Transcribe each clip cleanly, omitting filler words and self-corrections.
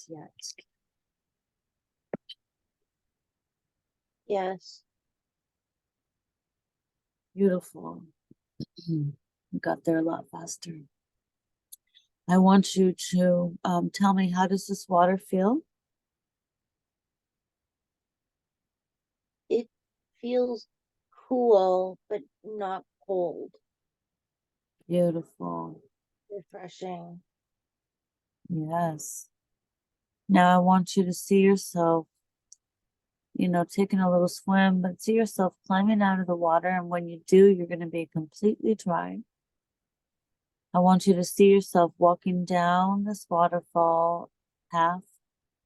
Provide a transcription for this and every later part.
yet. Yes. Beautiful. You got there a lot faster. I want you to tell me, how does this water feel? It feels cool, but not cold. Beautiful. Refreshing. Yes. Now I want you to see yourself, taking a little swim, but see yourself climbing out of the water. And when you do, you're going to be completely dry. I want you to see yourself walking down this waterfall path.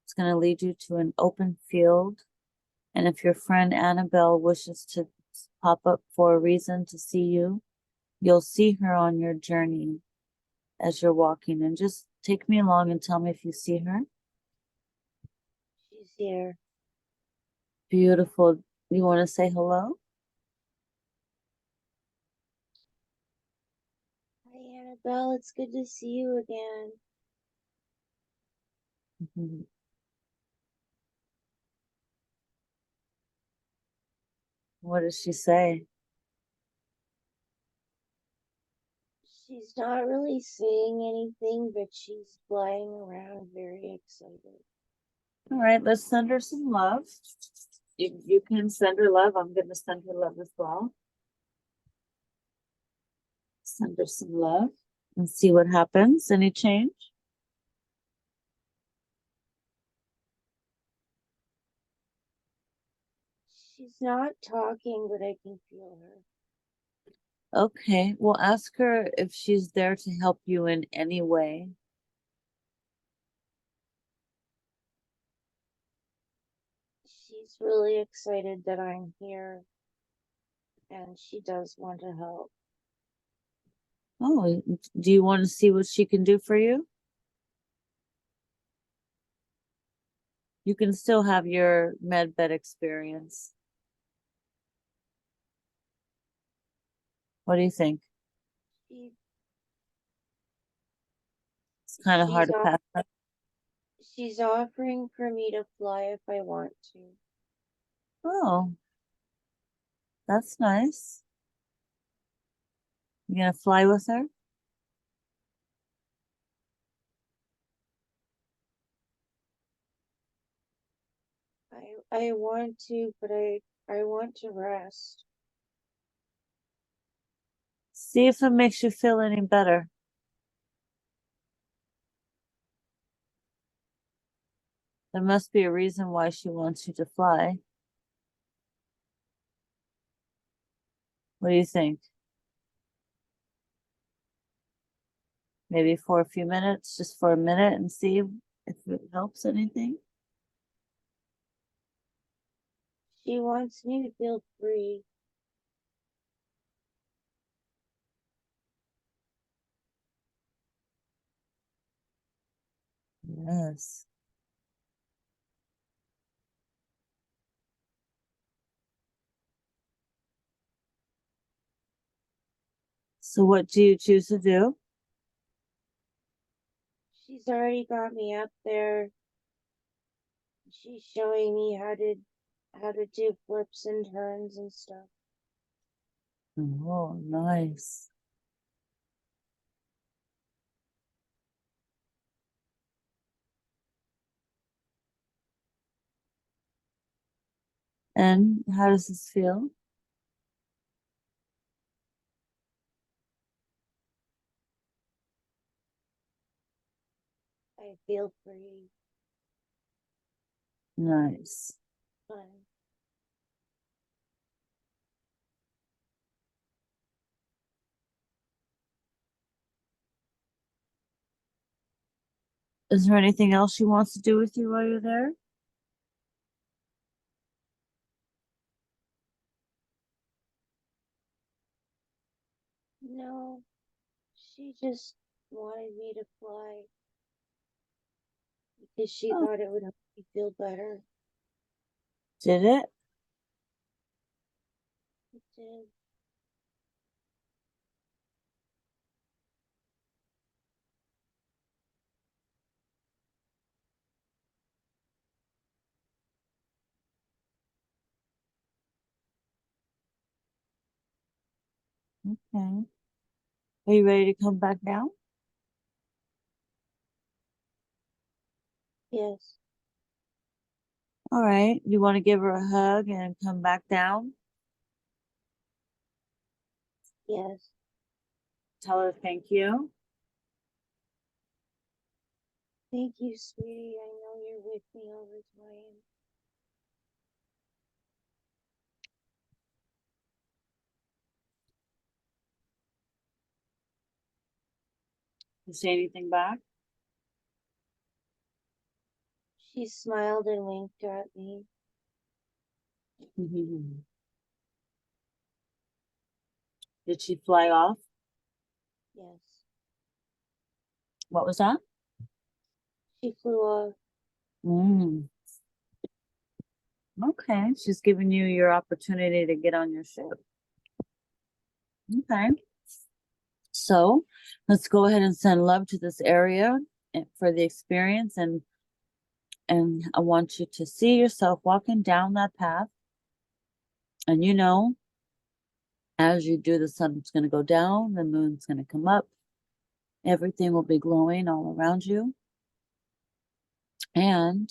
It's going to lead you to an open field. And if your friend Annabelle wishes to pop up for a reason to see you, you'll see her on your journey as you're walking. And just take me along and tell me if you see her. She's here. Beautiful. You want to say hello? Hi, Annabelle. It's good to see you again. Mhm. What does she say? She's not really saying anything, but she's flying around very excited. All right, let's send her some love. You can send her love. I'm going to send her love as well. Send her some love and see what happens. Any change? She's not talking, but I can feel her. Okay, well, ask her if she's there to help you in any way. She's really excited that I'm here, and she does want to help. Oh, do you want to see what she can do for you? You can still have your med bed experience. What do you think? She, It's kind of hard she's to pass up. she's offering for me to fly if I want to. Oh, that's nice. You gonna fly with her? I want to, but I want to rest. See if it makes you feel any better. There must be a reason why she wants you to fly. What do you think? Maybe for a few minutes, just for a minute, and see if it helps anything. She wants me to feel free. Yes. So what do you choose to do? She's already got me up there. She's showing me how to do flips and turns and stuff. Oh, nice. And how does this feel? I feel free. Nice. Fun. Is there anything else she wants to do with you while you're there? No, she just wanted me to fly because she Oh, thought it would help me feel better. did it? It did. Okay. Are you ready to come back down? Yes. All right. You want to give her a hug and come back down? Yes. Tell her thank you. Thank you, sweetie. I know you're with me all the time. You say anything back? She smiled and winked at me. Did she fly off? Yes. What was that? She flew off. Mm. Okay. She's giving you your opportunity to get on your ship. Okay. So let's go ahead and send love to this area for the experience, and I want you to see yourself walking down that path. And you know, as you do, the sun's going to go down, the moon's going to come up, everything will be glowing all around you. And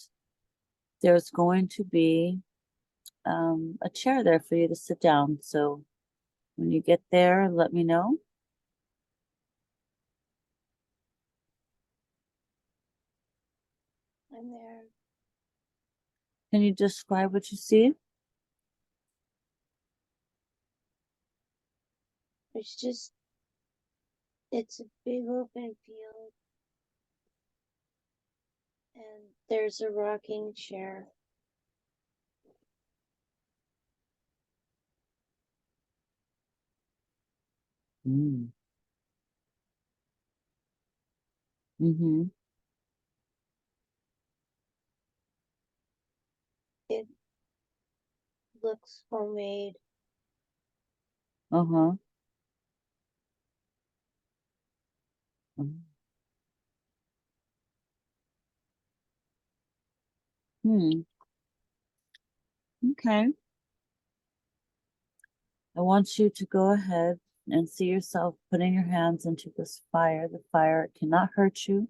there's going to be a chair there for you to sit down. So when you get there, let me know. I'm there. Can you describe what you see? It's a big open field. And there's a rocking chair. Mm. Mm-hmm. It looks homemade. Uh-huh. Mm. Hmm. Okay. I want you to go ahead and see yourself putting your hands into this fire. The fire cannot hurt you.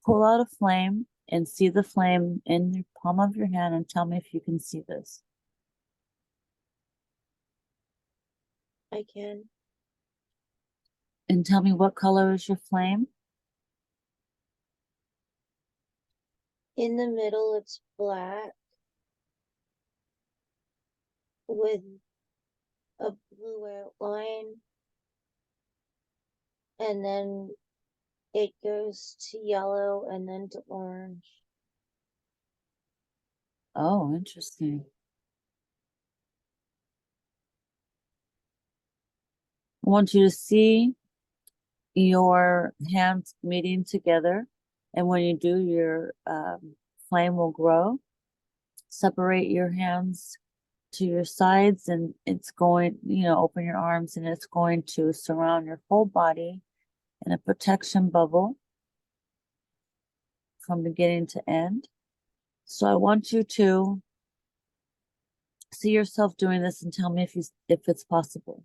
Pull out a flame and see the flame in the palm of your hand and tell me if you can see this. I can. And tell me, what color is your flame? In the middle, it's black with a blue outline. And then it goes to yellow and then to orange. Oh, interesting. I want you to see your hands meeting together. And when you do, your flame will grow. Separate your hands to your sides, and it's going, open your arms, and it's going to surround your whole body in a protection bubble from beginning to end. So I want you to see yourself doing this and tell me if it's possible.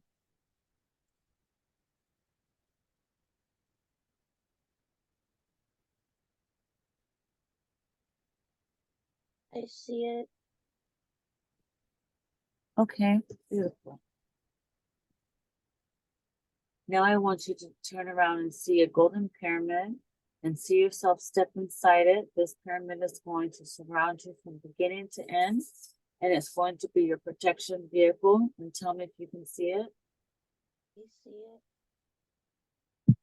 I see it. Okay, beautiful. Now I want you to turn around and see a golden pyramid and see yourself step inside it. This pyramid is going to surround you from beginning to end, and it's going to be your protection vehicle. And tell me if you can see it. I see it.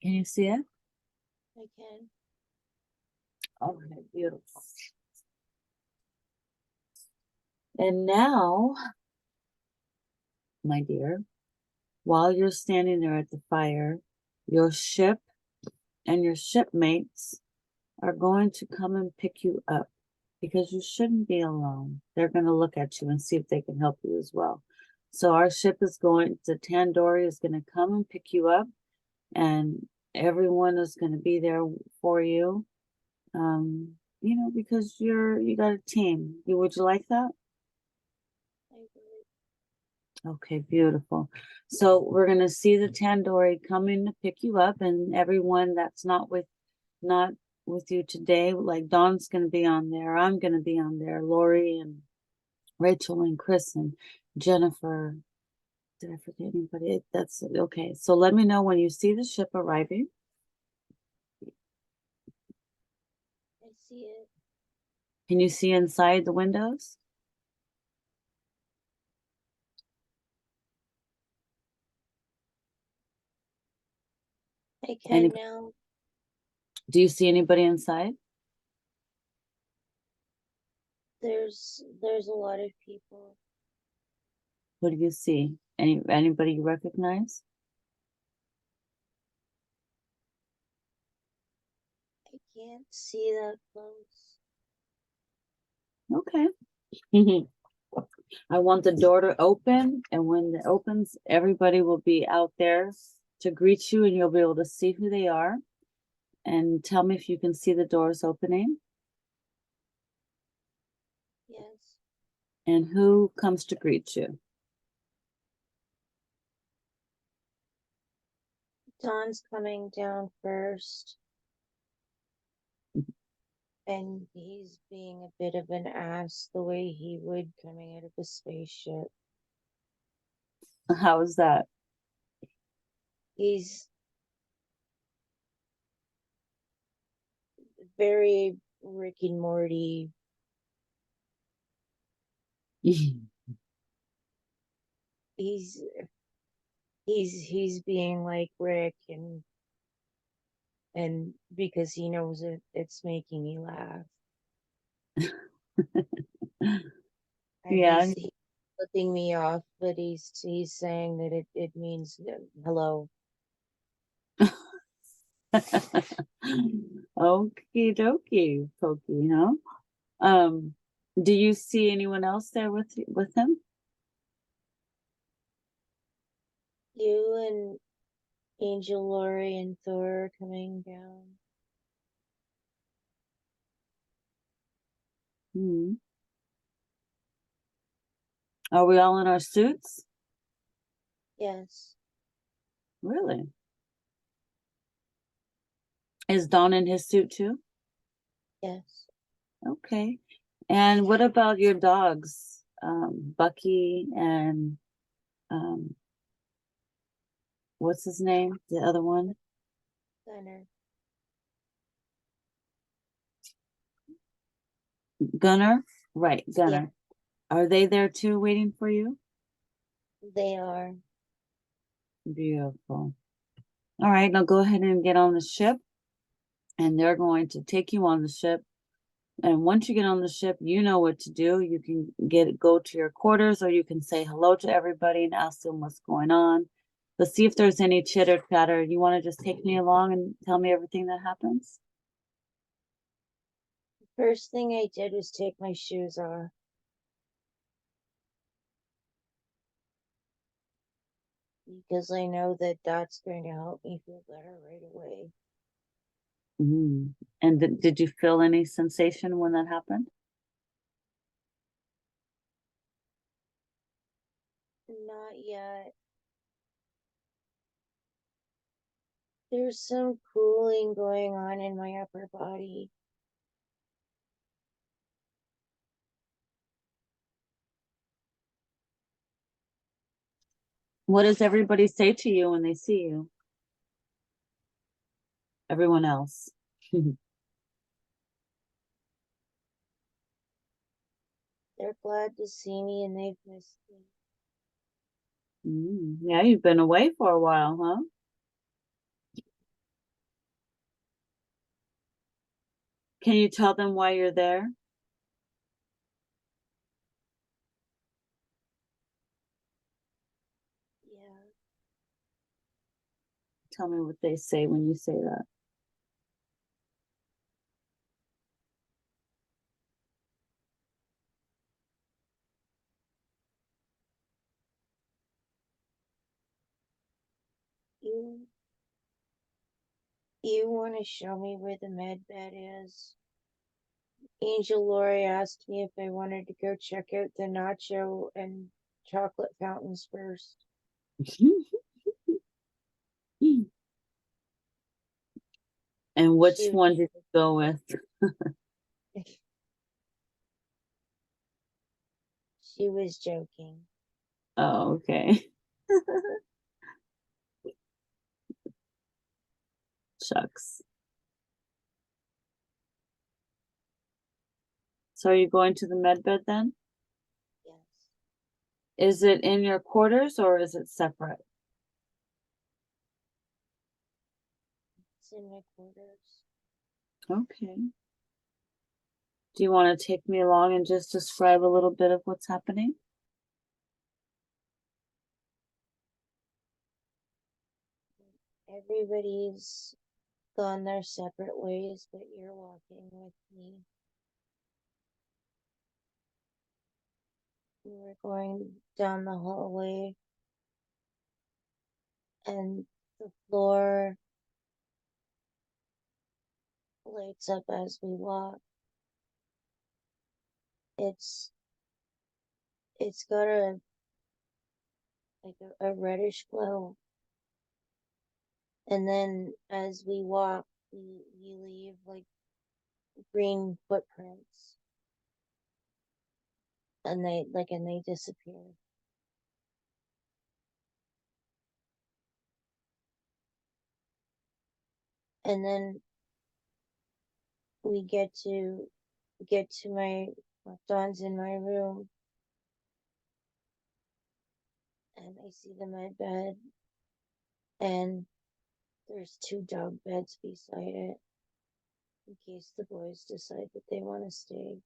Can you see it? I can. Okay, beautiful. And now, my dear, while you're standing there at the fire, your ship and your shipmates are going to come and pick you up, because you shouldn't be alone. They're going to look at you and see if they can help you as well. So our ship is going to Tandoori is going to come and pick you up, and everyone is going to be there for you. Because you got a team. Would you like that? I would. Okay, beautiful. So we're gonna see the Tandoori coming to pick you up, and everyone that's not with you today, like Dawn's gonna be on there, I'm gonna be on there, Lori and Rachel and Chris and Jennifer. Did I forget anybody? That's okay. So let me know when you see the ship arriving. I see it. Can you see inside the windows? I Any, can now. do you see anybody inside? There's a lot of people. What do you see? Anybody you recognize? I can't see that close. Okay. I want the door to open, and when it opens, everybody will be out there to greet you, and you'll be able to see who they are. And tell me if you can see the doors opening Yes. and who comes to greet you. Don's coming down first, and he's being a bit of an ass the way he would coming out of a spaceship. How is that? He's very Rick and Morty. He's he's being like Rick, and because he knows it's making me laugh. And Yeah. he's flipping me off, but he's saying that it means hello. Okie dokie, Pokey, huh? Um, do you see anyone else there with him? You and Angel, Lori, and Thor are coming down. Hmm. Are we all in our suits? Yes, Really? Is Don in his suit too? yes. Okay. And what about your dogs? Bucky and um, what's his name? The other one? Gunner. Gunner? Right, Yeah, Gunner. Are they there too waiting for you? they are. Beautiful. All right, now go ahead and get on the ship, and they're going to take you on the ship. And once you get on the ship, you know what to do. You can go to your quarters, or you can say hello to everybody and ask them what's going on. Let's see if there's any chitter chatter. You want to just take me along and tell me everything that happens? First thing I did was take my shoes off because I know that that's going to help me feel better right away. Mm. And did you feel any sensation when that happened? Not yet. There's some cooling going on in my upper body. What does everybody say to you when they see you? Everyone else. They're glad to see me and they've missed me. Yeah, you've been away for a while, huh? Can you tell them why you're there? Yeah. Tell me what they say when you say that. You you want to show me where the med bed is? Angel Lori asked me if I wanted to go check out the Nacho and chocolate fountains first. And which She one did you go with? she was joking. Oh, okay. Shucks. So are you going to the med bed then? Yes. Is it in your quarters or is it separate? It's in my quarters. Okay. Do you want to take me along and just describe a little bit of what's happening? Everybody's gone their separate ways, but you're walking with me. We were going down the hallway, and the floor lights up as we walk. It's got a reddish glow, and then as we walk, you leave like green footprints, and they disappear. And then we get to my Don's in my room, and I see the med bed, and there's 2 dog beds beside it in case the boys decide that they want to stay.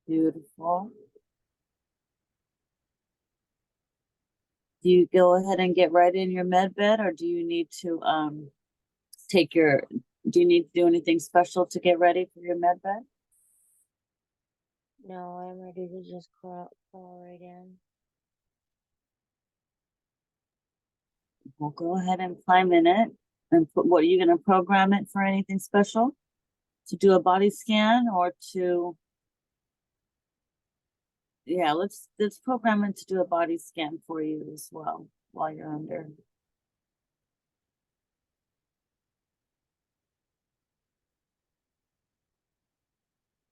Beautiful. Do you go ahead and get right in your med bed, or do you need to do you need to do anything special to get ready for your med bed? No, I'm ready to just crawl right in. We'll go ahead and climb in it. And what are you going to program it for anything special? To do a body scan or to, yeah, let's program it to do a body scan for you as well while you're under.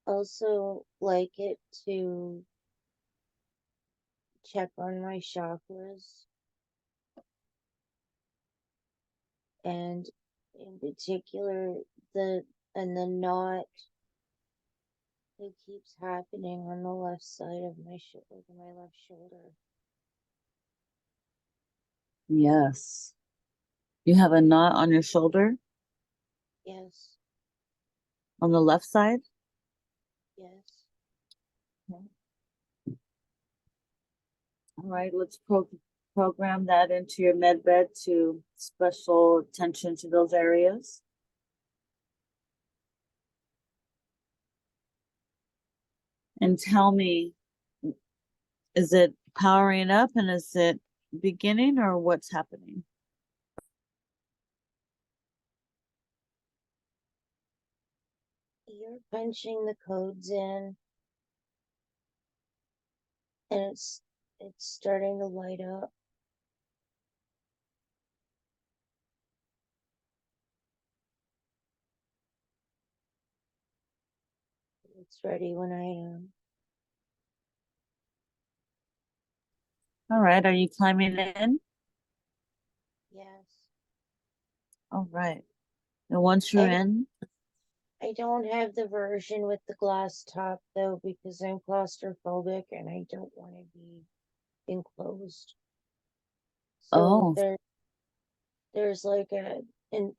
Also, like it to check on my chakras, and in particular the knot that keeps happening on the left side of my my left shoulder. Yes. You have a knot on your shoulder Yes. on the left side? Yes. Okay. All right, let's program that into your med bed to special attention to those areas. And tell me, is it powering up and is it beginning or what's happening? You're punching the codes in, and it's starting to light up. It's ready when I am. All right, are you climbing in? Yes. All right. And once you're in, I don't have the version with the glass top though, because I'm claustrophobic and I don't want to be enclosed. So oh, there's like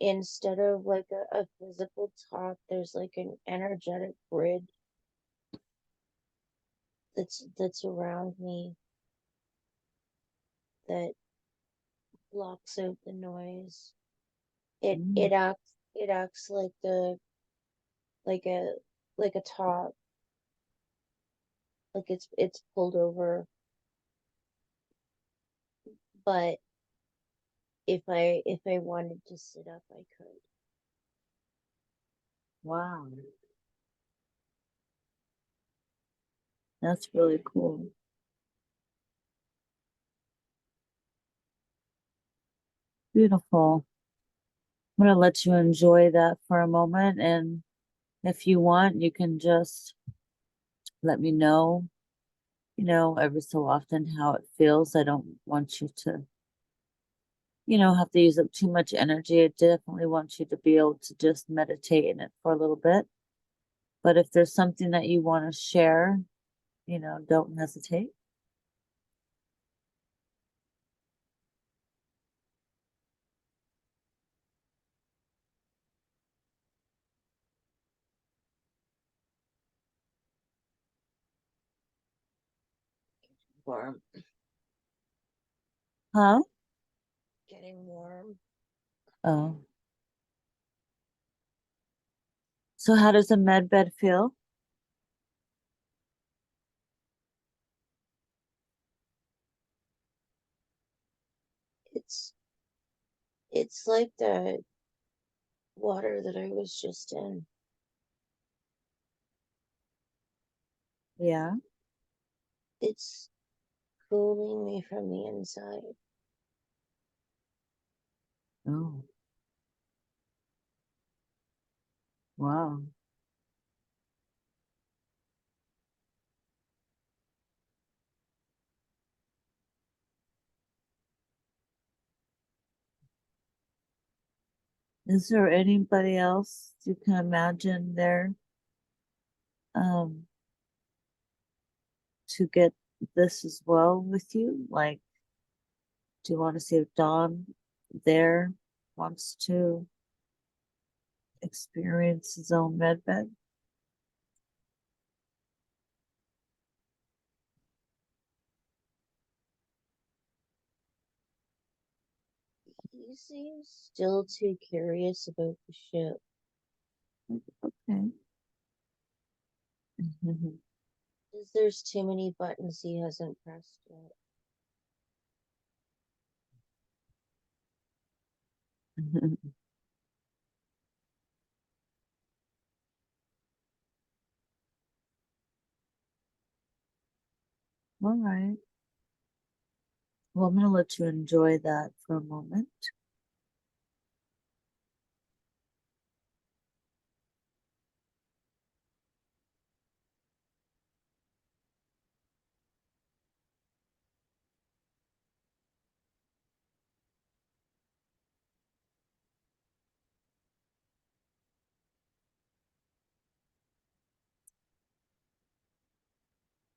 instead of like a physical top, there's like an energetic grid that's around me that blocks out the noise. It mm, it acts like like a like a top, like it's pulled over. But if I wanted to sit up, I could. Wow. That's really cool. Beautiful. I'm going to let you enjoy that for a moment. And if you want, you can just let me know, every so often how it feels. I don't want you to, have to use up too much energy. I definitely want you to be able to just meditate in it for a little bit. But if there's something that you want to share, don't hesitate. Warm. Huh? Getting warm. Oh. So how does a med bed feel? It's it's like the water that I was just in. Yeah. It's cooling me from the inside. Oh, wow. Is there anybody else you can imagine there um to get this as well with you? Like, do you want to see if Don there wants to experience his own med bed? He seems still too curious about the ship. Okay. Mhm. Because there's too many buttons he hasn't pressed yet. All right. Well, I'm gonna let you enjoy that for a moment.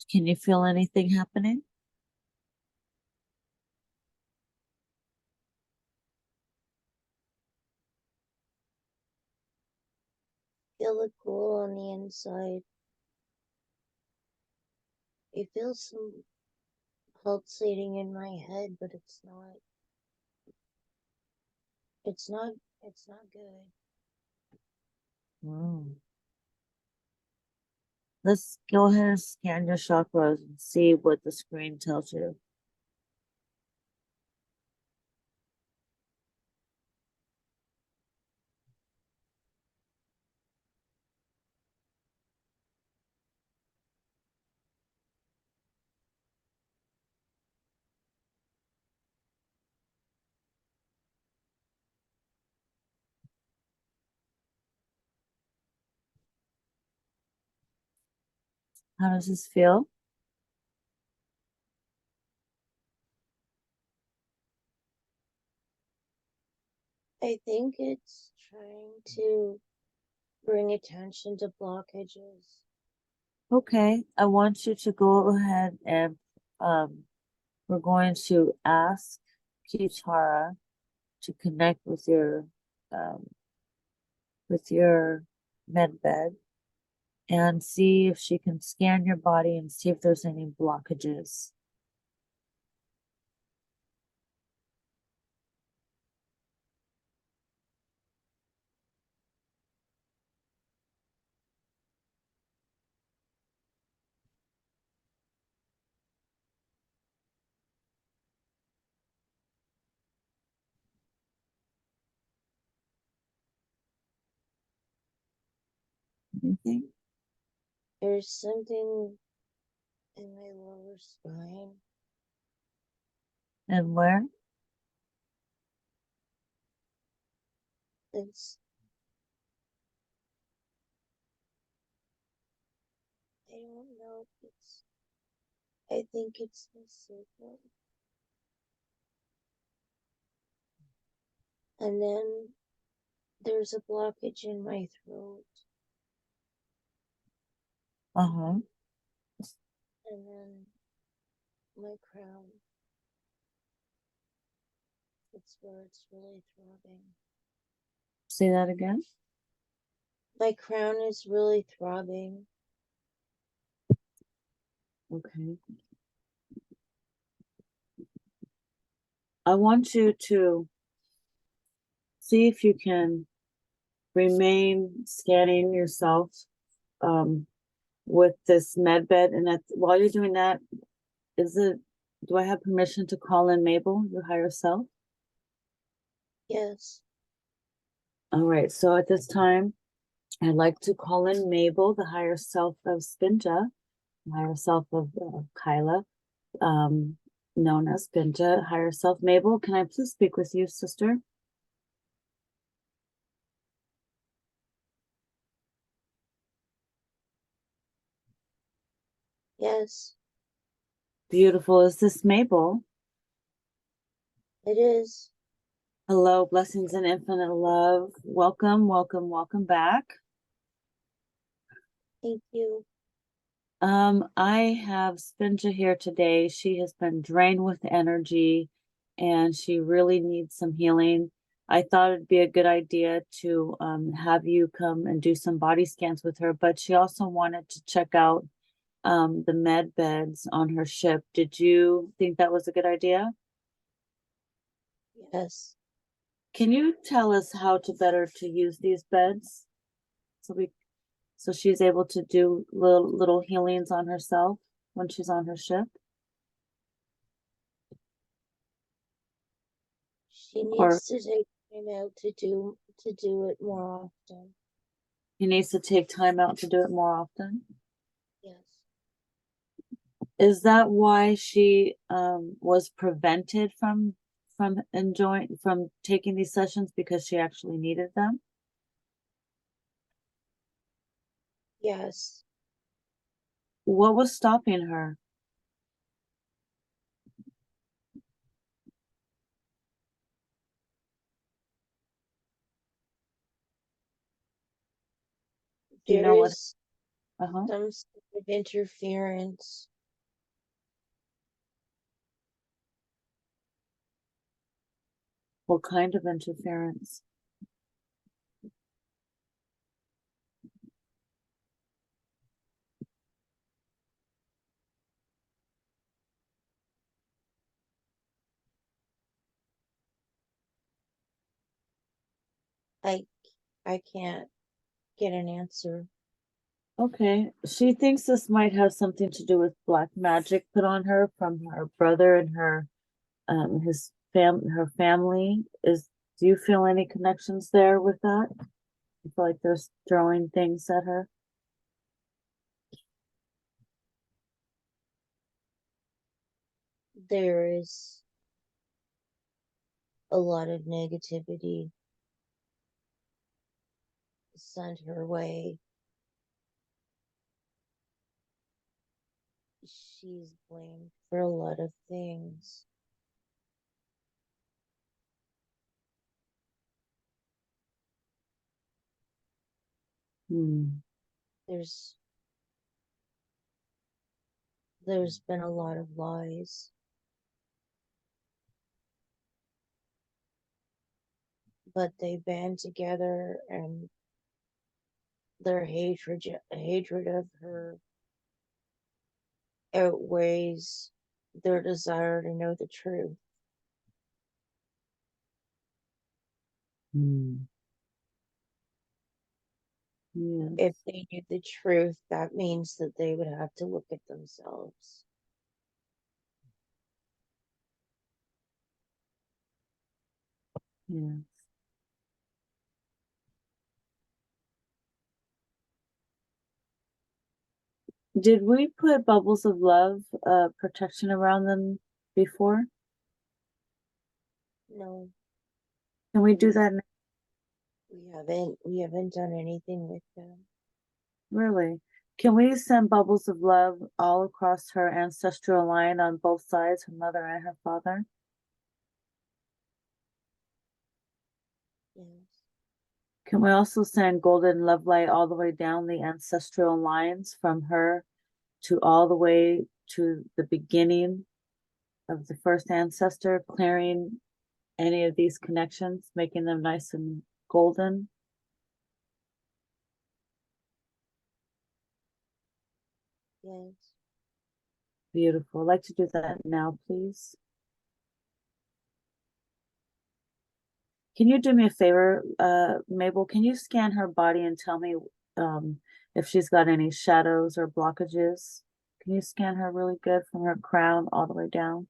Can you feel anything happening? Feel the cool on the inside. I feel some pulsating in my head, but it's not, it's not good. Mm. Let's go ahead and scan your chakras and see what the screen tells you. How does this feel? I think it's trying to bring attention to blockages. Okay, I want you to go ahead and we're going to ask Kitara to connect um, with your med bed and see if she can scan your body and see if there's any blockages. Anything? There's something in my lower spine. And where? It's, I don't know if it's, I think it's the sacrum. And then there's a blockage in my throat. Uh-huh. And then my crown. It's where it's really throbbing. Say that again. My crown is really throbbing. Okay. I want you to see if you can remain scanning yourself with this med bed. And while you're doing that, do I have permission to call in Mabel, your higher self? Yes. All right. So at this time, I'd like to call in Mabel, the higher self of Spinja, the higher self of Kyla, known as Spinja, higher self. Mabel, can I please speak with you, sister? Yes. Beautiful. Is this Mabel? It is. Hello, blessings and infinite love. Welcome, welcome, welcome back. Thank you. I have Spinja here today. She has been drained with energy and she really needs some healing. I thought it'd be a good idea to have you come and do some body scans with her, but she also wanted to check out the med beds on her ship. Did you think that was a good idea? Yes. Can you tell us how to better to use these beds so she's able to do little healings on herself when she's on her ship? She Or needs to take time out to do it more often. he needs to take time out to do it more often? Yes. Is that why she was prevented from enjoying from taking these sessions, because she actually needed them? Yes. What was stopping her? Do you There know what? is Uh-huh. some sort of interference. What kind of interference? I I can't get an answer. Okay, she thinks this might have something to do with black magic put on her from her brother and her her family. Do you feel any connections there with that? You feel like they're throwing things at her? There is a lot of negativity sent her way. She's blamed for a lot of things. Hmm. There's there's been a lot of lies, but they band together and their hatred of her outweighs their desire to know the truth. Hmm. If Yes. they knew the truth, that means that they would have to look at themselves. Yeah. Did we put bubbles of love, protection around them before? No, Can we do that? we haven't done anything with them. Really? Can we send bubbles of love all across her ancestral line on both sides, her mother and her father? Yes. Can we also send golden love light all the way down the ancestral lines from her to all the way to the beginning of the first ancestor, clearing any of these connections, making them nice and golden? Yes. Beautiful. I'd like to do that now, please. Can you do me a favor, Mabel? Can you scan her body and tell me if she's got any shadows or blockages? Can you scan her really good from her crown all the way down?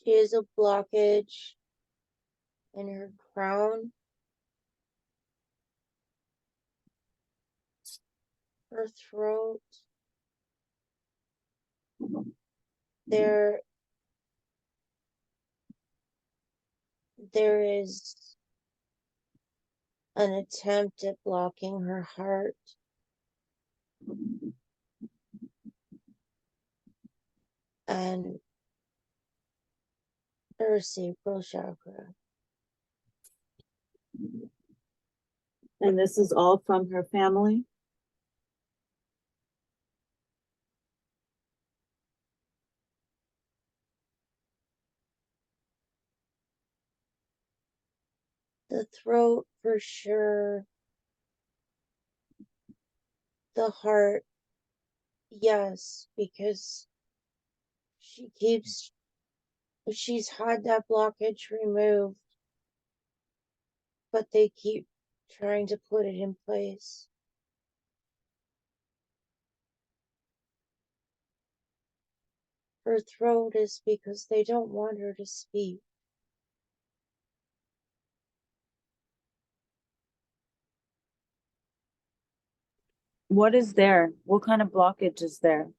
She has a blockage in her crown, her throat. There there is an attempt at blocking her heart and her sacral chakra. And this is all from her family? The throat for sure. The heart, yes, because she's had that blockage removed, but they keep trying to put it in place. Her throat is because they don't want her to speak. What is there? What kind of blockage is there?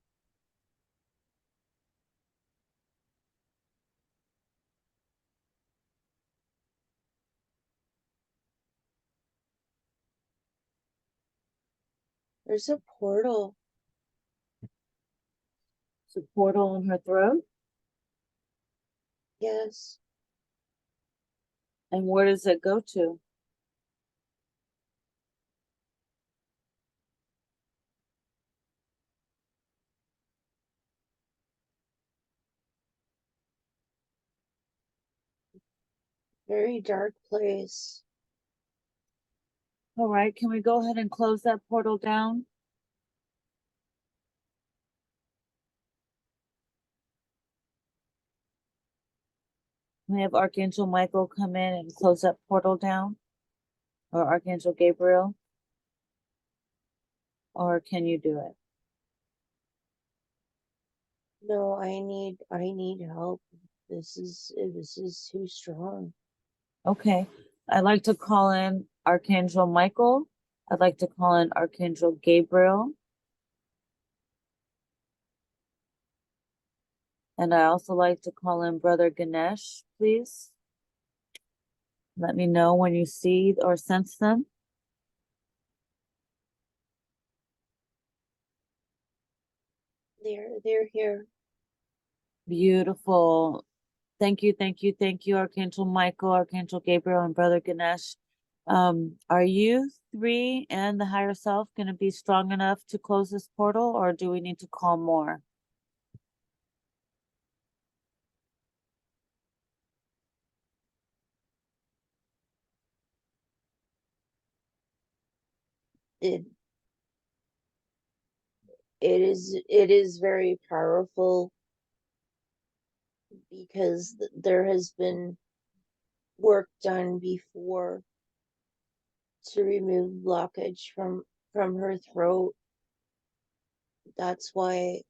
There's a portal. It's a portal in her throat? Yes. And where does it go to? Very dark place. All right, can we go ahead and close that portal down? We have Archangel Michael come in and close that portal down, or Archangel Gabriel, or can you do it? No, I need help. This is too strong. Okay, I'd like to call in Archangel Michael. I'd like to call in Archangel Gabriel. And I also like to call in Brother Ganesh, please. Let me know when you see or sense them. They're here. Beautiful. Thank you, thank you, thank you, Archangel Michael, Archangel Gabriel, and Brother Ganesh. Are you three and the higher self going to be strong enough to close this portal, or do we need to call more? It it is very powerful because there has been work done before to remove blockage from her throat. That's why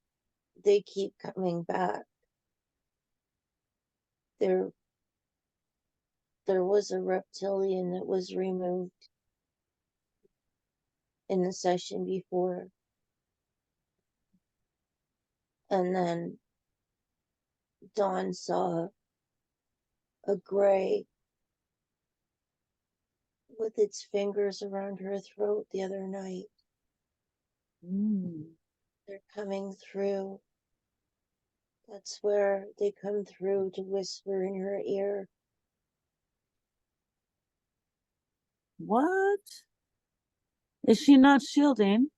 they keep coming back. There was a reptilian that was removed in the session before. And then Dawn saw a gray with its fingers around her throat the other night. Mm. They're coming through. That's where they come through to whisper in her ear. What? Is she not shielding?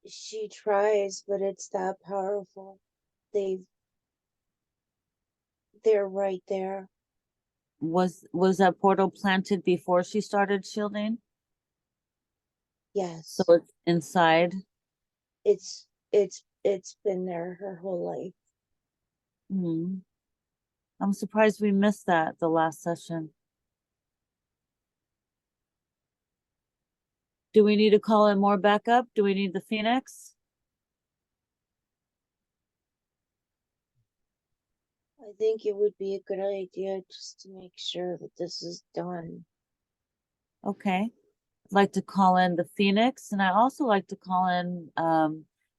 She tries, but it's that powerful. They're right there. Was that portal planted before she started shielding? Yes. So it's inside. It's been there her whole life. Hmm. I'm surprised we missed that the last session. Do we need to call in more backup? Do we need the Phoenix? I think it would be a good idea just to make sure that this is done. Okay. I'd like to call in the Phoenix, and I also like to call in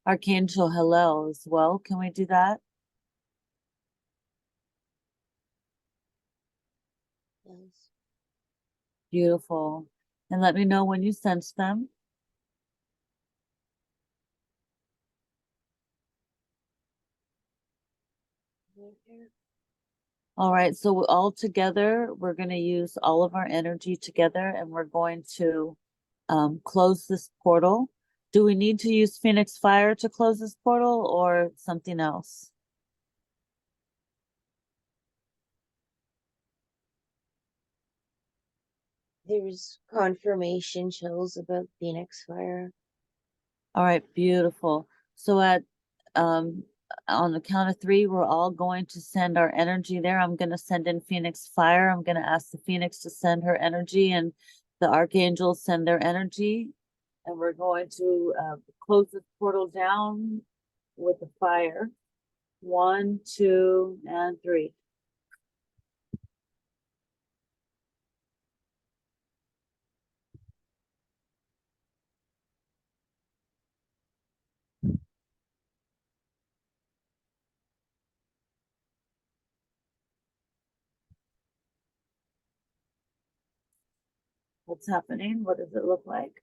Archangel Hillel as well. Can we do that? Yes. Beautiful. And let me know when you sense them. Right here. All right, so all together, we're going to use all of our energy together, and we're going to close this portal. Do we need to use Phoenix Fire to close this portal or something else? There's confirmation chills about Phoenix Fire. All right, beautiful. So at on the count of three, we're all going to send our energy there. I'm going to send in Phoenix Fire. I'm going to ask the Phoenix to send her energy, and the Archangels send their energy. And we're going to close this portal down with the fire. 1, 2, and 3. What's happening? What does it look like?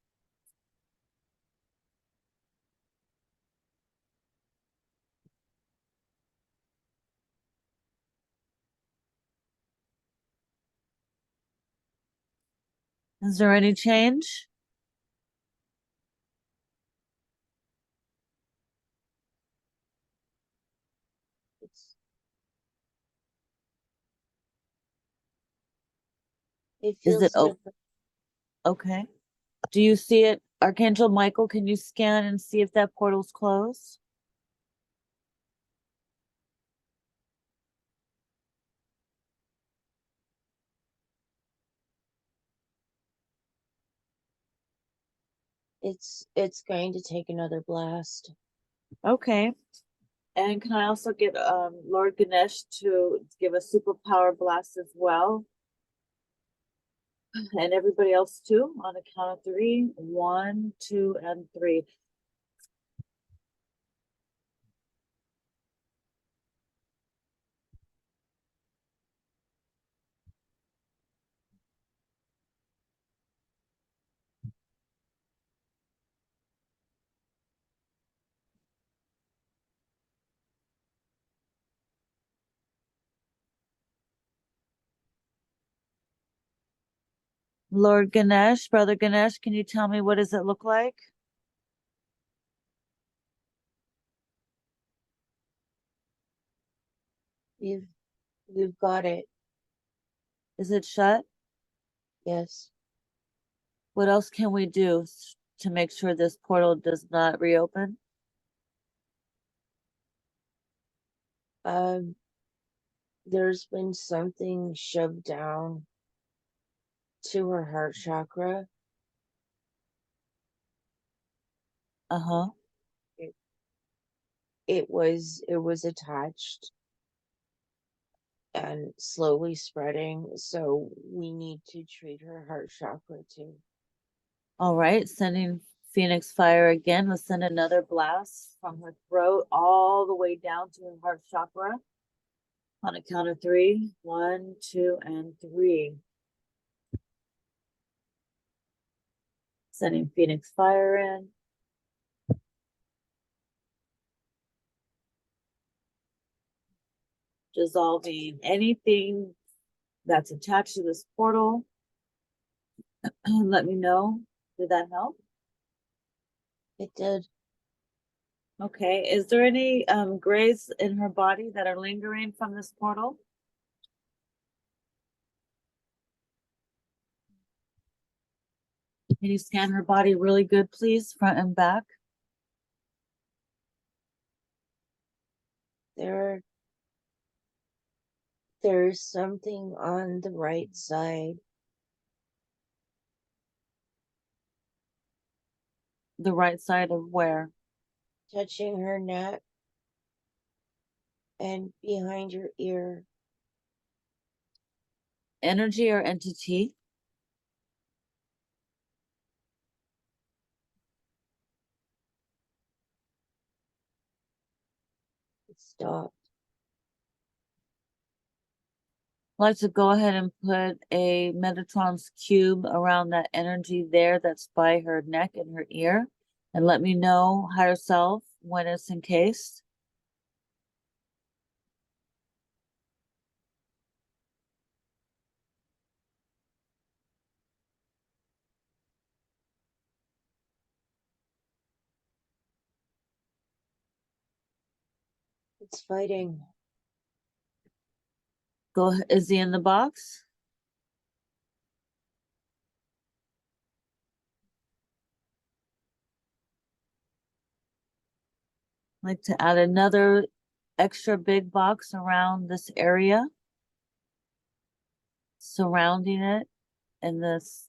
Is there any change? It's it Is it feels different. okay? Do you see it? Archangel Michael, can you scan and see if that portal's closed? It's going to take another blast. Okay. And can I also get Lord Ganesh to give a superpower blast as well? And everybody else too, on a count of 3. 1, 2, and 3. Lord Ganesh, Brother Ganesh, can you tell me what does it look like? You've got it. Is it shut? Yes. What else can we do to make sure this portal does not reopen? Um there's been something shoved down to her heart chakra. Uh-huh. It, it was attached and slowly spreading, so we need to treat her heart chakra too. All right, sending Phoenix fire again. Let's send another blast from her throat all the way down to her heart chakra. On a count of 3. 1, 2, and 3. Sending Phoenix fire in. Dissolving anything that's attached to this portal. Let me know. Did that help? It did. Okay. Is there any grays in her body that are lingering from this portal? Can you scan her body really good, please, front and back? There's something on the right side. The right side of where? Touching her neck and behind her ear. Energy or entity? It stopped. I'd like to go ahead and put a Metatron's cube around that energy there that's by her neck and her ear. And let me know, higher self, when it's encased. It's fighting. Is he in the box? I'd like to add another extra big box around this area, surrounding it in this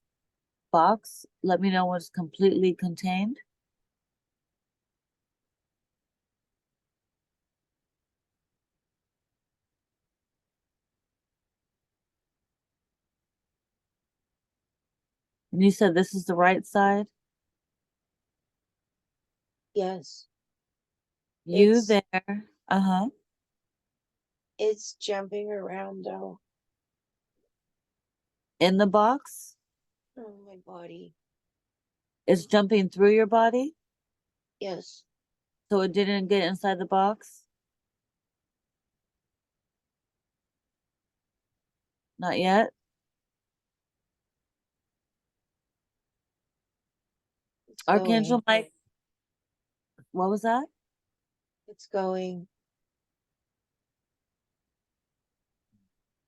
box. Let me know when it's completely contained. And you said this is the right side? Yes. You It's there. Uh-huh. it's jumping around though. In the box? Oh, my body. It's jumping through your body? Yes. So it didn't get inside the box? Not yet? It's Archangel going. Mike, what was that? It's going.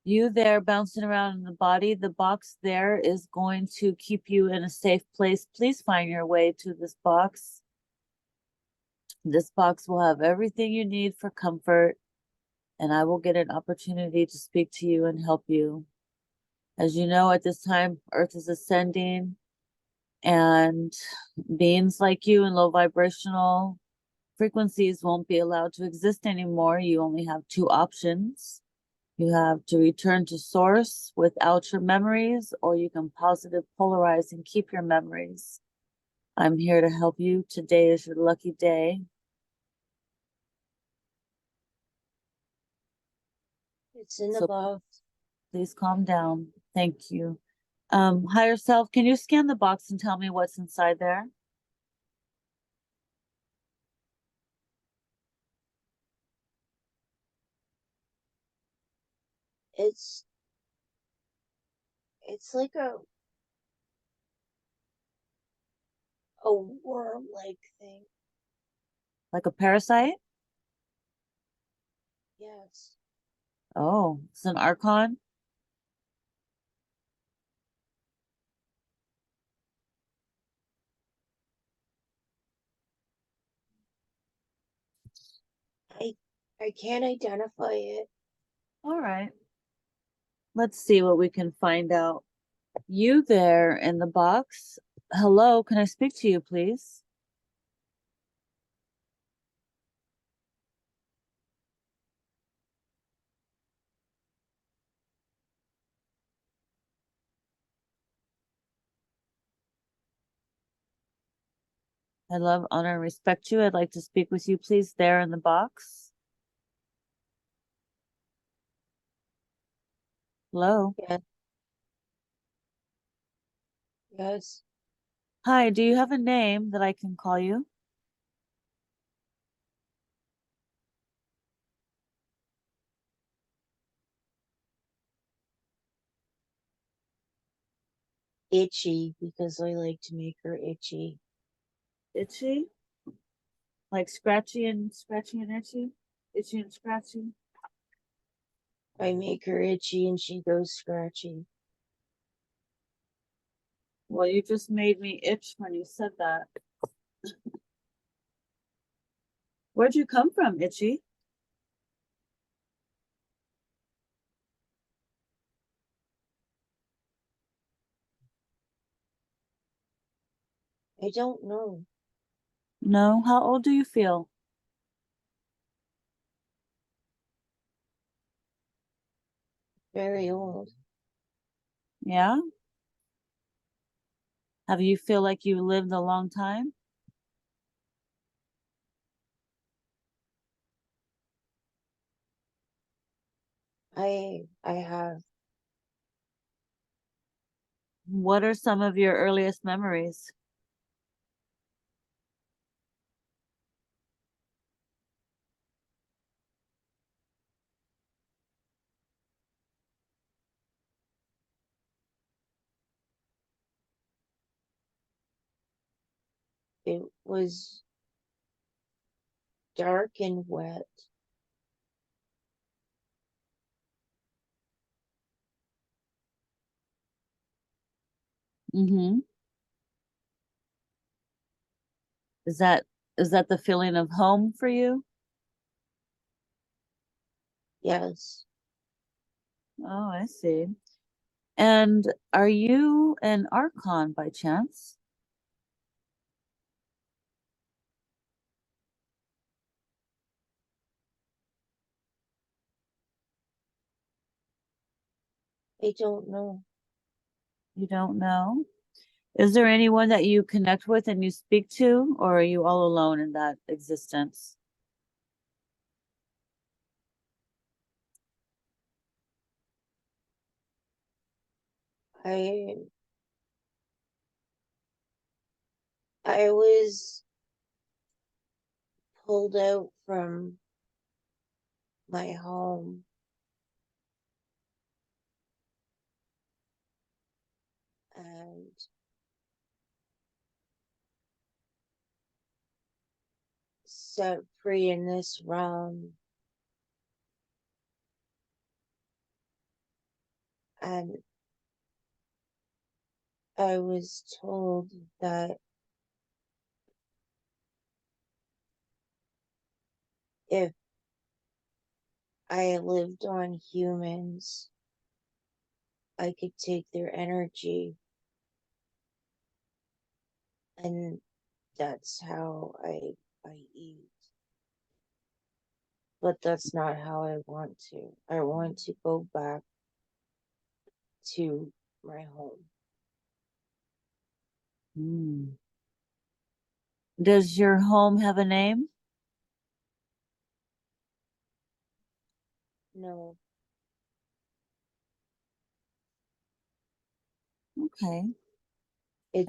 You there bouncing around in the body, the box there is going to keep you in a safe place. Please find your way to this box. This box will have everything you need for comfort, and I will get an opportunity to speak to you and help you. As you know, at this time, Earth is ascending, and beings like you in low vibrational frequencies won't be allowed to exist anymore. You only have 2 options. You have to return to source without your memories, or you can positive polarize and keep your memories. I'm here to help you. Today is your lucky day. It's in the So box. please calm down. Thank you. Higher self, can you scan the box and tell me what's inside there? It's it's like a worm like thing. Like a parasite? Yes. Oh, it's an archon. I I can't identify it. All right. Let's see what we can find out. You there in the box. Hello, can I speak to you, please? I love, honor, and respect you. I'd like to speak with you, please, there in the box. Hello. Yeah. Yes. Hi, do you have a name that I can call you? Itchy, because I like to make her itchy. Itchy? Like scratchy and itchy? Itchy and scratchy? I make her itchy and she goes scratchy. Well, you just made me itch when you said that. Where'd you come from, Itchy? I don't know. No, how old do you feel? Very old. Yeah? Have you feel like you lived a long time? I have. What are some of your earliest memories? It was dark and wet. Mm-hmm. Is that the feeling of home for you? Yes. Oh, I see. And are you an Archon by chance? I don't know. You don't know? Is there anyone that you connect with and you speak to, or are you all alone in that existence? I I was pulled out from my home and set free in this realm, and I was told that if I lived on humans, I could take their energy, and that's how I eat. But that's not how I want to. I want to go back to my home. Hmm. Does your home have a name? No, Okay. And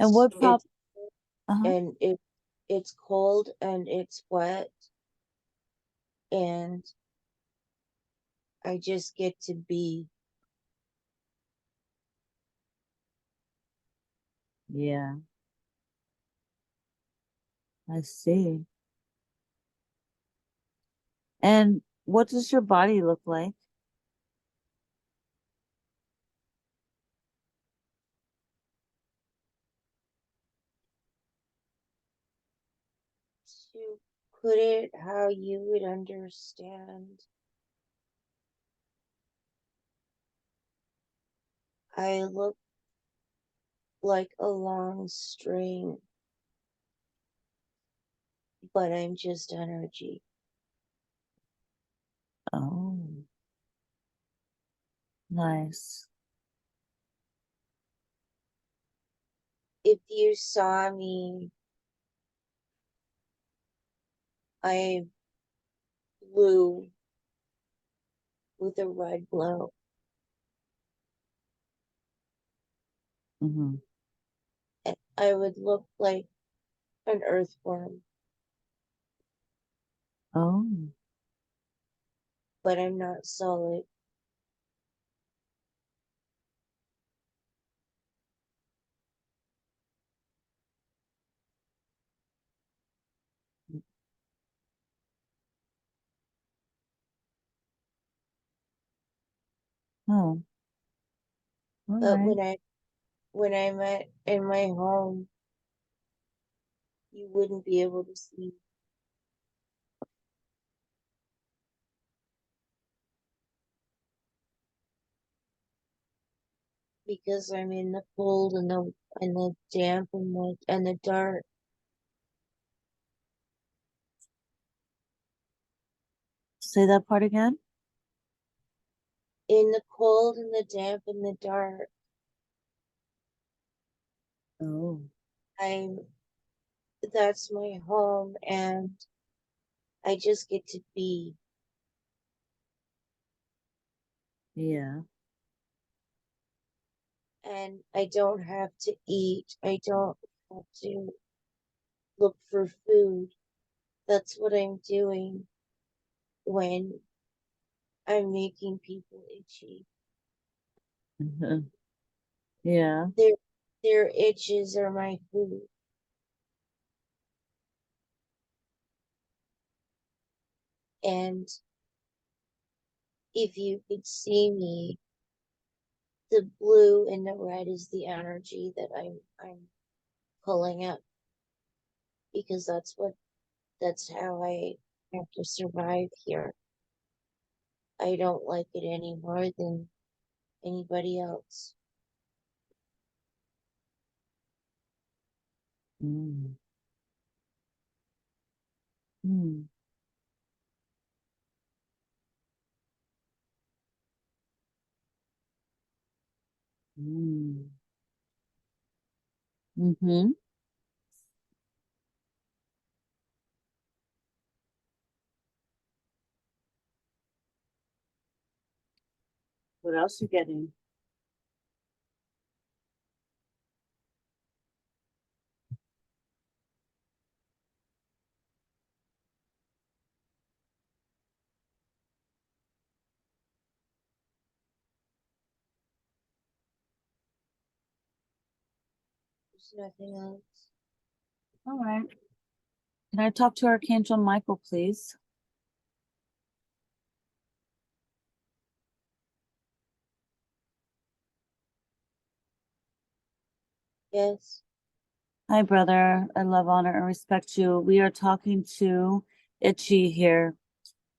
it's what prop? it's Uh-huh. and it's cold and it's wet, and I just get to be. Yeah, I see. And what does your body look like? To put it how you would understand, I look like a long string, but I'm just energy. Oh, nice. If you saw me, I'm blue with a red glow. Mm-hmm. And I would look like an earthworm, Oh, but I'm not solid. oh, all But right. when I'm in my home, you wouldn't be able to see because I'm in the cold and the damp and the dark. Say that part again. In the cold and the damp and the dark, Oh, I'm that's my home and I just get to be. yeah. And I don't have to eat. I don't have to look for food. That's what I'm doing when I'm making people itchy. Yeah. Their their itches are my food. And if you could see me, the blue and the red is the energy that I'm pulling up because that's how I have to survive here. I don't like it any more than anybody else. Mm. Mm. Mm. Mm-hmm. What else you getting? There's nothing else. All right. Can I talk to Archangel Michael, please? Yes. Hi, brother. I love, honor, and respect you. We are talking to Itchy here,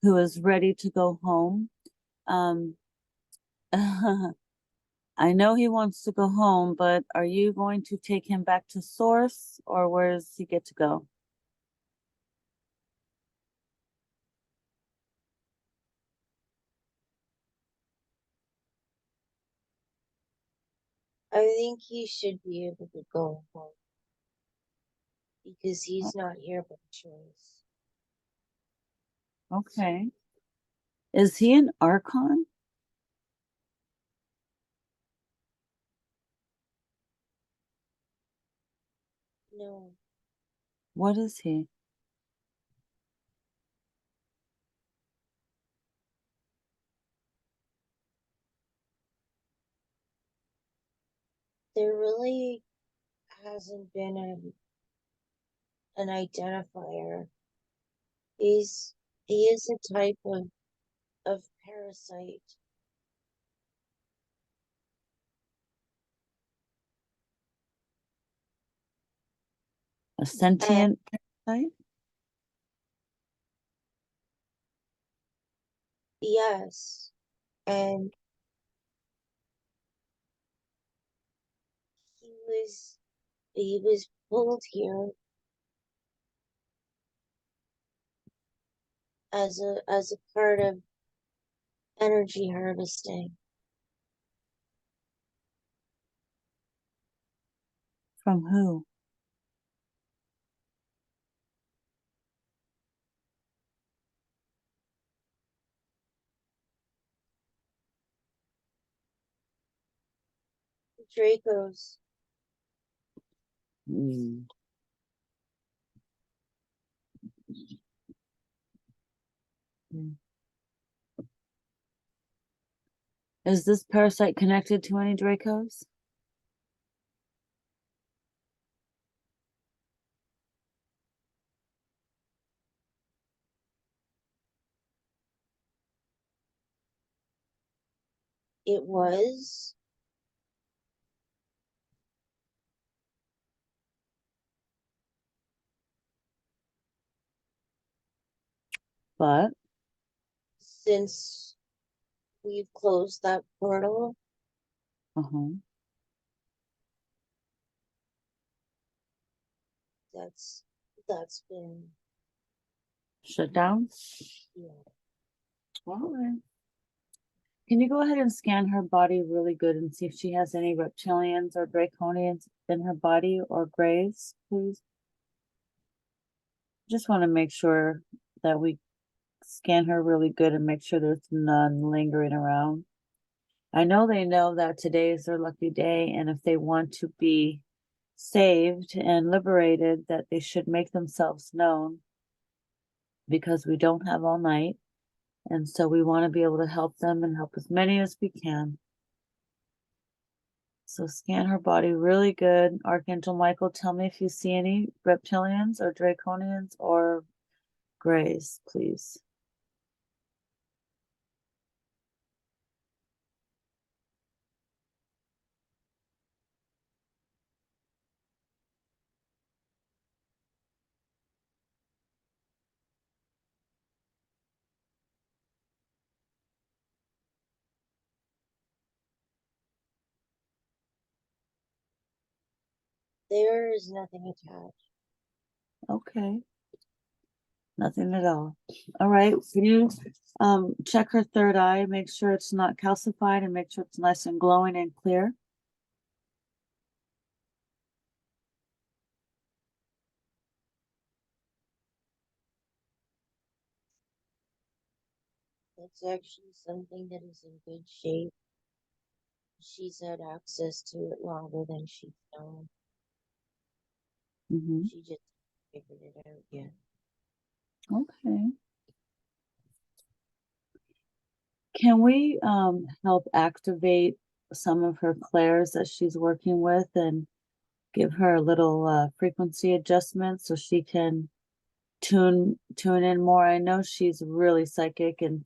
who is ready to go home. Um, I know he wants to go home, but are you going to take him back to Source, or where does he get to go? I think he should be able to go home because he's not here by choice. Okay. Is he an Archon? No, What is he? there really hasn't been an identifier. He is a type of parasite. A And sentient parasite? yes, and he was pulled here as a part of energy harvesting. From who? Dracos. Mm. Mm. Is this parasite connected to any Dracos? It was. But Since we've closed that portal, uh-huh. that's been, Shut down? yeah. All right. Can you go ahead and scan her body really good and see if she has any reptilians or draconians in her body or grays, please? Just want to make sure that we scan her really good and make sure there's none lingering around. I know they know that today is their lucky day, and if they want to be saved and liberated, that they should make themselves known because we don't have all night. And so we want to be able to help them and help as many as we can. So scan her body really good. Archangel Michael, tell me if you see any reptilians or draconians or grays, please. There is nothing attached. Okay. Nothing at all. All right. Can you check her third eye, make sure it's not calcified and make sure it's nice and glowing and clear? That's actually something that is in good shape. She's had access to it longer than she's known. Mm-hmm. She just figured it out yet. Okay. Can we help activate some of her clairs that she's working with and give her a little frequency adjustment so she can tune in more? I know she's really psychic, and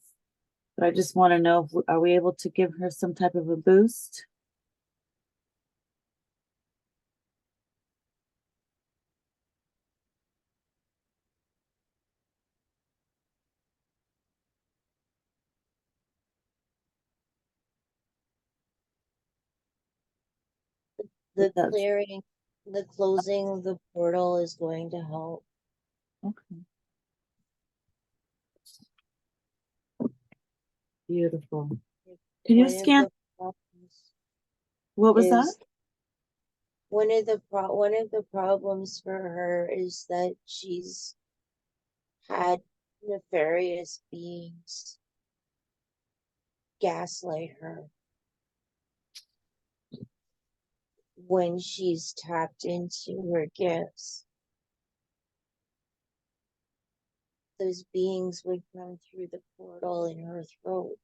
but I just want to know if are we able to give her some type of a boost? The That's clearing, the closing of the portal is going to help. okay. Beautiful. Can you One of scan? the problems What was that? is one of the problems for her is that she's had nefarious beings gaslight her when she's tapped into her gifts. Those beings would come through the portal in her throat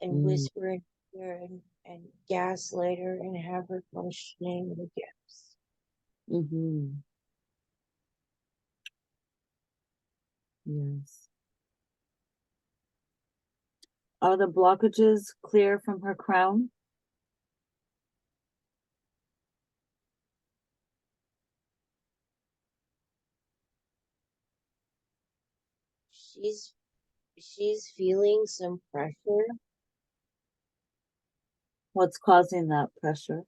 and Mm, whisper in her ear and gaslight her and have her questioning the gifts. mm-hmm. Yes. Are the blockages clear from her crown? She's feeling some pressure. What's causing that pressure?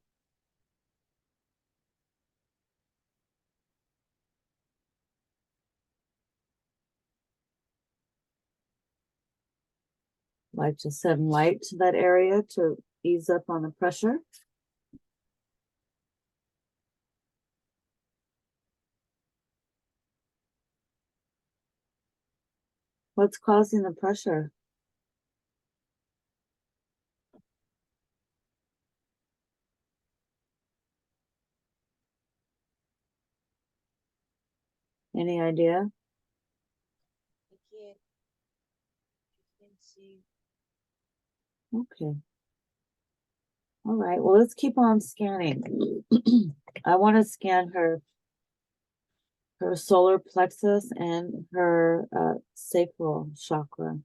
Like to send light to that area to ease up on the pressure. What's causing the pressure? Any idea? I can't see. Okay. All right. Well, let's keep on scanning. I want to scan her solar plexus and her sacral chakra.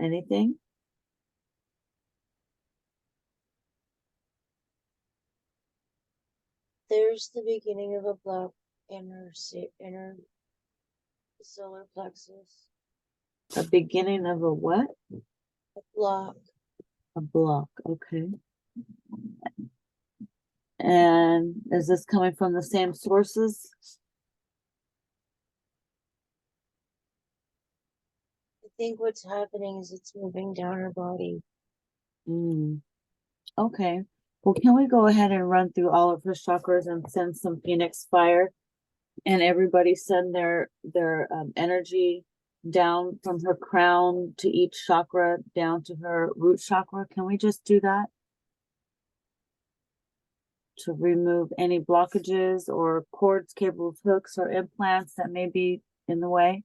Anything? There's the beginning of a block in her inner solar plexus. A beginning of a what? A block. A block. Okay. And is this coming from the same sources? I think what's happening is it's moving down her body. Okay. Well, can we go ahead and run through all of her chakras and send some Phoenix fire? And everybody send their energy down from her crown to each chakra down to her root chakra. Can we just do that? To remove any blockages or cords, cables, hooks, or implants that may be in the way.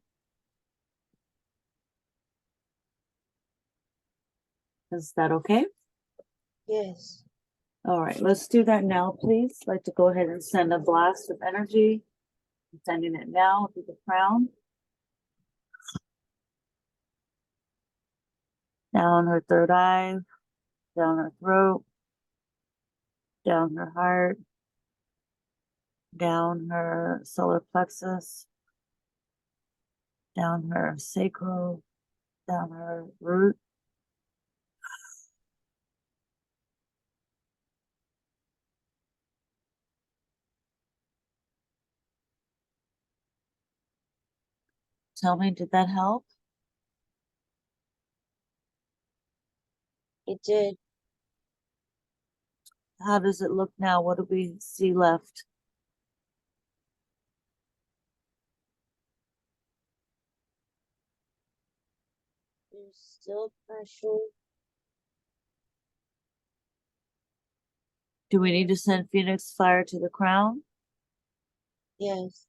Is that okay? Yes. All right, let's do that now, please. I'd like to go ahead and send a blast of energy. I'm sending it now through the crown. Down her third eye, down her throat, down her heart, down her solar plexus, down her sacral, down her root. Tell me, did that help? It did. How does it look now? What do we see left? There's still pressure. Do we need to send Phoenix fire to the crown? Yes.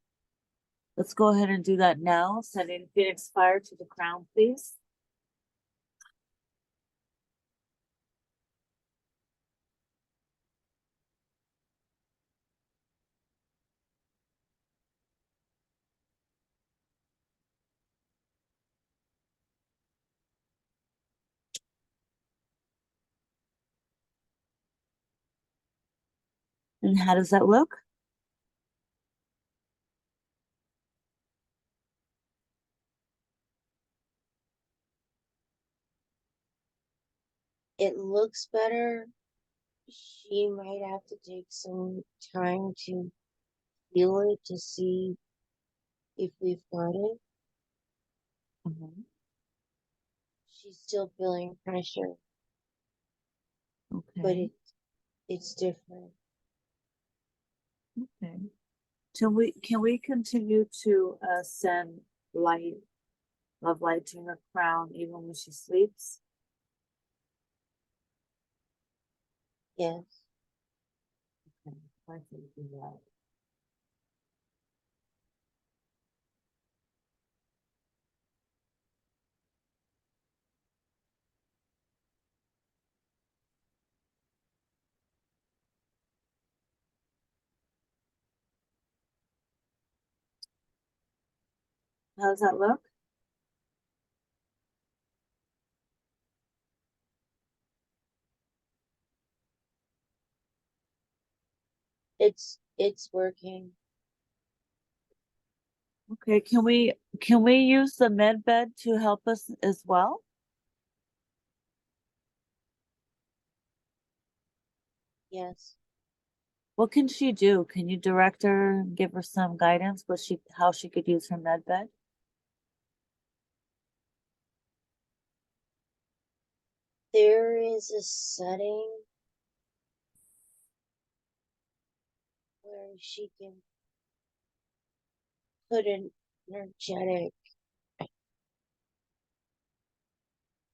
Let's go ahead and do that now. Sending Phoenix fire to the crown, please. And how does that look? It looks better. She might have to take some time to feel it to see if we've got it. She's still feeling pressure, but Okay. it's different. Okay. Can we continue to send light, love light to her crown even when she sleeps? Yes. Okay. I can do that. How does that look? It's working. Okay, can we use the med bed to help us as well? Yes. What can she do? Can you direct her, give her some guidance, how she could use her med bed? There is a setting where she can put an energetic.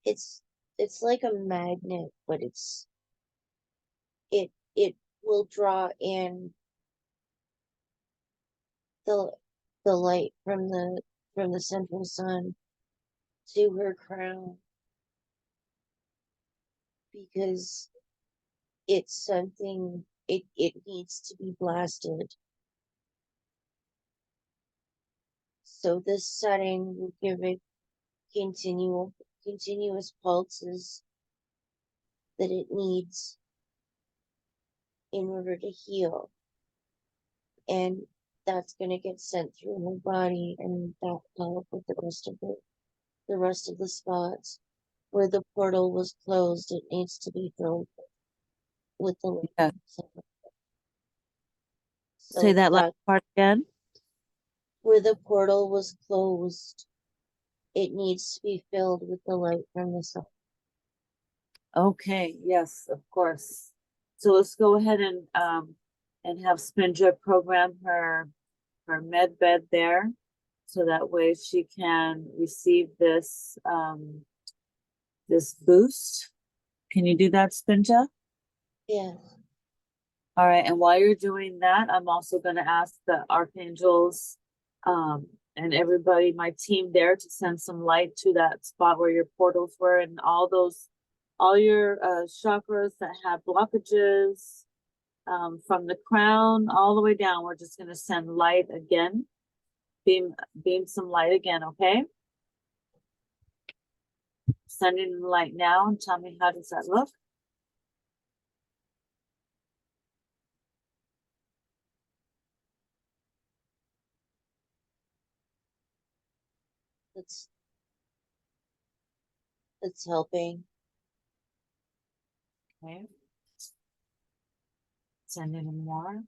It's it's like a magnet, but it will draw in the the light from the central sun to her crown because it's something it needs to be blasted. So this setting will give it continuous pulses that it needs in order to heal. And that's gonna get sent through her body and that will help with the rest of the spots. Where the portal was closed, it needs to be filled with the light. Yeah. Say So that last that part again. where the portal was closed, it needs to be filled with the light from the sun. Okay, yes, of course. So let's go ahead and have Spinja program her med bed there. So that way she can receive this boost. Can you do that, Spinja? Yeah. All right, and while you're doing that, I'm also going to ask the archangels um, and everybody, my team there, to send some light to that spot where your portals were and all your chakras that have blockages from the crown all the way down. We're just going to send light again, beam some light again, okay? Sending light now, and tell me how does that look? It's it's helping. Okay, sending in more.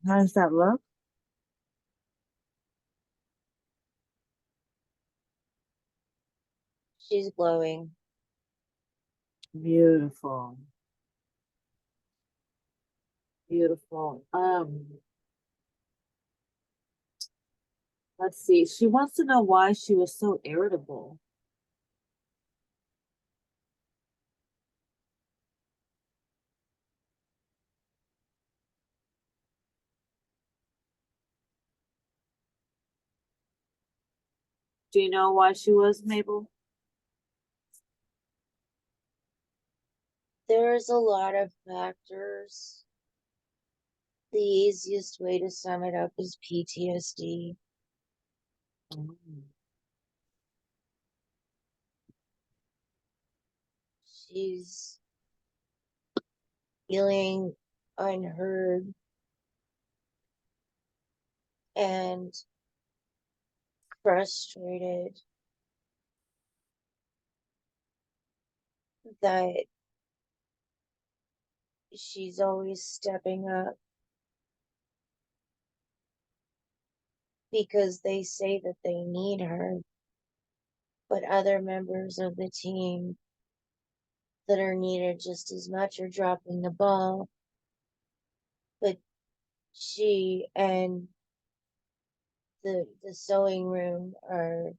How does that look? She's glowing. Beautiful. Beautiful. Let's see. She wants to know why she was so irritable. Do you know why she was, Mabel? There's a lot of factors. The easiest way to sum it up is PTSD. Mm. She's feeling unheard and frustrated that she's always stepping up because they say that they need her, but other members of the team that are needed just as much are dropping the ball. But she and the sewing room are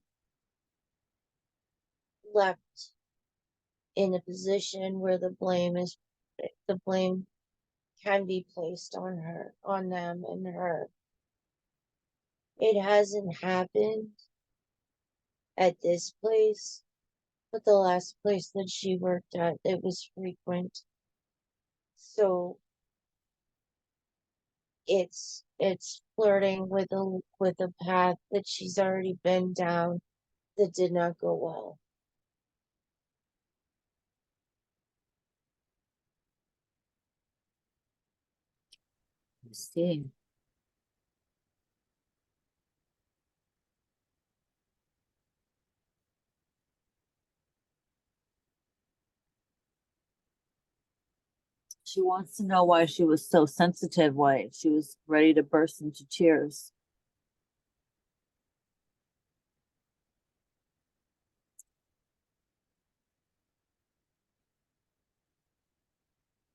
left in a position where the blame can be placed on them and her. It hasn't happened at this place, but the last place that she worked at, it was frequent. So it's flirting with a path that she's already been down that did not go well. I see. She wants to know why she was so sensitive, why she was ready to burst into tears.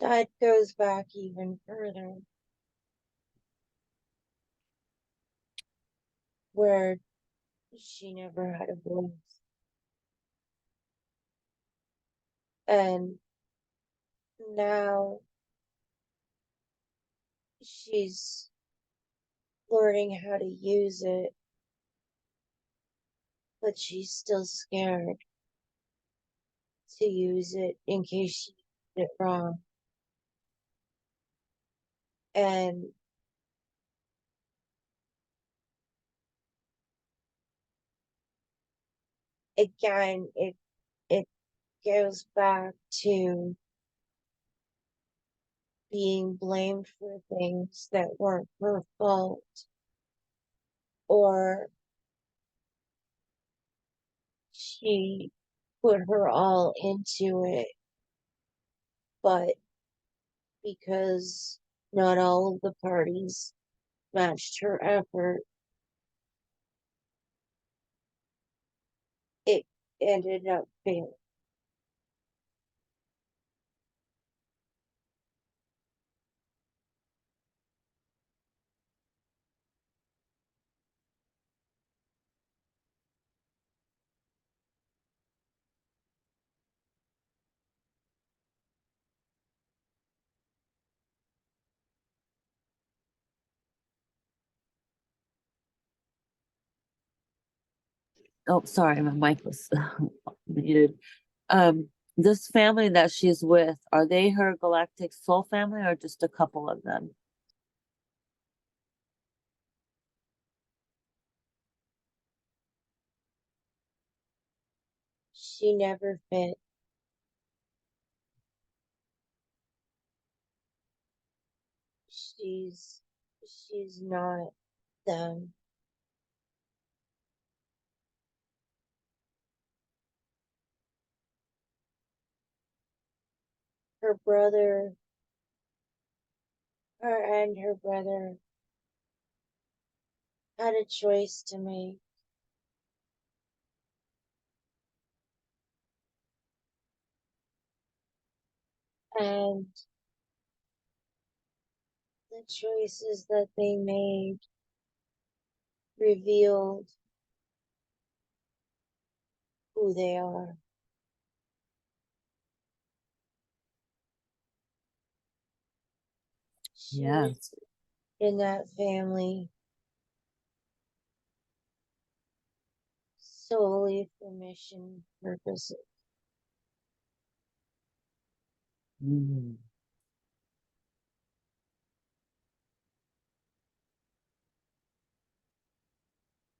That goes back even further, where she never had a voice. And now she's learning how to use it, but she's still scared to use it in case she did it wrong. And again, it goes back to being blamed for things that weren't her fault, or she put her all into it, but because not all of the parties matched her effort, it ended up failing. Oh, sorry, my mic was muted. This family that she's with, are they her galactic soul family or just a couple of them? She never fit. She's she's not them. Her brother, her and her brother had a choice to make, and the choices that they made revealed who they are. She Yeah. was in that family solely for mission purposes. Mm,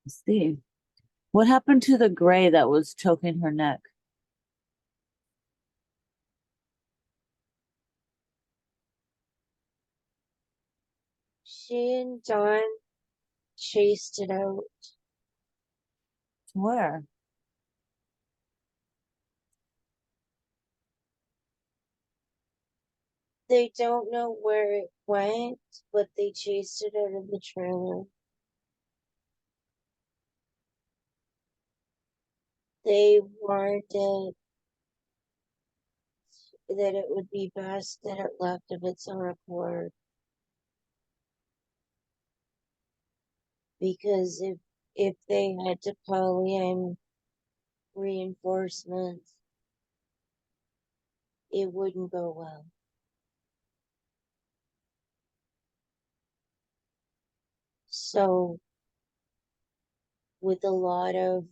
I see. What happened to the gray that was choking her neck? She and Don chased it out. Where? They don't know where it went, but they chased it out of the trailer. They warned it that it would be best that it left of its own accord, because if they had to call in reinforcements, it wouldn't go well. So, with a lot of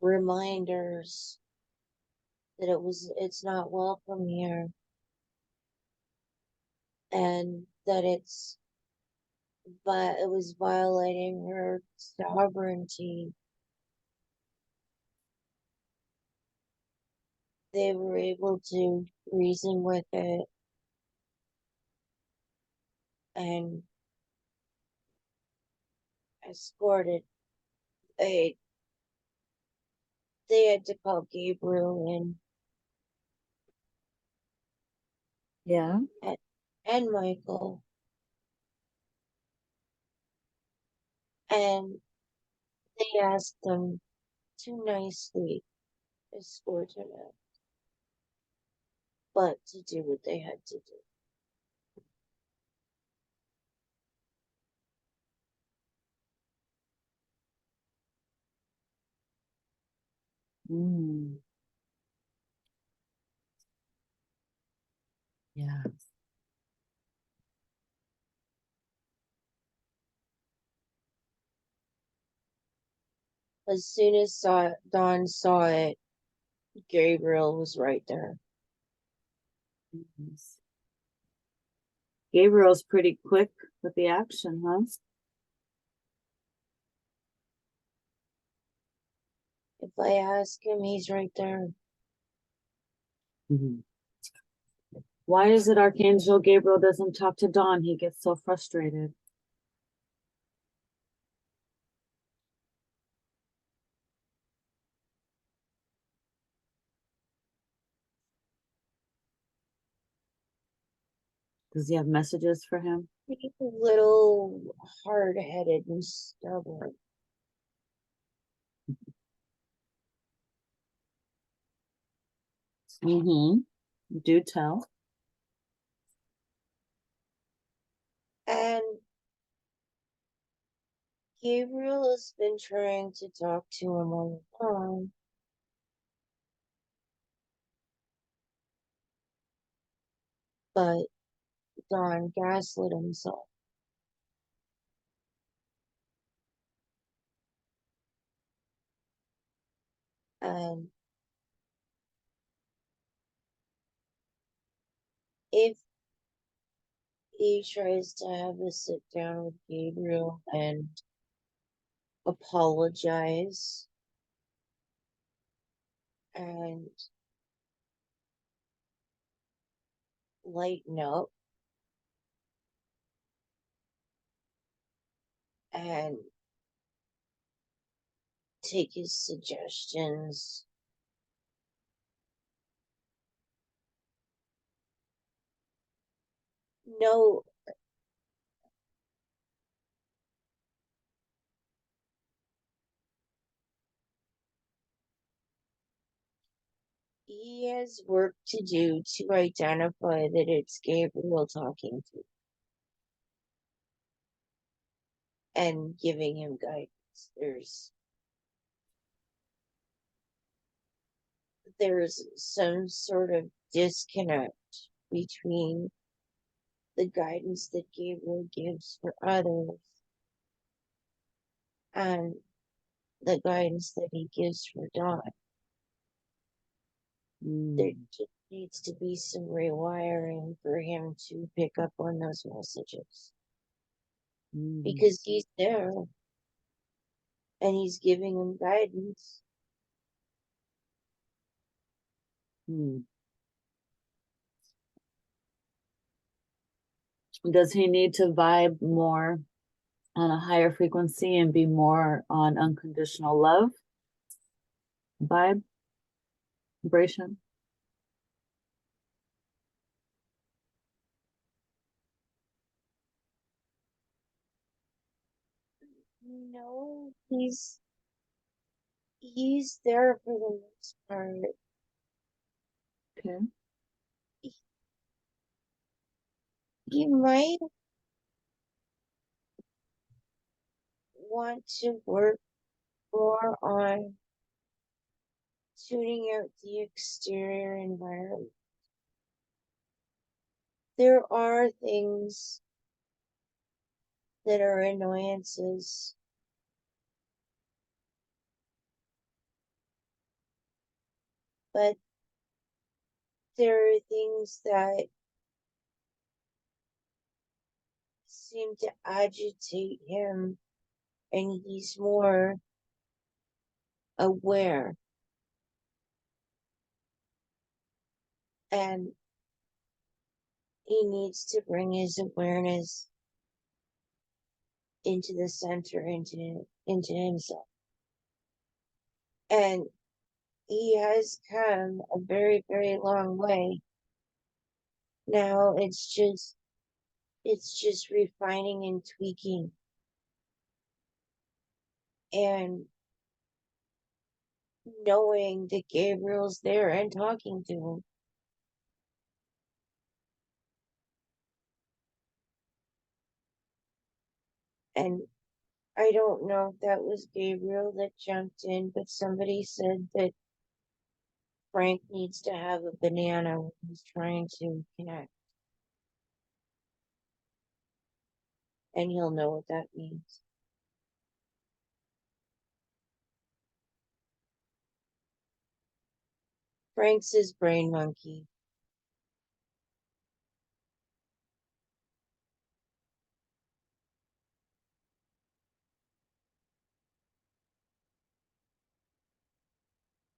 reminders that it's not welcome here, and that it's but it was violating her sovereignty. They were able to reason with it and escorted. They they had to call Gabriel in Yeah. and Michael, and they asked them to nicely escort him out, but to do what they had to do. Mm. Yeah. As soon as Dawn saw it, Gabriel was right there. Yes. Gabriel's pretty quick with the action, huh? If I ask him, he's right there. Mhm. Why is it Archangel Gabriel doesn't talk to Dawn? He gets so frustrated. Does he have messages for him? He's a little hard-headed and stubborn. Mm-hmm. Do tell. And Gabriel has been trying to talk to him all the time. But Don gaslit himself. And if he tries to have a sit down with Gabriel and apologize and lighten up and take his suggestions, no, he has work to do to identify that it's Gabriel talking to and giving him guidance. There's some sort of disconnect between the guidance that Gabriel gives for others and the guidance that he gives for Dawn. There Mm. just needs to be some rewiring for him to pick up on those messages Mm. because he's there and he's giving him guidance. Mm. Does he need to vibe more on a higher frequency and be more on unconditional love vibe, vibration? No, he's there for the most part. Okay. He might want to work more on tuning out the exterior environment. There are things that are annoyances, but there are things that seem to agitate him, and he's more aware. And he needs to bring his awareness into the center, into himself. And he has come a very, very long way. Now it's just refining and tweaking and knowing that Gabriel's there and talking to him. And I don't know if that was Gabriel that jumped in, but somebody said that Frank needs to have a banana when he's trying to connect. And he'll know what that means. Frank's his brain monkey.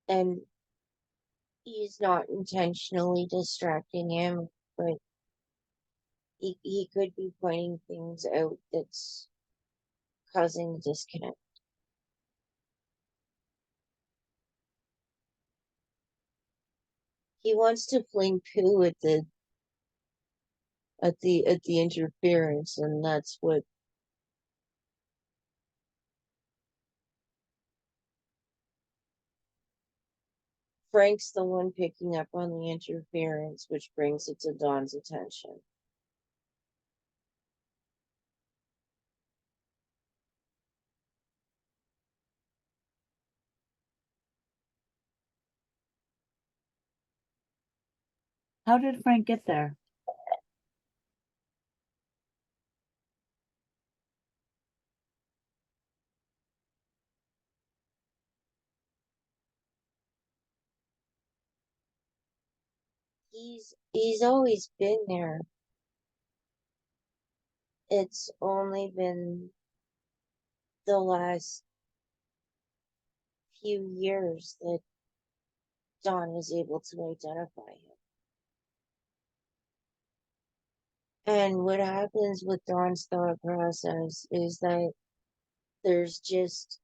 And he's not intentionally distracting him, but he could be pointing things out that's causing the disconnect. He wants to fling poo at the interference, and that's what Frank's the one picking up on the interference, which brings it to Dawn's attention. How did Frank get there? He's always been there. It's only been the last few years that Dawn was able to identify him. And what happens with Dawn's thought process is that there's just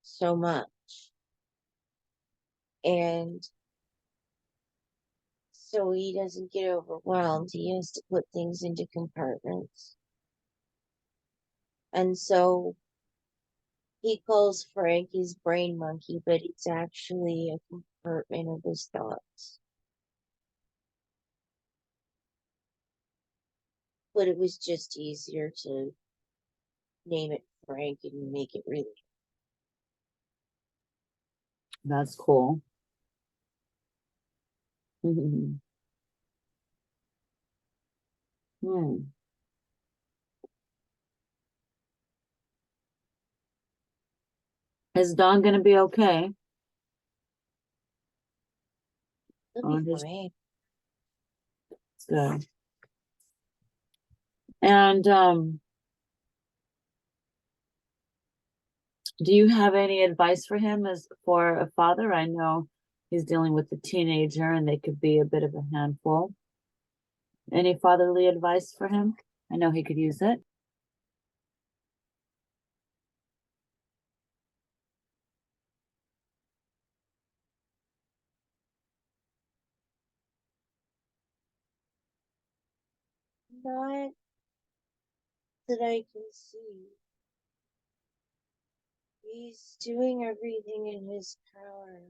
so much. And so he doesn't get overwhelmed. He has to put things into compartments. And so he calls Frank his brain monkey, but it's actually a compartment of his thoughts. But it was just easier to name it Frank and make it really. That's cool. Hmm. Is Dawn gonna be okay? It'll be Just fine. good. And do you have any advice for him as for a father? I know he's dealing with a teenager and they could be a bit of a handful. Any fatherly advice for him? I know he could use it. Not that I can see. He's doing everything in his power.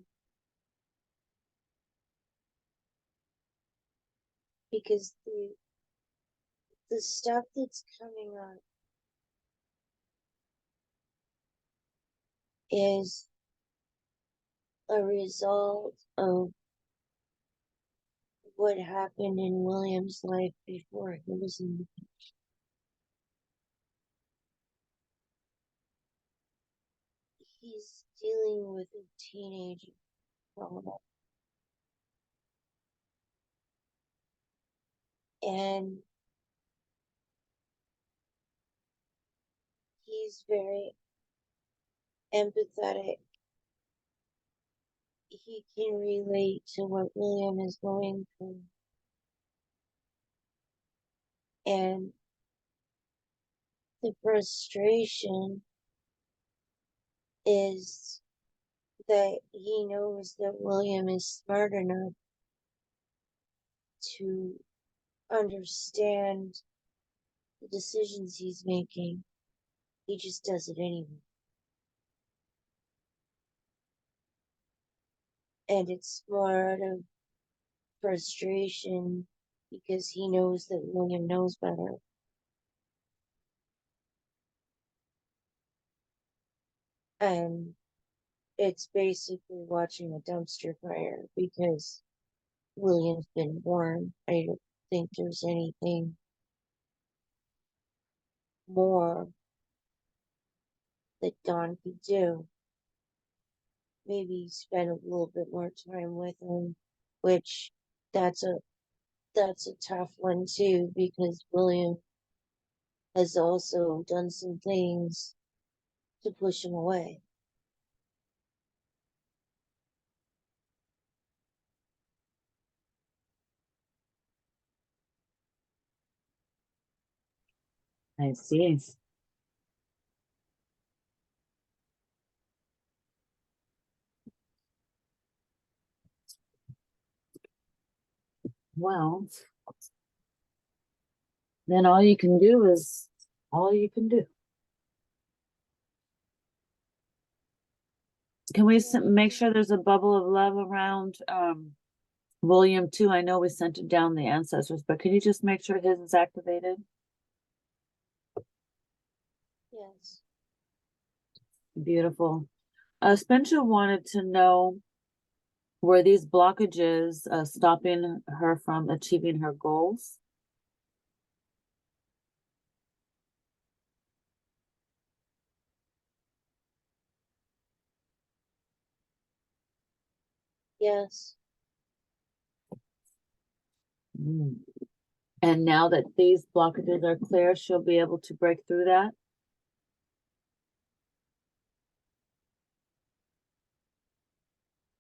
Because the stuff that's coming up is a result of what happened in William's life before he was in the picture. He's dealing with a teenage trauma. And he's very empathetic. He can relate to what William is going through. And the frustration is that he knows that William is smart enough to understand the decisions he's making. He just does it anyway. And it's more out of frustration because he knows that William knows better. And it's basically watching a dumpster fire because William's been warned. I don't think there's anything more that Don could do. Maybe spend a little bit more time with him, which that's a tough one too, because William has also done some things to push him away. I see. Well, then all you can do is all you can do. Can we make sure there's a bubble of love around William too? I know we sent it down the ancestors, but can you just make sure his is activated? Yes. Beautiful. Spinja wanted to know, were these blockages stopping her from achieving her goals? Yes. Mm. And now that these blockages are clear, she'll be able to break through that?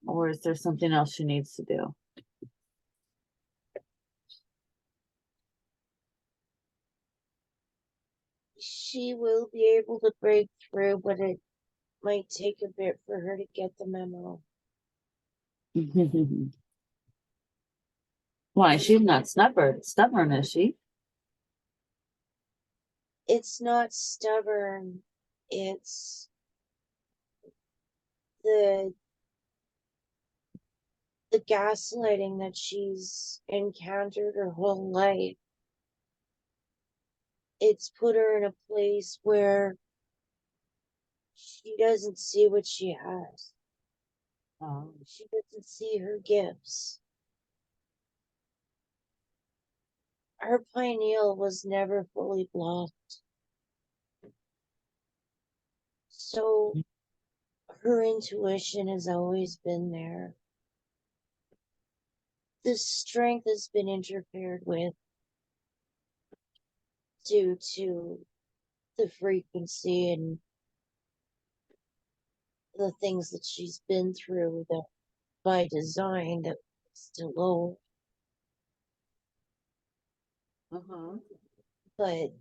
Or is there something else she needs to do? She will be able to break through, but it might take a bit for her to get the memo. Why, she's not stubborn, is she? It's not stubborn. It's the gaslighting that she's encountered her whole life. It's put her in a place where she doesn't see what she has. She doesn't see her gifts. Her pineal was never fully blocked. So her intuition has always been there. The strength has been interfered with due to the frequency and the things that she's been through that by design that still low. But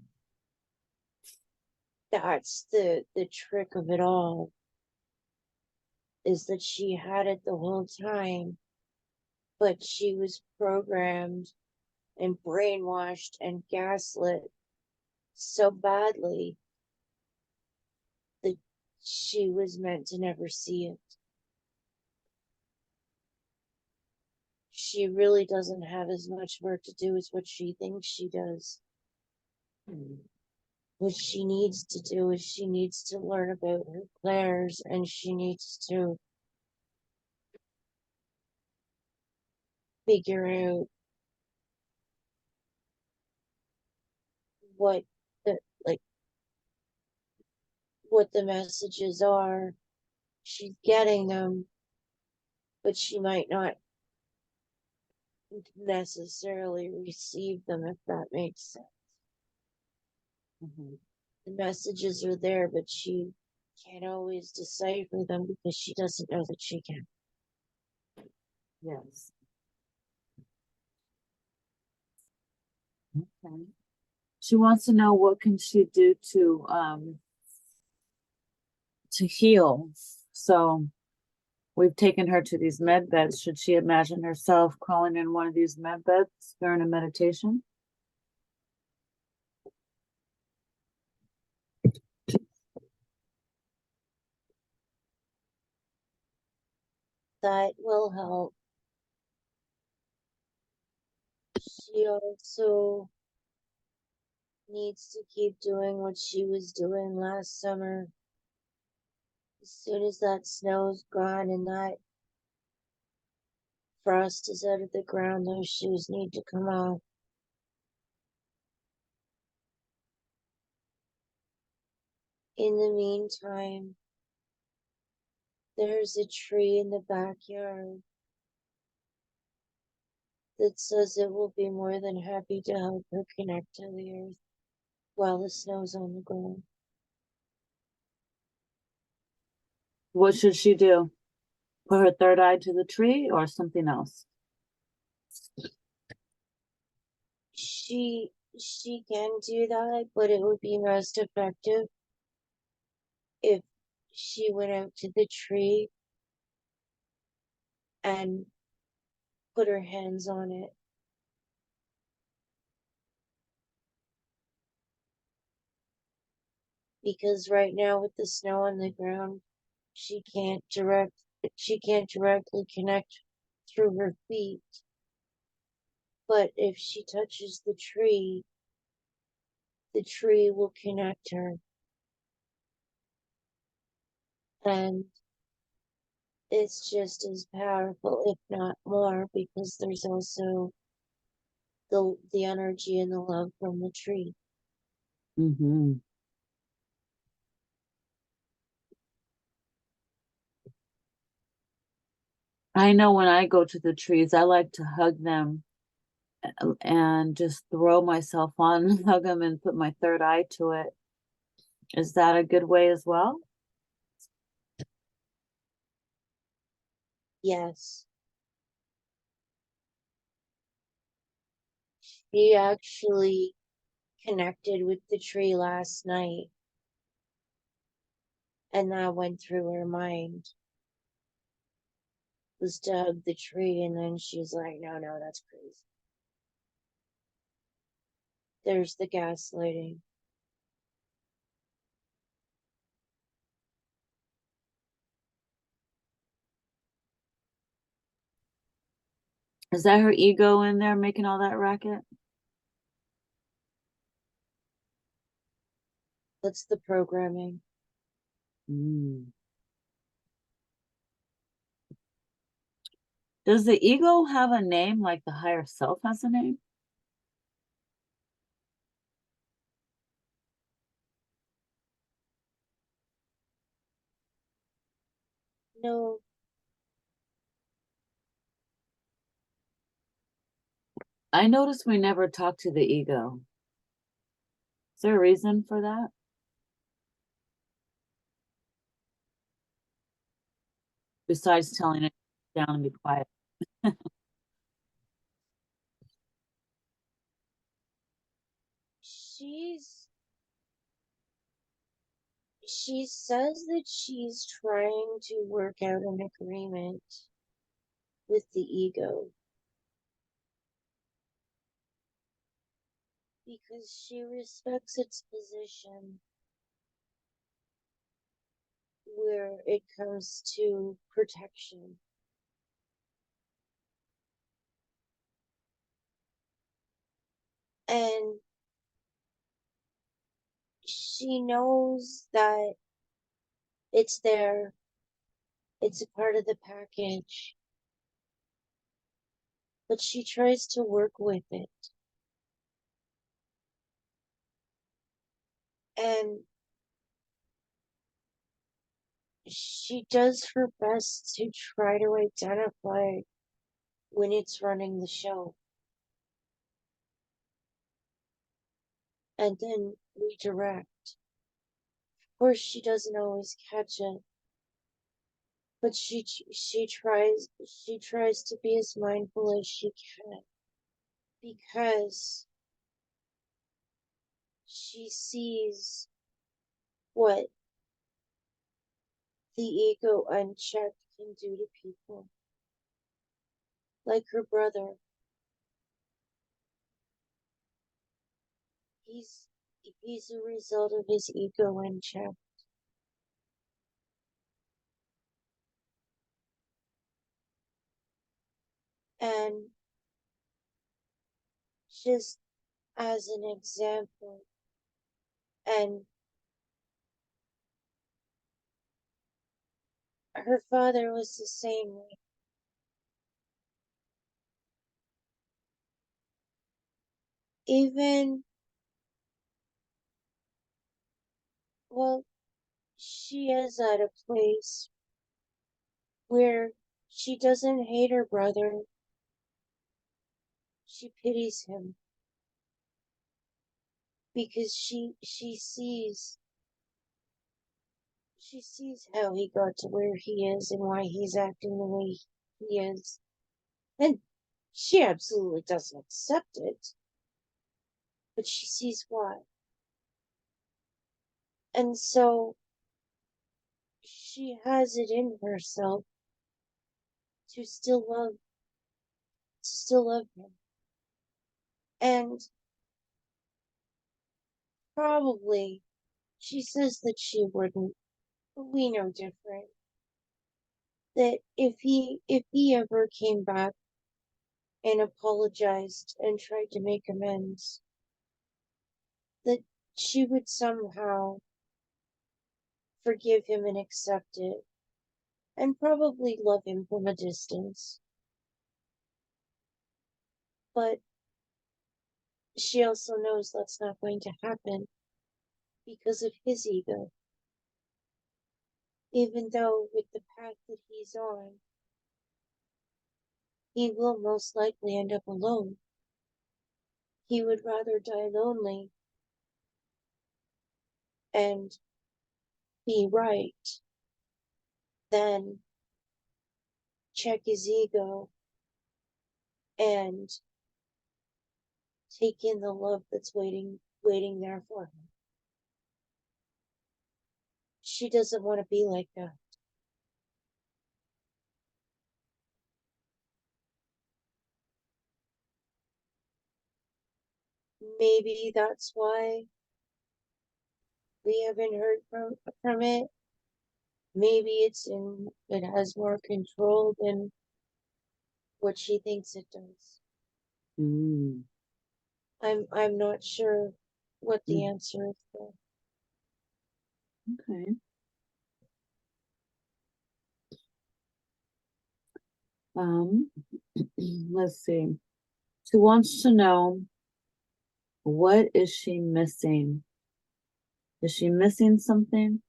that's the trick of it all, is that she had it the whole time, but she was programmed and brainwashed and gaslit so badly that she was meant to never see it. She really doesn't have as much work to do as what she thinks she does. What she needs to do is she needs to learn about her clairs, and she needs to figure out what the like what the messages are. She's getting them, but she might not necessarily receive them, if that makes sense. the messages are there, but she can't always decipher them because she doesn't know that she can. Yes. Okay. She wants to know what can she do to heal. So we've taken her to these med beds. Should she imagine herself crawling in one of these med beds during a meditation? That will help. She also needs to keep doing what she was doing last summer. As soon as that snow's gone and that frost is out of the ground, those shoes need to come off. In the meantime, there's a tree in the backyard that says it will be more than happy to help her connect to the earth while the snow's on the ground. What should she do? Put her third eye to the tree or something else? She can do that, but it would be most effective if she went out to the tree and put her hands on it. Because right now with the snow on the ground, she can't directly connect through her feet. But if she touches the tree will connect her. And it's just as powerful, if not more, because there's also the energy and the love from the tree. Mm-hmm. I know when I go to the trees, I like to hug them and just throw myself on and hug them and put my third eye to it. Is that a good way as well? Yes. She actually connected with the tree last night, and that went through her mind, was to hug the tree, and then she's like, no, that's crazy. There's the gaslighting. Is that her ego in there making all that racket? That's the programming. Mm. Does the ego have a name like the higher self has a name? No, I noticed we never talk to the ego. Is there a reason for that? Besides telling it down and be quiet. she's she says that she's trying to work out an agreement with the ego because she respects its position where it comes to protection. And she knows that it's there, it's a part of the package, but she tries to work with it. And she does her best to try to identify when it's running the show and then redirect. course, she doesn't always catch it, but she tries to be as mindful as she can, because she sees what the ego unchecked can do to people, like her brother. He's he's a result of his ego unchecked. And just as an example, and her father was the same way. Even, well, she is at a place where she doesn't hate her brother, she pities him, because she sees how he got to where he is and why he's acting the way he is. And she absolutely doesn't accept it, but she sees why. And so she has it in herself to still love him. And probably she says that she wouldn't, but we know different. That if he ever came back and apologized and tried to make amends, that she would somehow forgive him and accept it, and probably love him from a distance. But she also knows that's not going to happen because of his ego. Even though with the path that he's on, he will most likely end up alone. He would rather die lonely and be right than check his ego and take in the love that's waiting there for him. She doesn't want to be like that. Maybe that's why we haven't heard from it. Maybe it has more control than what she thinks it does. Mm, I'm not sure what the mm, answer is there. okay. Um, let's see. She wants to know, what is she missing? Is she missing something?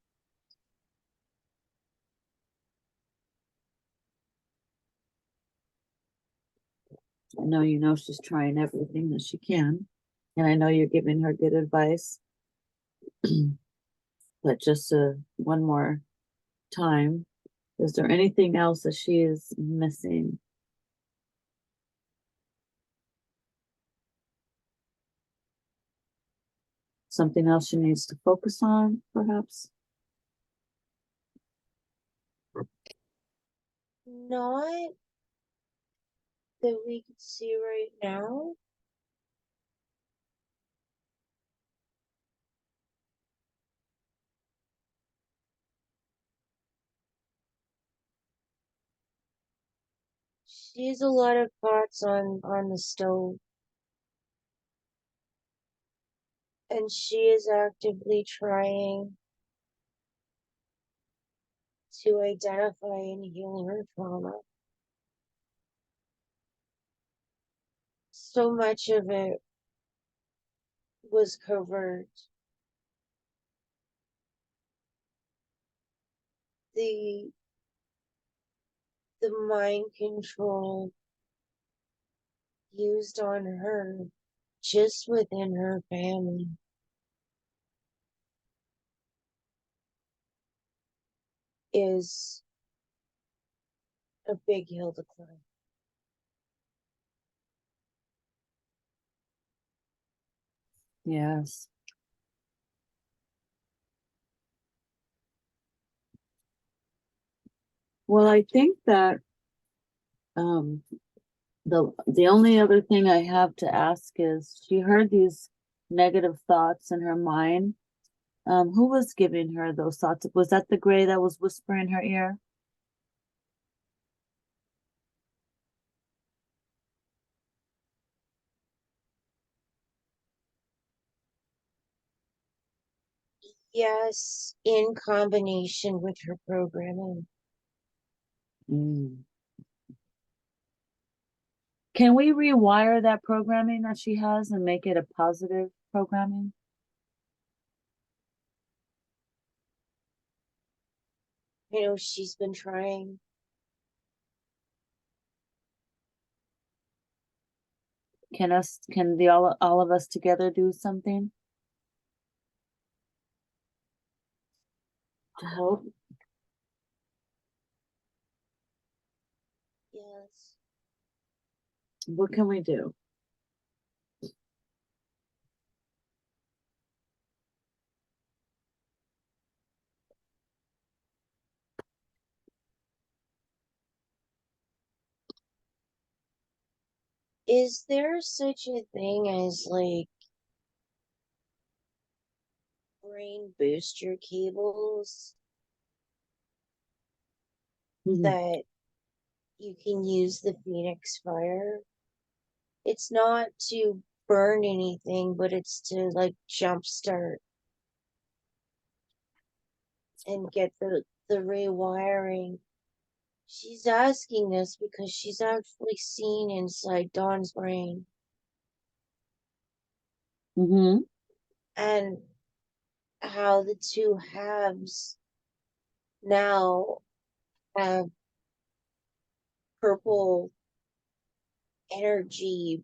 I know you know she's trying everything that she can, and I know you're giving her good advice. But just one more time, is there anything else that she is missing? Something else she needs to focus on, perhaps? Not that we could see right now. She has a lot of pots on the stove, and she is actively trying to identify and heal her trauma. So much of it was covert. The the mind control used on her just within her family is a big hill to climb. Yes. Well, I think that um the only other thing I have to ask is she heard these negative thoughts in her mind. Who was giving her those thoughts? Was that the gray that was whispering in her ear? Yes, in combination with her programming. Mm. Can we rewire that programming that she has and make it a positive programming? You know, she's been trying. Can the all of us together do something to help? Yes. What can we do? Is there such a thing as like brain booster cables Mhm. that you can use the Phoenix Fire? It's not to burn anything, but it's to like jumpstart and get the rewiring. She's asking this because she's actually seen inside Dawn's brain, Mm-hmm. and how the two halves now have purple energy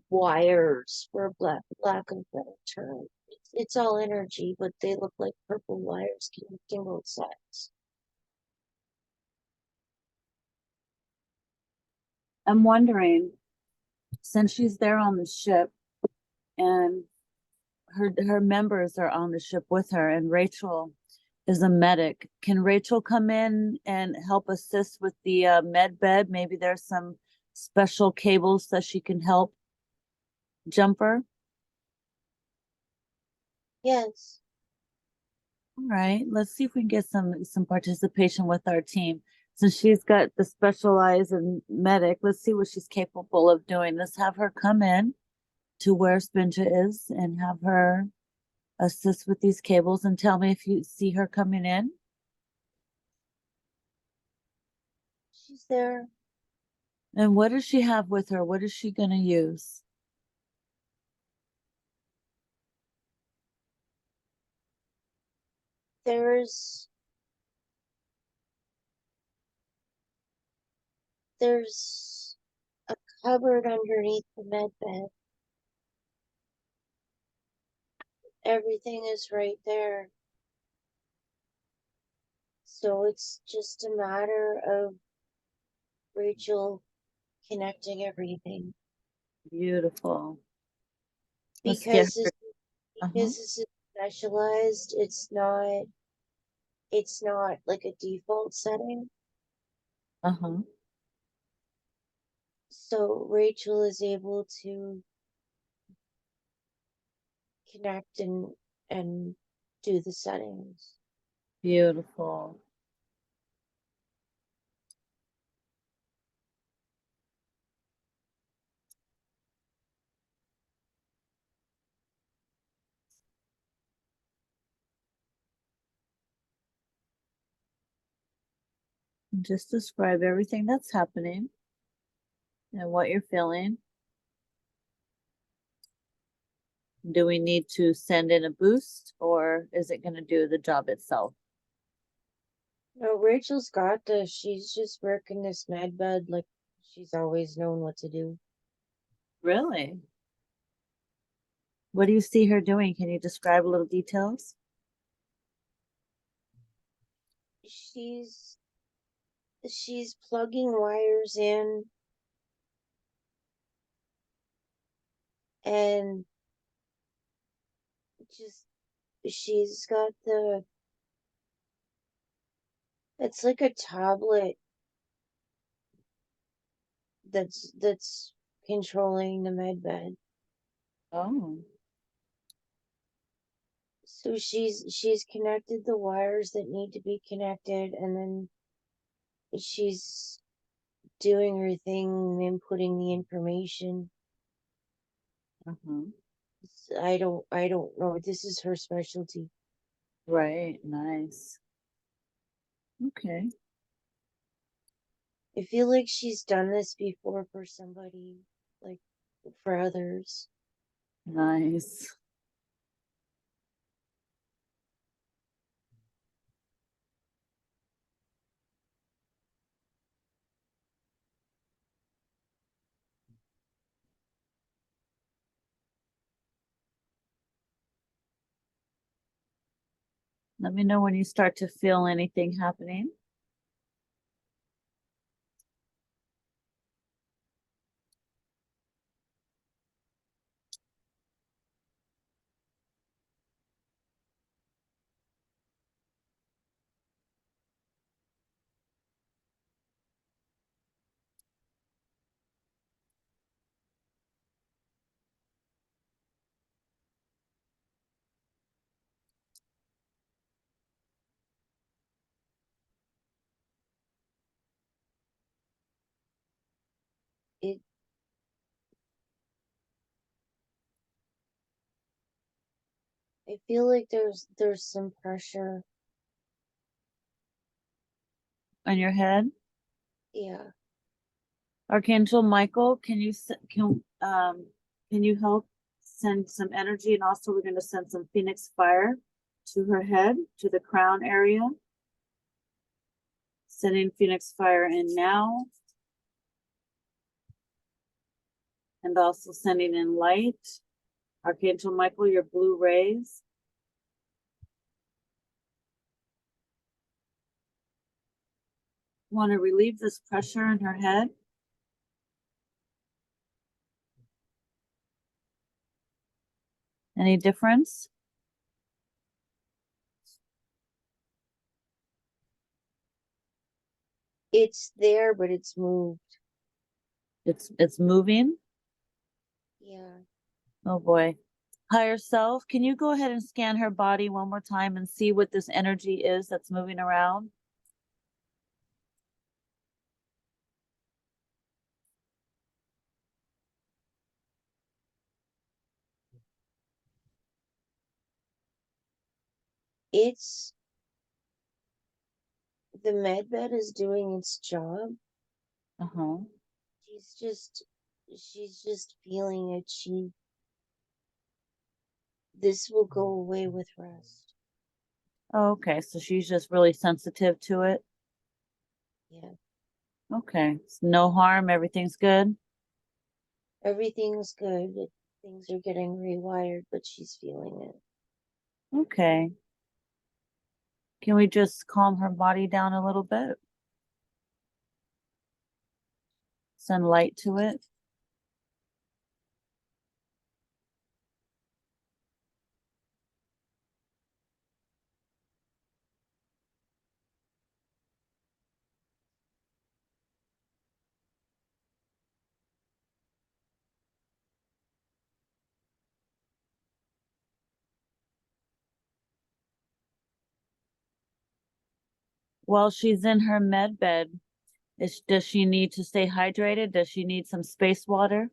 wires, for lack of a better term. It's all energy, but they look like purple wires connecting both sides. I'm wondering, since she's there on the ship and her members are on the ship with her, and Rachel is a medic, can Rachel come in and help assist with the med bed? Maybe there's some special cables that she can help Jumper. Yes. All right, let's see if we can get some participation with our team. Since she's got the specialized and medic, let's see what she's capable of doing. Let's have her come in to where Spinja is and have her assist with these cables, and tell me if you see her coming in. She's there. And what does she have with her? What is she gonna use? There's there's a cupboard underneath the med bed. Everything is right there. So it's just a matter of Rachel connecting everything. Beautiful. Let's get Because this her. Uh-huh. because this is specialized, it's not like a default setting. Uh-huh. So Rachel is able to connect and do the settings. Beautiful. Just describe everything that's happening and what you're feeling. Do we need to send in a boost, or is it going to do the job itself? No, Rachel's got this. She's just working this med bed like she's always known what to do. Really? What do you see her doing? Can you describe a little details? she's plugging wires in, and just she's got it's like a tablet that's controlling the med bed. Oh. So she's connected the wires that need to be connected, and then she's doing her thing, inputting the information. Uh-huh. I don't know. This is her specialty. Right. Nice. Okay. I feel like she's done this before for somebody, like for others. Nice. Let me know when you start to feel anything happening. It I feel like there's some pressure. On your head. Yeah. Archangel Michael, can you help send some energy, and also we're going to send some Phoenix fire to her head, to the crown area. Sending Phoenix fire in now, and also sending in light. Archangel Michael, your blue rays. Want to relieve this pressure in her head. Any difference? It's there, but it's moved. It's moving. Yeah. Oh boy. Higher self, can you go ahead and scan her body one more time and see what this energy is that's moving around? It's the med bed is doing its job. Uh-huh. She's just she's just feeling it. This will go away with rest. Oh, okay, so she's just really sensitive to it. Yeah. Okay, no harm, everything's good. Everything's good. Things are getting rewired, but she's feeling it. Okay. Can we just calm her body down a little bit? Send light to it. While she's in her med bed, does she need to stay hydrated? Does she need some space water?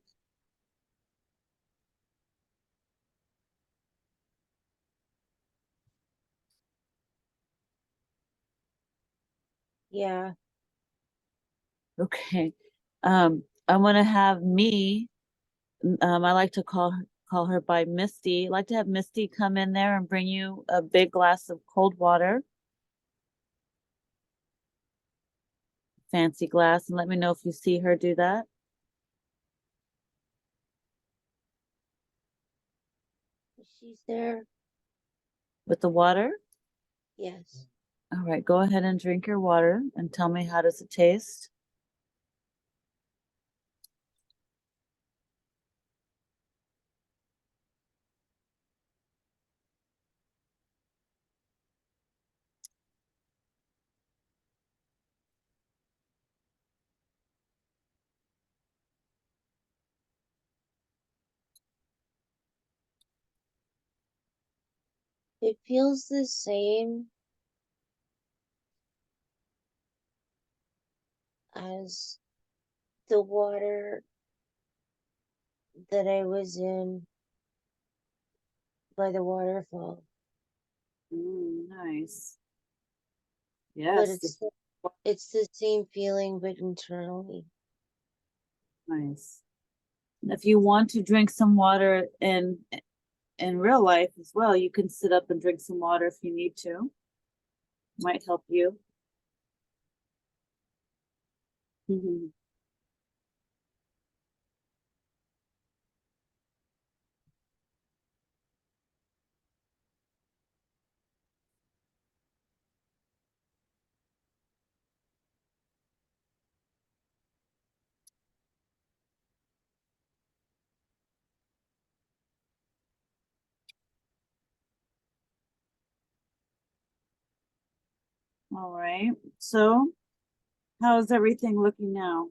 Yeah. Okay. I'm gonna have I like to call her by Misty. I'd like to have Misty come in there and bring you a big glass of cold water, fancy glass, and let me know if you see her do that She's there. with the water. Yes. All right, go ahead and drink your water and tell me, how does it taste? It feels the same as the water that I was in by the waterfall. Nice. But Yes, it's the same feeling, but internally. nice. If you want to drink some water in real life as well, you can sit up and drink some water if you need to. Might help you. Mhm. All right. So, how's everything looking now?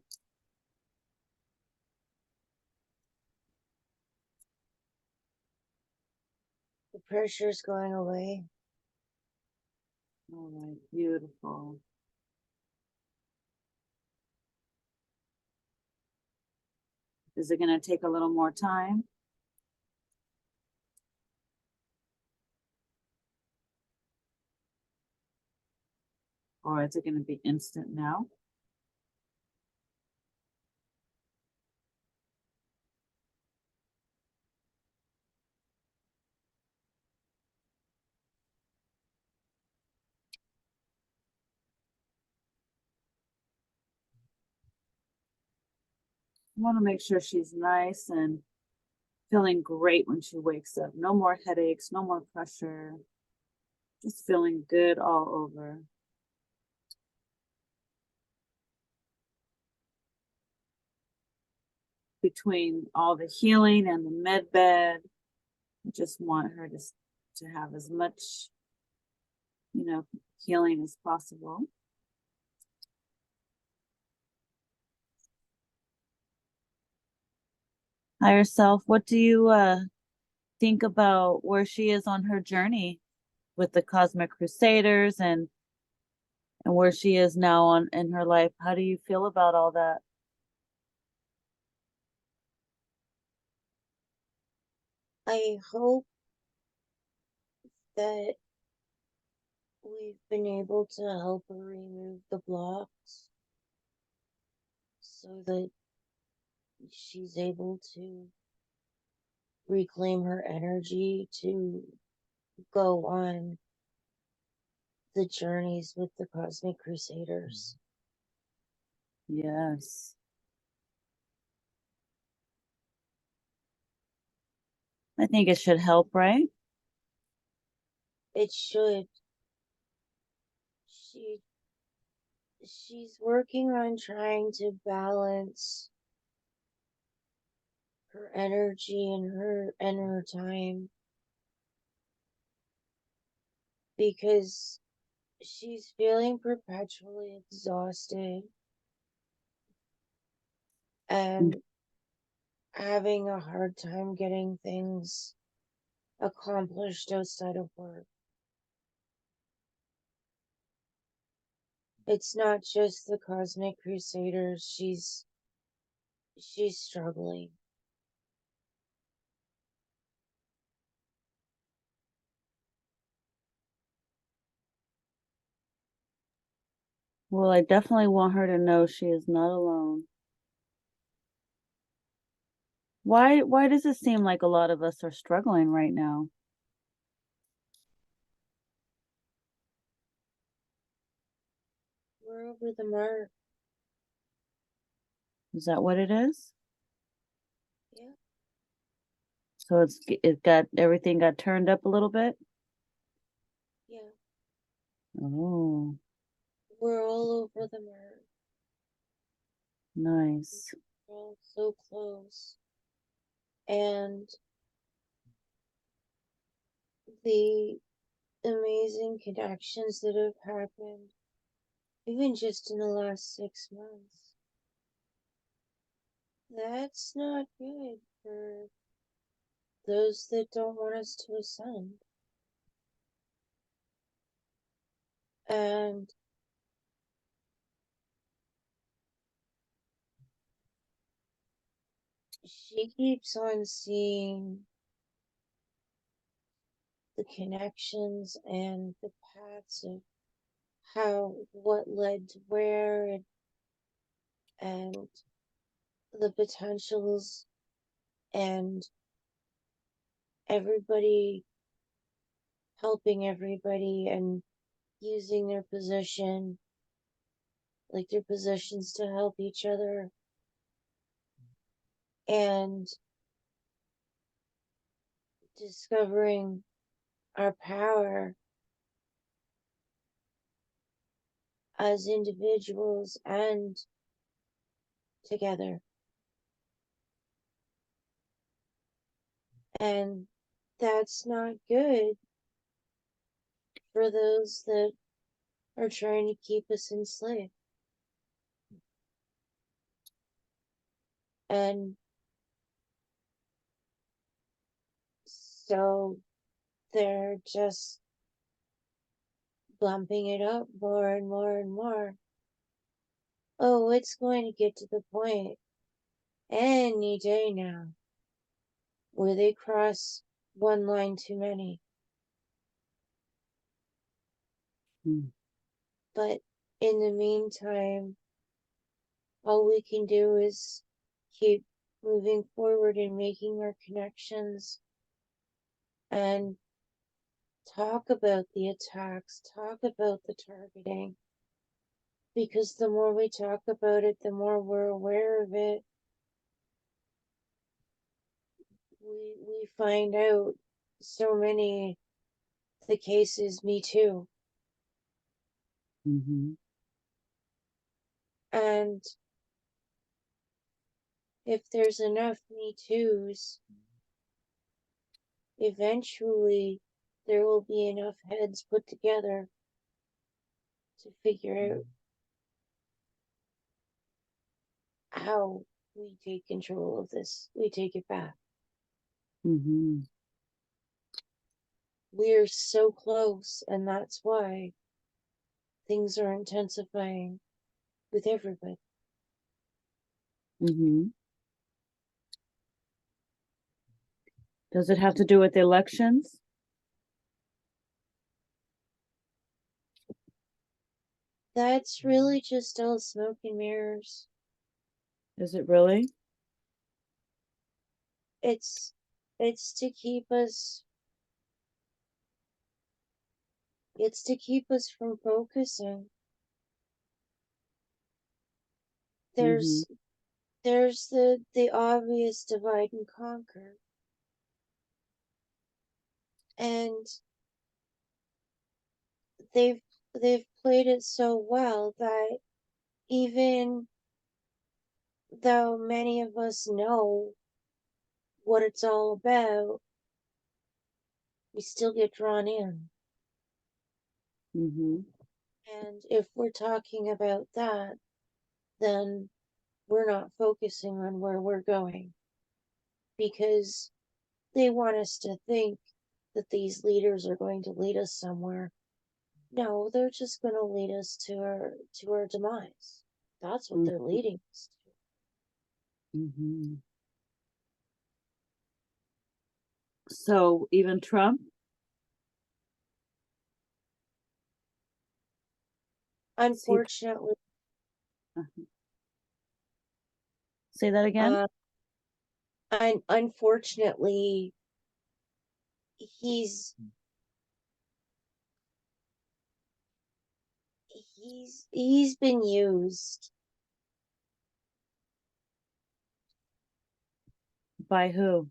The pressure's going away. All right, beautiful. Is it going to take a little more time? Or is it going to be instant now? I want to make sure she's nice and feeling great when she wakes up. No more headaches, no more pressure. Just feeling good all over. Between all the healing and the med bed, I just want her to have as much, healing as possible. Higher self, what do you think about where she is on her journey with the Cosmic Crusaders and where she is now on in her life? How do you feel about all that? I hope that we've been able to help her remove the blocks so that she's able to reclaim her energy to go on the journeys with the Cosmic Crusaders. Yes. I think it should help, right? It should. She she's working on trying to balance her energy and her time because she's feeling perpetually exhausted and having a hard time getting things accomplished outside of work. It's not just the Cosmic Crusaders, she's struggling. Well, I definitely want her to know she is not alone. Why does it seem like a lot of us are struggling right now? We're over the mark. Is that what it is? Yeah. So it got everything got turned up a little bit? Yeah. Oh, We're all over the map. nice. We're all so close. And the amazing connections that have happened, even just in the last 6 months, that's not good for those that don't want us to ascend. And she keeps on seeing the connections and the paths of what led to where, and the potentials, and everybody helping everybody and using their position, like their positions, to help each other, and discovering our power as individuals and together. And that's not good for those that are trying to keep us enslaved. And so they're just bumping it up more and more and more. Oh, it's going to get to the point any day now where they cross one line too many. Mm. But in the meantime, all we can do is keep moving forward and making our connections, and talk about the attacks, talk about the targeting, because the more we talk about it, the more we're aware of it. We find out so many the cases, me too. Mm-hmm. And if there's enough me too's, eventually there will be enough heads put together to figure out how we take control of this. We take it back. Mm-hmm. We're so close, and that's why things are intensifying with everybody. Mm-hmm. Does it have to do with the elections? That's really just all smoke and mirrors. Is it really? It's it's to keep us it's to keep us from focusing. Mm-hmm. There's the obvious divide and conquer. And they've they've played it so well that even though many of us know what it's all about, we still get drawn in. Mm-hmm. And if we're talking about that, then we're not focusing on where we're going, because they want us to think that these leaders are going to lead us somewhere. No, they're just going to lead us to our demise. That's what they're leading us Mm-hmm. So even Trump? to. Is he, Unfortunately, say that again? unfortunately, he's he's been used. By who?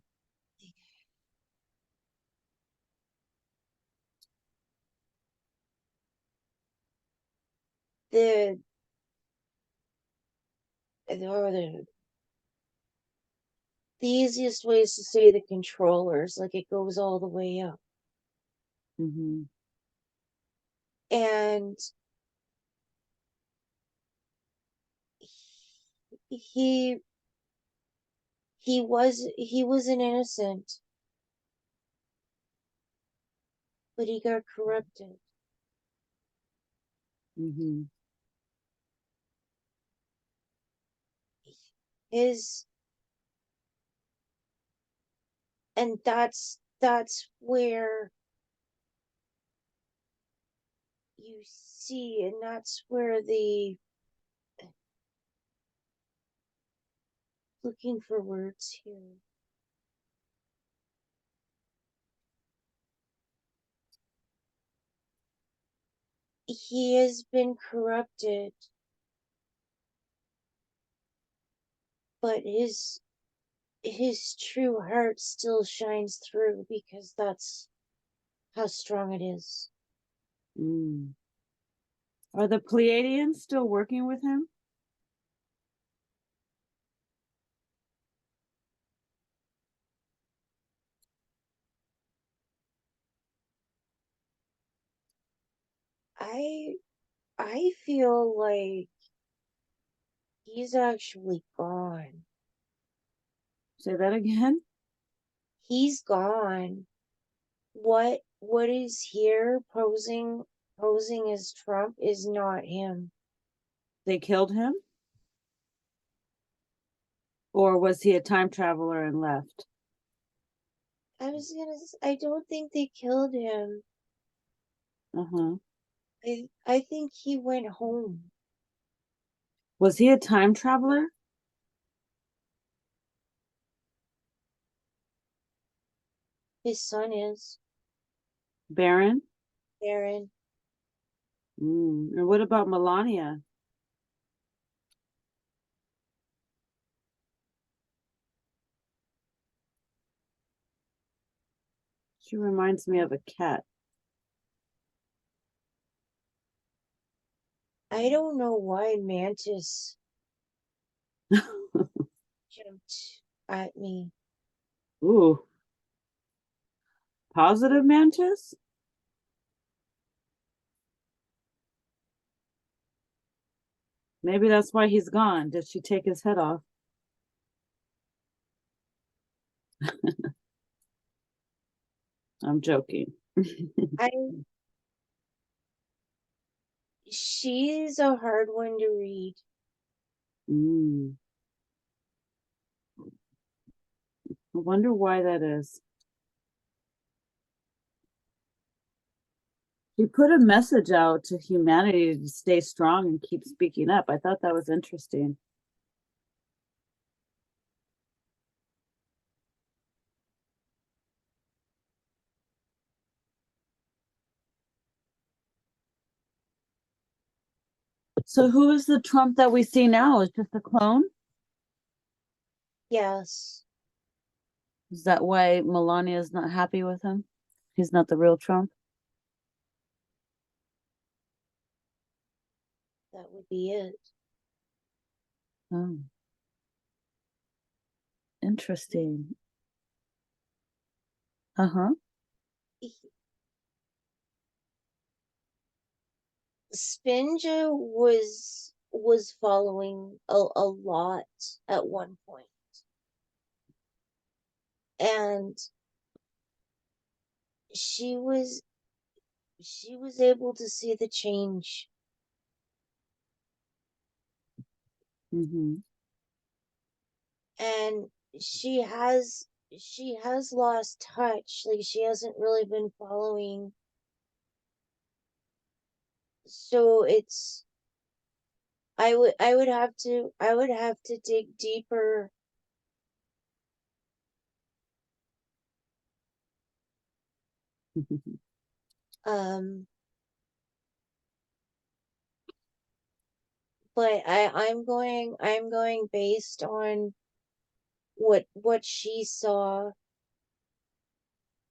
the or the easiest way is to say the controllers, like it goes all the way up. Mm-hmm. And he he was an innocent, but he got corrupted. Mm-hmm. His and that's where you see, and that's where the looking for words here. He has been corrupted, but his true heart still shines through because that's how strong it is. Mm. Are the Pleiadians still working with him? I I feel like he's actually gone. Say that again. He's gone. What is here posing as Trump is not him. They killed him? Or was he a time traveler and left? I don't think they killed him. Uh-huh. I think he went home. Was he a time traveler? His son is Baron? Baron. And what about Melania? She reminds me of a cat. I don't know why Mantis jumped at me. Ooh. Positive mantis? Maybe that's why he's gone. Did she take his head off? I'm joking. I She's a hard one to read. Mm. I wonder why that is. He put a message out to humanity to stay strong and keep speaking up. I thought that was interesting. So who is the Trump that we see now? Is just a clone? Yes, Is that why Melania is not happy with him? He's not the real Trump? that would be it. Oh, interesting. Uh-huh. Spinja was following a lot at one point, and she was she was able to see the change, Mm-hmm. and she has lost touch. Like she hasn't really been following. So it's I would have to dig deeper. Um, but I'm going based on what she saw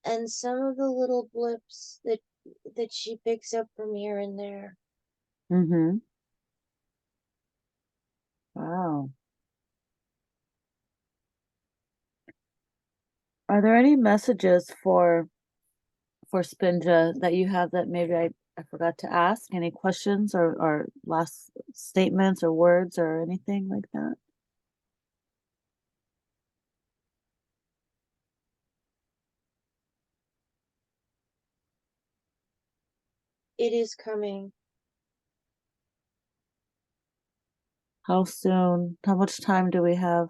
and some of the little blips that she picks up from here and there. Mm-hmm. Are there any messages for Spinja that you have that maybe I forgot to ask? Any questions or last statements or words or anything like that? It is coming. How soon? How much time do we have?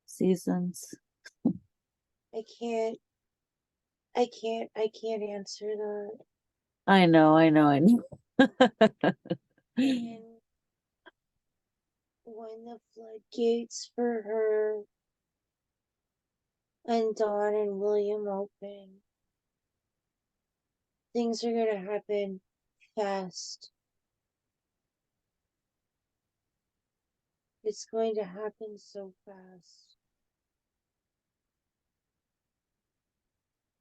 Seasons? I can't answer that. I know, I know, I know. And when the floodgates for her and Dawn and William open, things are gonna happen fast. It's going to happen so fast.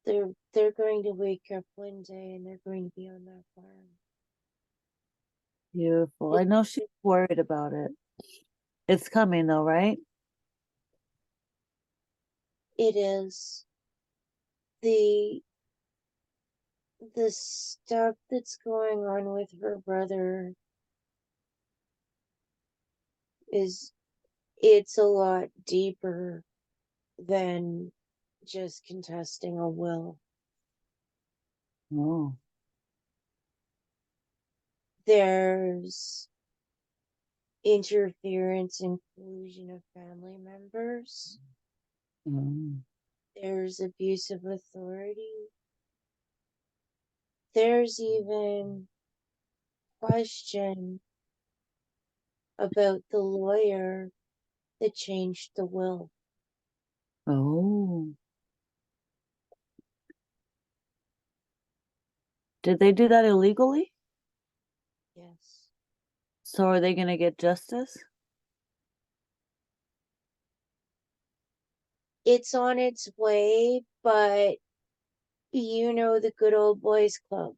They're going to wake up one day and they're going to be on that farm. Beautiful. I It, know she's worried about it. It's coming though, right? it is the the stuff that's going on with her brother is it's a lot deeper than just contesting a will. Oh. There's interference and collusion of family members. Mm. There's abuse of authority. There's even question about the lawyer that changed the will. Oh. Did they do that illegally? Yes. So are they gonna get justice? It's on its way, but you know the good old boys club.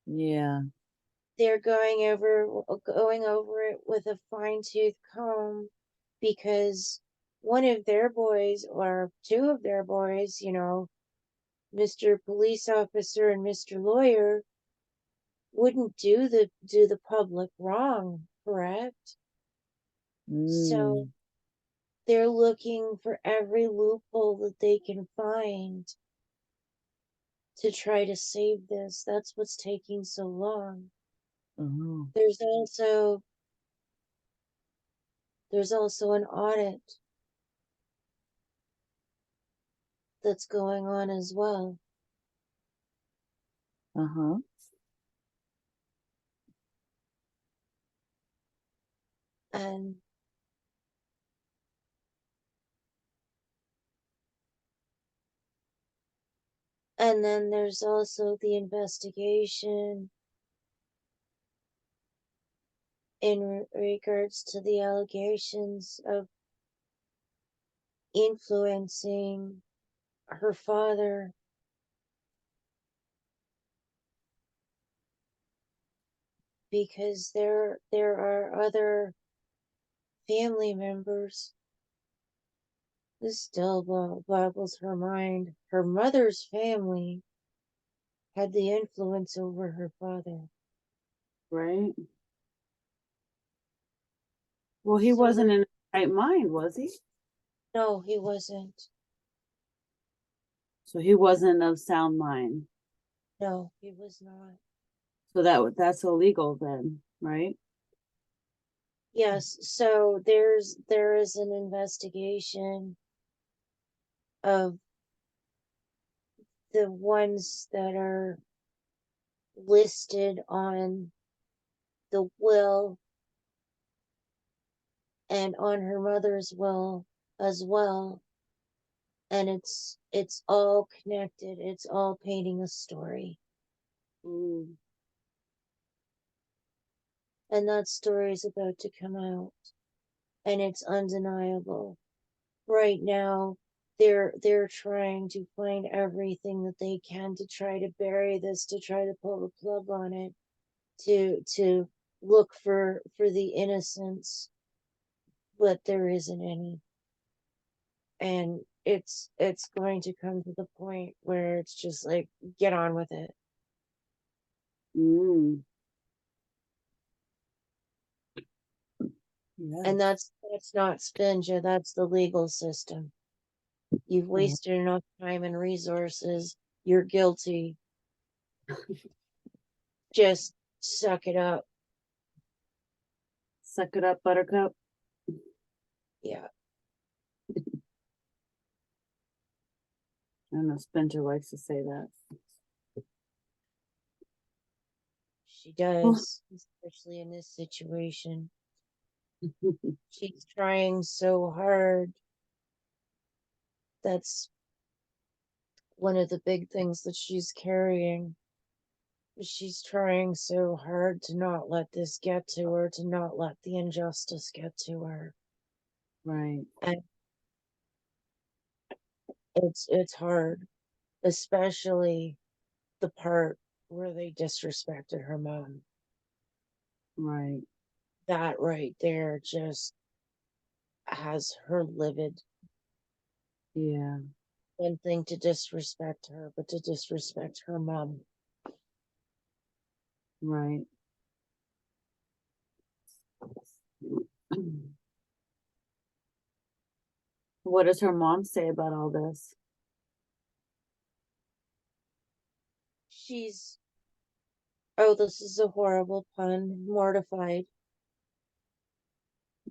Yeah. They're going over it with a fine tooth comb because one of their boys or two of their boys, Mr. Police Officer and Mr. Lawyer wouldn't do the public wrong, correct? So Mm. they're looking for every loophole that they can find to try to save this. That's what's taking so long. Oh. There's also an audit that's going on as well. Uh-huh. And then there's also the investigation in regards to the allegations of influencing her father because there are other family members. This still boggles her mind. Her mother's family had the influence over her father. Right. Well, he So wasn't in his right mind, was he? no, he wasn't. So he wasn't of sound mind. No, he was not. So that's illegal then, right? Yes, so there is an investigation of the ones that are listed on the will and on her mother's will as well. And it's all connected. It's all painting a story. Mm. And that story is about to come out. And it's undeniable. Right now, they're trying to find everything that they can to try to bury this, to try to pull the plug on it, to look for the innocents. but there isn't any. And it's going to come to the point where it's just like, get on with it. Mm. Yeah. And that's not Spinja, that's the legal system. You've wasted enough time and resources. You're guilty. Just suck it up. Suck it up, Buttercup. Yeah. I know Spencer likes to say that. She does, especially in this situation. She's trying so hard. That's one of the big things that she's carrying. She's trying so hard to not let this get to her, to not let the injustice get to her. Right. And it's hard, especially the part where they disrespected her mom. Right. That right there just has her livid. Yeah. One thing to disrespect her, but to disrespect her mom. Right. What does her mom say about all this? She's, oh, this is a horrible pun, mortified.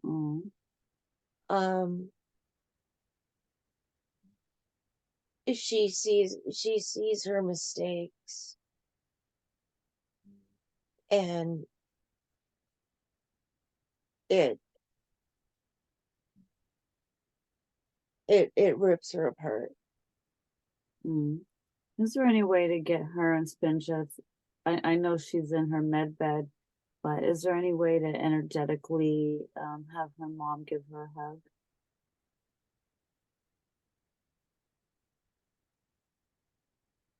Oh. Um, she sees her mistakes, and it it rips her apart. Mm. Is there any way to get her and Spinja? I know she's in her med bed, but is there any way to energetically have her mom give her a hug?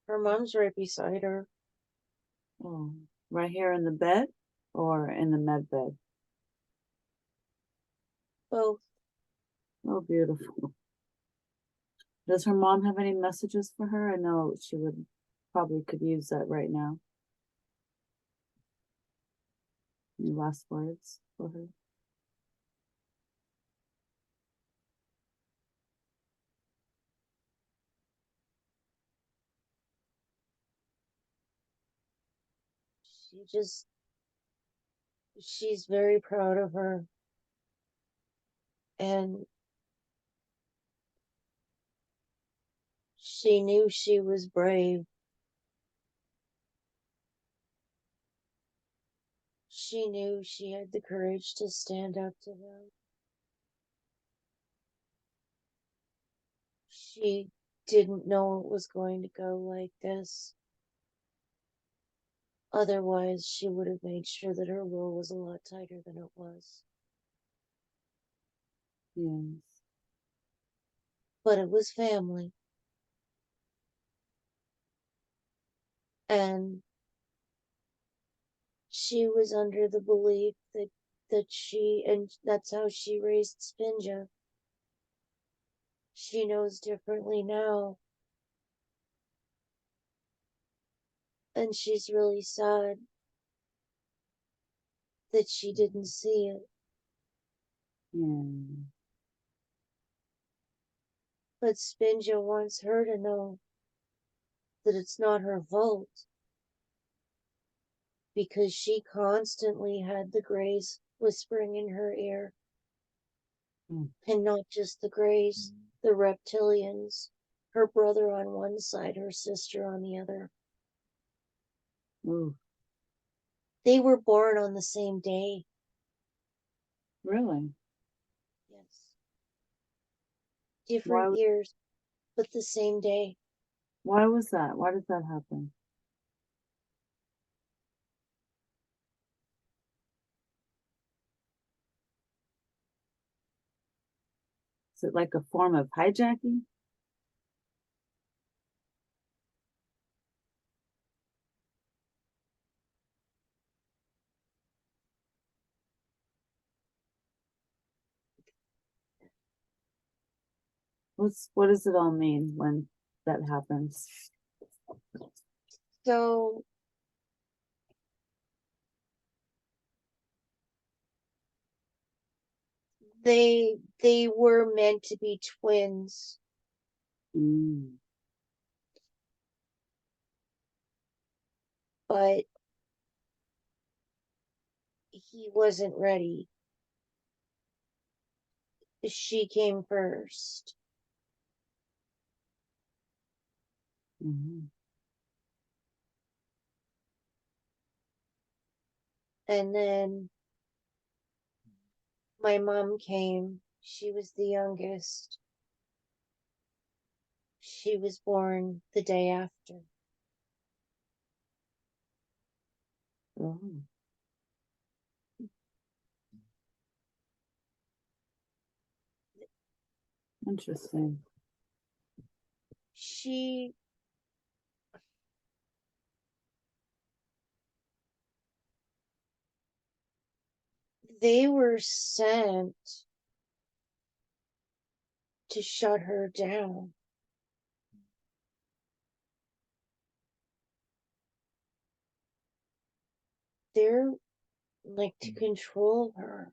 Her mom's right beside her. Oh, right here in the bed or in the med bed? Both. Oh, beautiful. Does her mom have any messages for her? I know she would probably could use that right now. Any last words for her? She's very proud of her, and she knew she was brave. She knew she had the courage to stand up to them. She didn't know it was going to go like this. Otherwise, she would have made sure that her will was a lot tighter than it was. Yes. But it was family. And she was under the belief and that's how she raised Spinja. She knows differently now. And she's really sad that she didn't see it. Yeah. But Spinja wants her to know that it's not her fault, because she constantly had the Greys whispering in her ear. Mm. And not just the Greys, the reptilians, her brother on one side, her sister on the other. Ooh, They were born on the same day. really? Yes. Why? Different years, but the same day. Why was that? Why did that happen? Is it like a form of hijacking? What does it all mean when that happens? So they were meant to be twins. Mm. But he wasn't ready. She came first. Mhm. And then my mom came. She was the youngest. She was born the day after. Oh, interesting. She they were sent to shut her down. They're like to control her.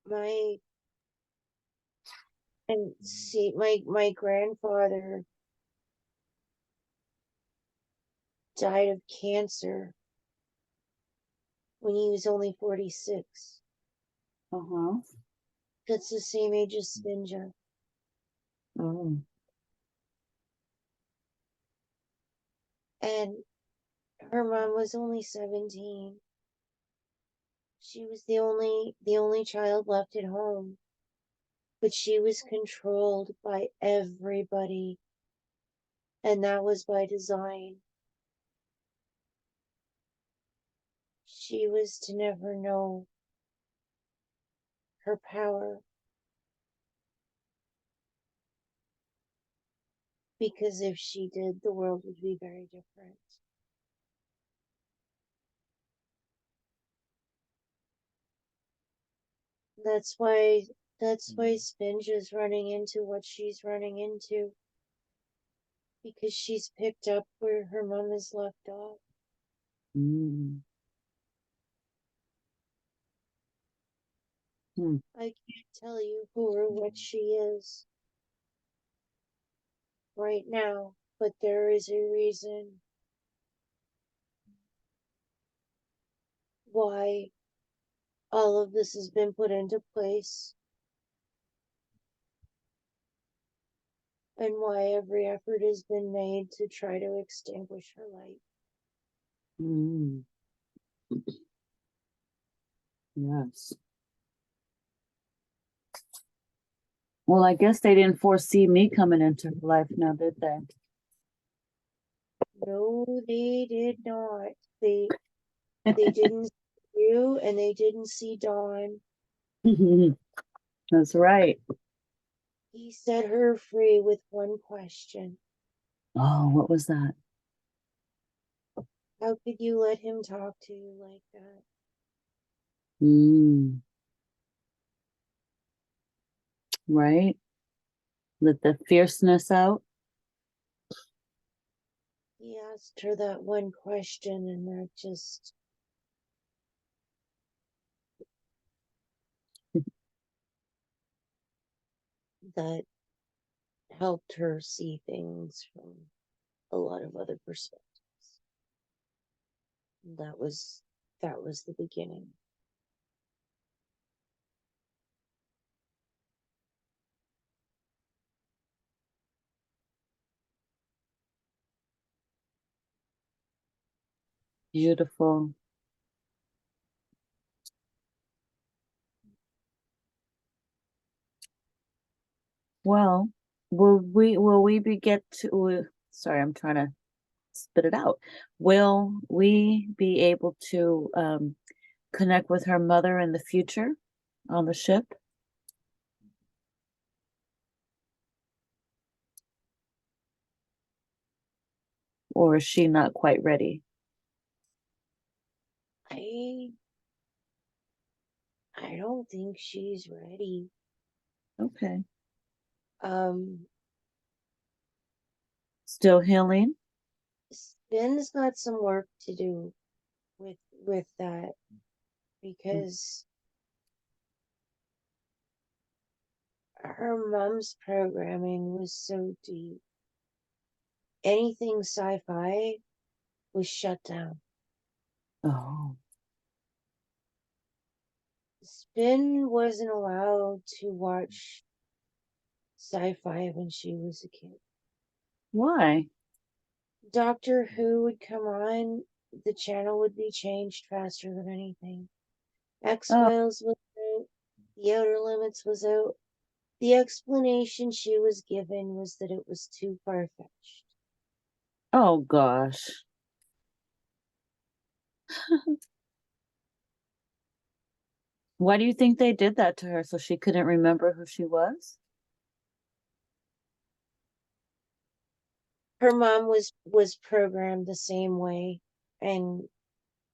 My and see my grandfather died of cancer when he was only 46. Uh-huh. That's the same age as Spinja. Oh. And her mom was only 17. She was the only child left at home. But she was controlled by everybody, and that was by design. She was to never know her power, because if she did, the world would be very different. That's why Spinja's running into what she's running into, because she's picked up where her mom has left off. Mm. Hmm. I can't tell you who or what she is right now, but there is a reason why all of this has been put into place, and why every effort has been made to try to extinguish her light. Mm. Yes. Well, I guess they didn't foresee me coming into her life now, did they? No, they did not. They didn't see you, and they didn't see Dawn. That's right. He set her free with one question. Oh, what was that? How could you let him talk to you like that? Mm. Right? Let the fierceness out. He asked her that one question, and that helped her see things from a lot of other perspectives. That was the beginning. Beautiful. Well, will we be get to sorry, I'm trying to spit it out. Will we be able to connect with her mother in the future on the ship? Or is she not quite ready? I don't think she's ready. Okay. Um, Still healing? Spin's got some work to do with that because her mom's programming was so deep. Anything sci-fi was shut down. Oh. Spin wasn't allowed to watch sci-fi when she was a kid. Why? Doctor Who would come on, the channel would be changed faster than anything. Oh, X-Files was out, The Outer Limits was out. The explanation she was given was that it was too far-fetched. oh gosh. Why do you think they did that to her? So she couldn't remember who she was? Her mom was programmed the same way, and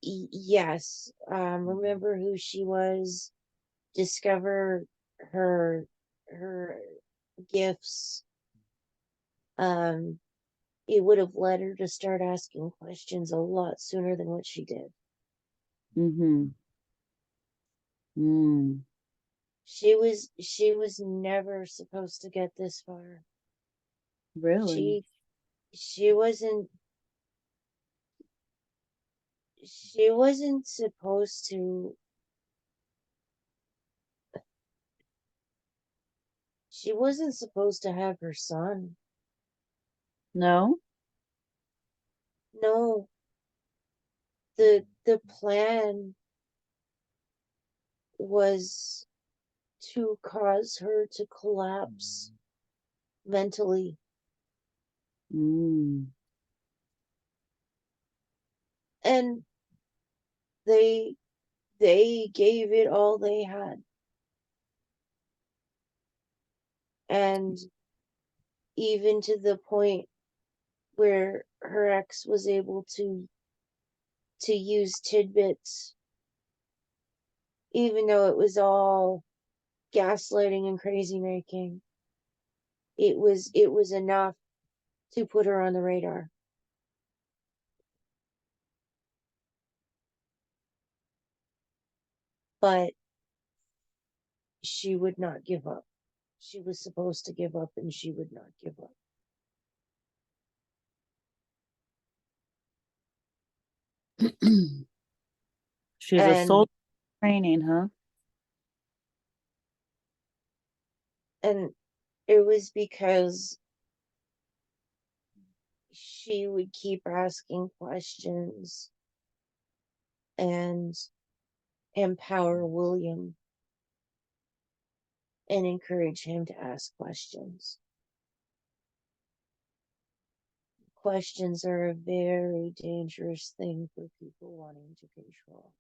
yes, remember who she was, discover her gifts. It would have led her to start asking questions a lot sooner than what she did. Mm-hmm. Mm. She was never supposed to get this far. Really? She she wasn't supposed to she wasn't supposed to have her son. No? No, the plan was to cause her to collapse mentally, Mm. and they they gave it all they had, and even to the point where her ex was able to use tidbits, even though it was all gaslighting and crazy making. It was enough to put her on the radar. But she would not give up. She was supposed to give up, and she would not give up. She's a And soldier training, huh? and it was because she would keep asking questions and empower William and encourage him to ask questions. Questions are a very dangerous thing for people wanting to control.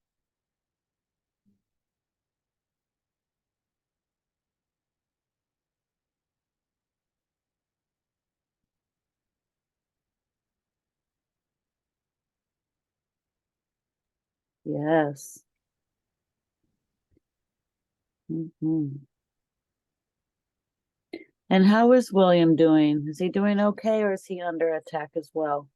Yes. Hmm. And how is William doing? Is he doing okay or is he under attack as well?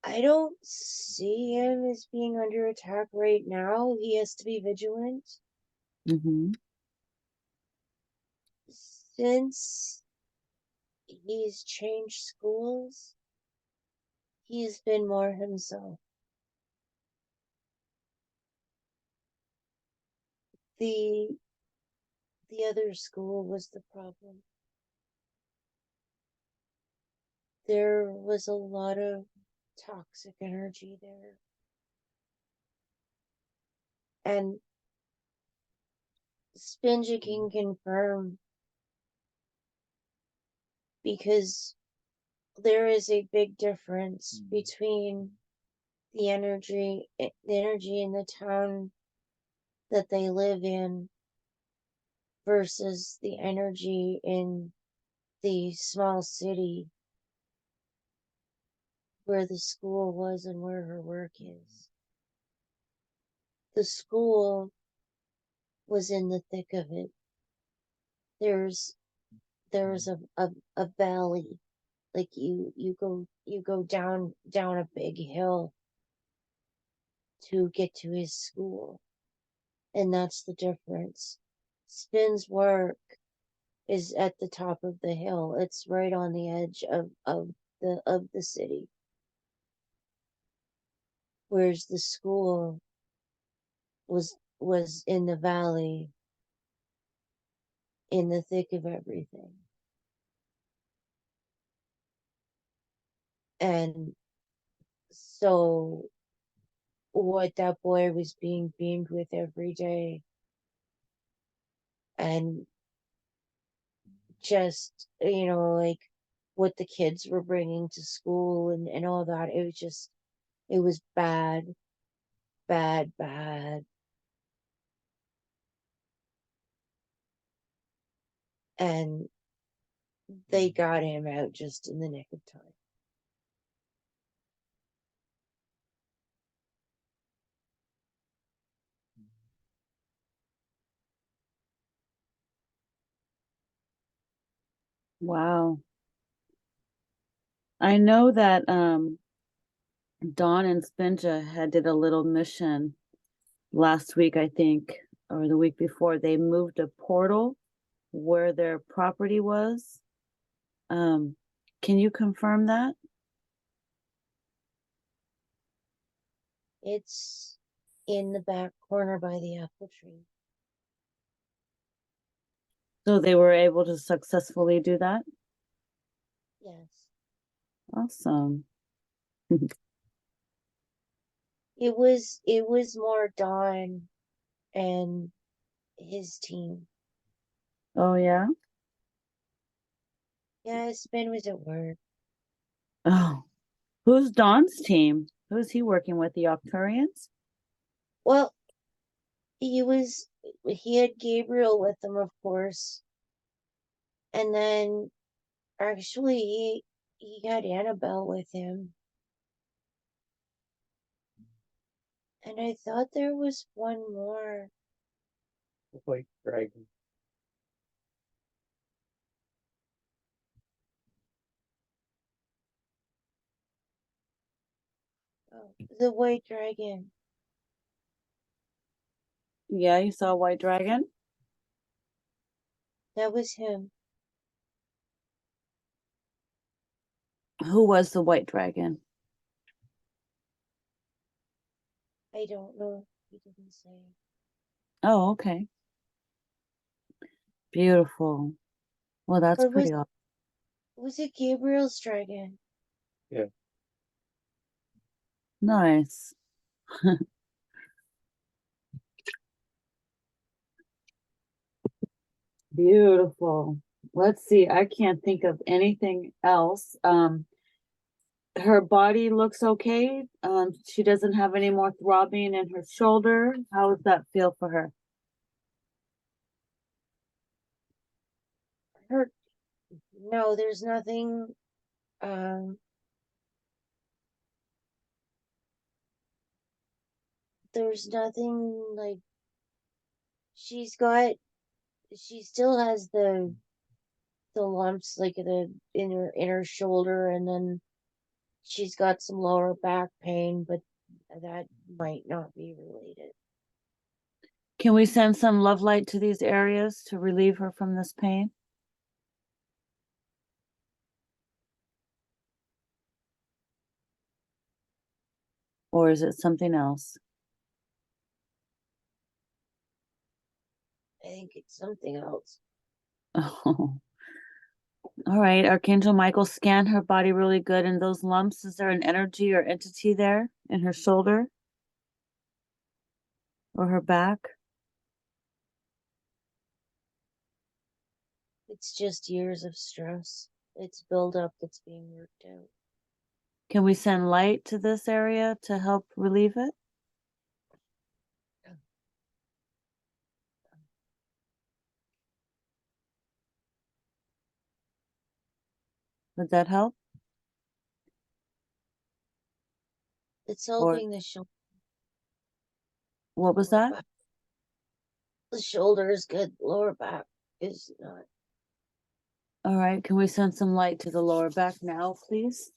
I don't see him as being under attack right now. He has to be vigilant. Mm-hmm. Since he's changed schools, he's been more himself. The the other school was the problem. There was a lot of toxic energy there. And Spinja can confirm, because there is a big difference between the energy in the town that they live in versus the energy in the small city where the school was and where her work is. The school was in the thick of it. There's a valley, like you go down a big hill to get to his school, and that's the difference. Spin's work is at the top of the hill. It's right on the edge of the city, whereas the school was in the valley, in the thick of everything. And so what that boy was being beamed with every day, and just, like what the kids were bringing to school and all that, it was bad, bad, bad. And they got him out just in the nick of time. Wow. I know that Dawn and Spinja had did a little mission last week, I think, or the week before. They moved a portal where their property was. Can you confirm that? It's in the back corner by the apple tree. So they were able to successfully do that? Yes. Awesome. It was more Don and his team. Oh, yeah? Yeah, Spin was at work. Oh, who's Dawn's team? Who's he working with? The Octurians? Well, he had Gabriel with him, of course. And then actually he had Annabelle with him. And I thought there was one more. The white dragon. Oh, the white dragon. Yeah, you saw White Dragon? That was him. Who was the White Dragon? I don't know. He didn't say. Oh, okay. Beautiful. Well, that's Or pretty awesome. was it Gabriel's dragon? Yeah. Nice. Beautiful. Let's see. I can't think of anything else. Her body looks okay. She doesn't have any more throbbing in her shoulder. How does that feel for her? Her No, there's nothing. Um, there's nothing like she's got. She still has the lumps like in her shoulder, and then she's got some lower back pain, but that might not be related. Can we send some love light to these areas to relieve her from this pain? Or is it something else? I think it's something else. Oh, all right. Archangel Michael, scan her body really good. And those lumps, is there an energy or entity there in her shoulder or her back? It's just years of stress. It's buildup that's being worked out. Can we send light to this area to help relieve it? Would that help? It's Or helping the shoulder. what was that? The shoulder is good. Lower back is not. All right, can we send some light to the lower back now, please?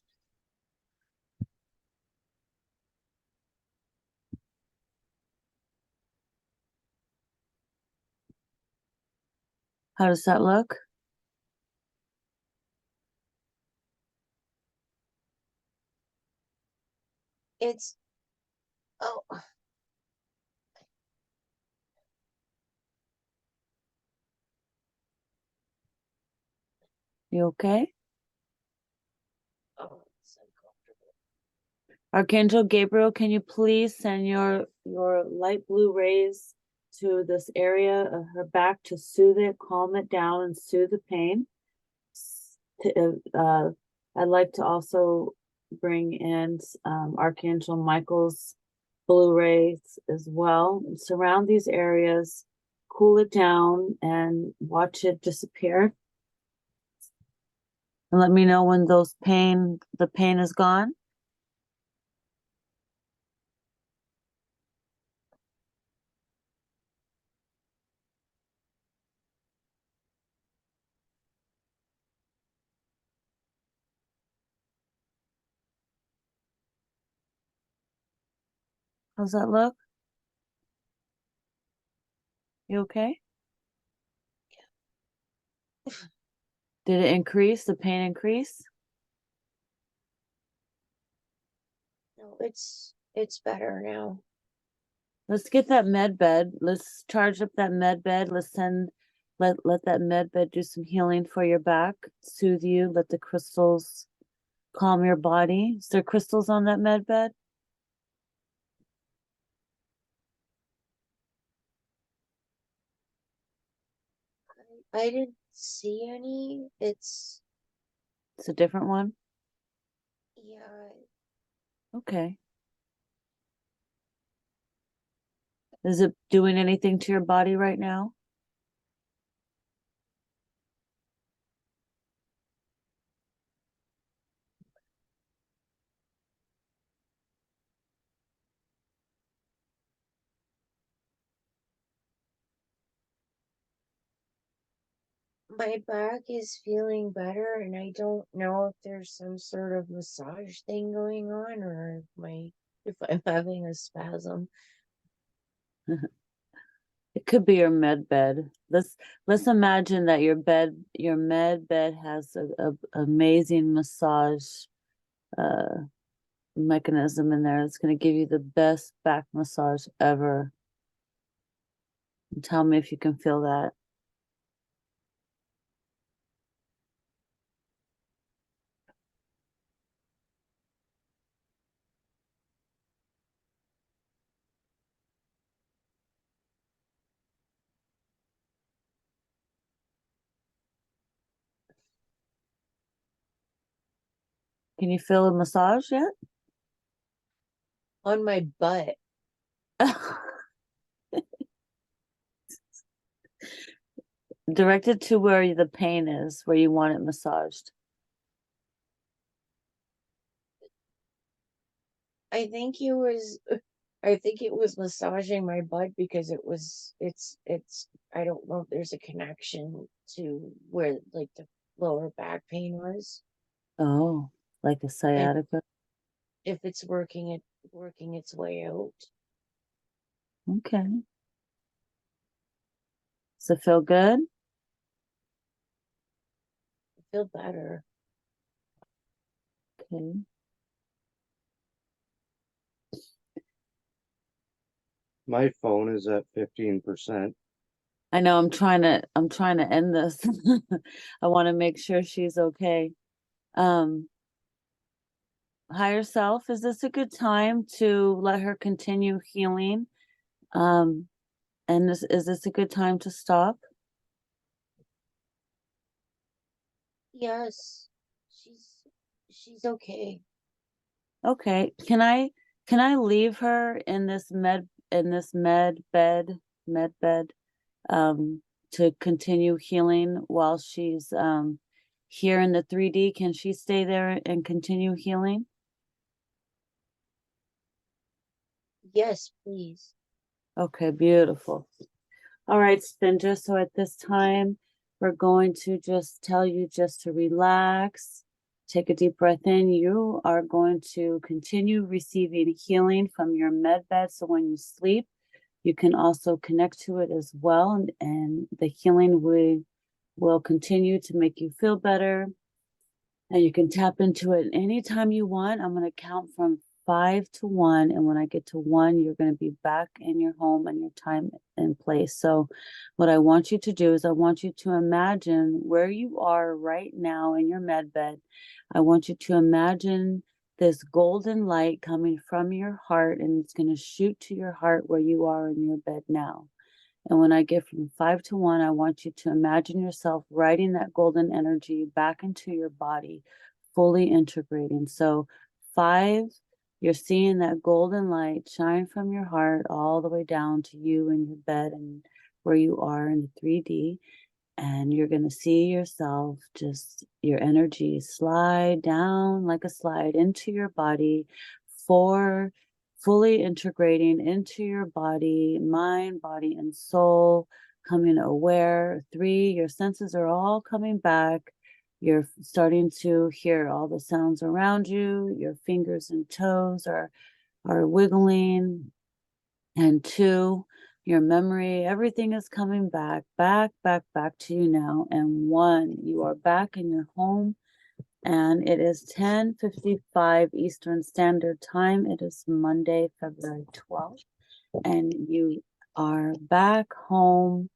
How does that look? It's. Oh. You okay? Oh, it's uncomfortable. Archangel Gabriel, can you please send your light blue rays to this area of her back to soothe it, calm it down, and soothe the pain? I'd like to also bring in Archangel Michael's blue rays as well. Surround these areas, cool it down, and watch it disappear. And let me know when the pain is gone. How's that look? You okay? Did it increase? The pain increase? No, it's better now. Let's get that med bed. Let's charge up that med bed. Let that med bed do some healing for your back, soothe you, let the crystals calm your body. Is there crystals on that med bed? I didn't see any. It's a different one? Yeah. Okay. Is it doing anything to your body right now? My back is feeling better, and I don't know if there's some sort of massage thing going on, or if I'm having a spasm. It could be your med bed. Let's imagine that your med bed has a amazing massage mechanism in there. It's going to give you the best back massage ever. And tell me if you can feel that. Can you feel a massage yet? On my butt. Directed to where the pain is, where you want it massaged. I think it was massaging my butt because it's I don't know if there's a connection to where like the lower back pain was. Oh, like a And sciatica. if it's working its way out. Okay. Does it feel good? I feel better. Okay. My phone is at 15%. I know I'm trying to end this. I want to make sure she's okay. Higher self, is this a good time to let her continue healing? And is this a good time to stop? Yes. She's okay. Okay. Can I leave her in this med bed to continue healing while she's here in the 3D. Can she stay there and continue healing? Yes, please. Okay, beautiful. All right, Spinja. So at this time, we're going to just tell you just to relax. Take a deep breath in. You are going to continue receiving healing from your med bed. So when you sleep, you can also connect to it as well. And the healing will continue to make you feel better. And you can tap into it anytime you want. I'm going to count from 5 to 1. And when I get to 1, you're going to be back in your home and your time and place. So what I want you to do is I want you to imagine where you are right now in your med bed. I want you to imagine this golden light coming from your heart, and it's going to shoot to your heart where you are in your bed now. And when I get from 5 to 1, I want you to imagine yourself riding that golden energy back into your body, fully integrating. So 5, you're seeing that golden light shine from your heart all the way down to you in your bed and where you are in the 3D. And you're going to see yourself, just your energy slide down like a slide into your body. 4, fully integrating into your body, mind, body, and soul, coming aware. 3, your senses are all coming back. You're starting to hear all the sounds around you. Your fingers and toes are wiggling. And 2, your memory, everything is coming back to you now. And 1, you are back in your home. And it is 10:55 Eastern Standard Time. It is Monday, February 12th. And you are back home.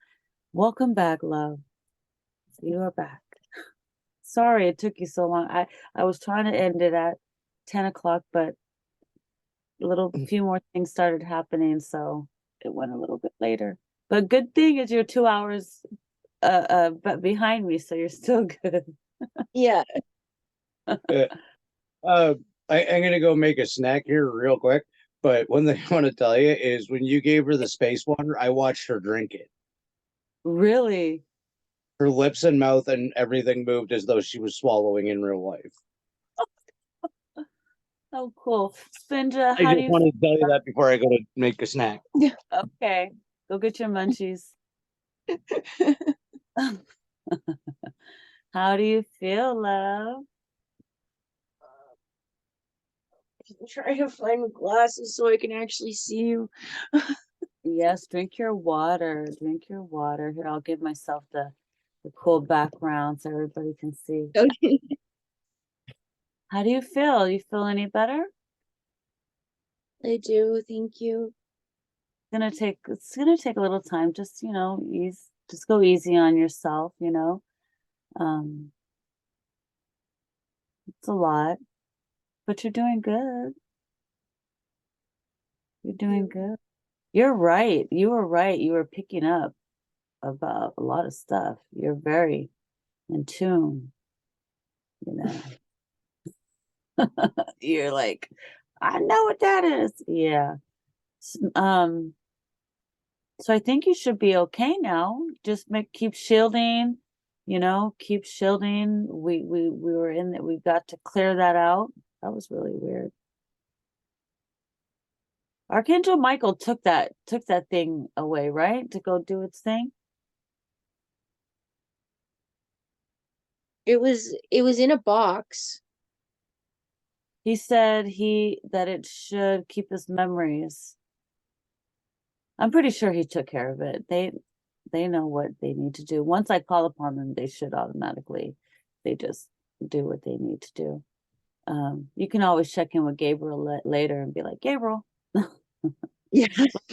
Welcome back, love. You are back. Sorry it took you so long. I was trying to end it at 10 o'clock, but a few more things started happening, so it went a little bit later. But good thing is you're 2 hours but behind me, so you're still good. Yeah. I'm gonna go make a snack here real quick. But one thing I want to tell you is when you gave her the space water, I watched her drink it. Really? Her lips and mouth and everything moved as though she was swallowing in real life. Oh, cool. Spinja, I how do just you wanted to tell you that before I go to make a snack. Okay, go get your munchies. How do you feel, love? I'm trying to find glasses so I can actually see you. Yes, drink your water. Drink your water. Here, I'll give myself the cool background so everybody can see. Okay. How do you feel? You feel any better? I do, thank you. It's gonna take a little time. Just, just go easy on yourself, It's a lot, but you're doing good. You're doing good. You're right. You were right. You were picking up about a lot of stuff. You're very in tune, you know. You're like, I know what that is. Yeah. So I think you should be okay now. Just keep shielding, keep shielding. We were in that. We got to clear that out. That was really weird. Archangel Michael took that thing away, right? To go do its thing. It was in a box. He said that it should keep his memories. I'm pretty sure he took care of it. They know what they need to do. Once I call upon them, they should automatically. They just do what they need to do. You can always check in with Gabriel later and be like, Gabriel. Yeah.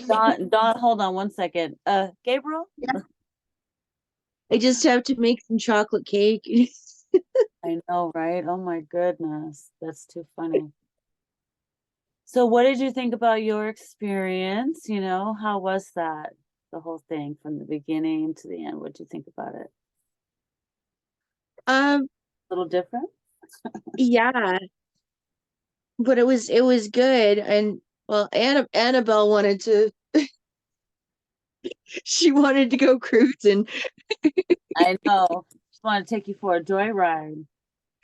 Don, hold on one second. Gabriel? Yeah. I just have to make some chocolate cake. I know, right? Oh my goodness. That's too funny. So what did you think about your experience? How was that? The whole thing from the beginning to the end. What did you think about it? A little different? Yeah. But it was good. And well, Annabelle wanted to she wanted to go cruising. I know. want to take you for a joyride.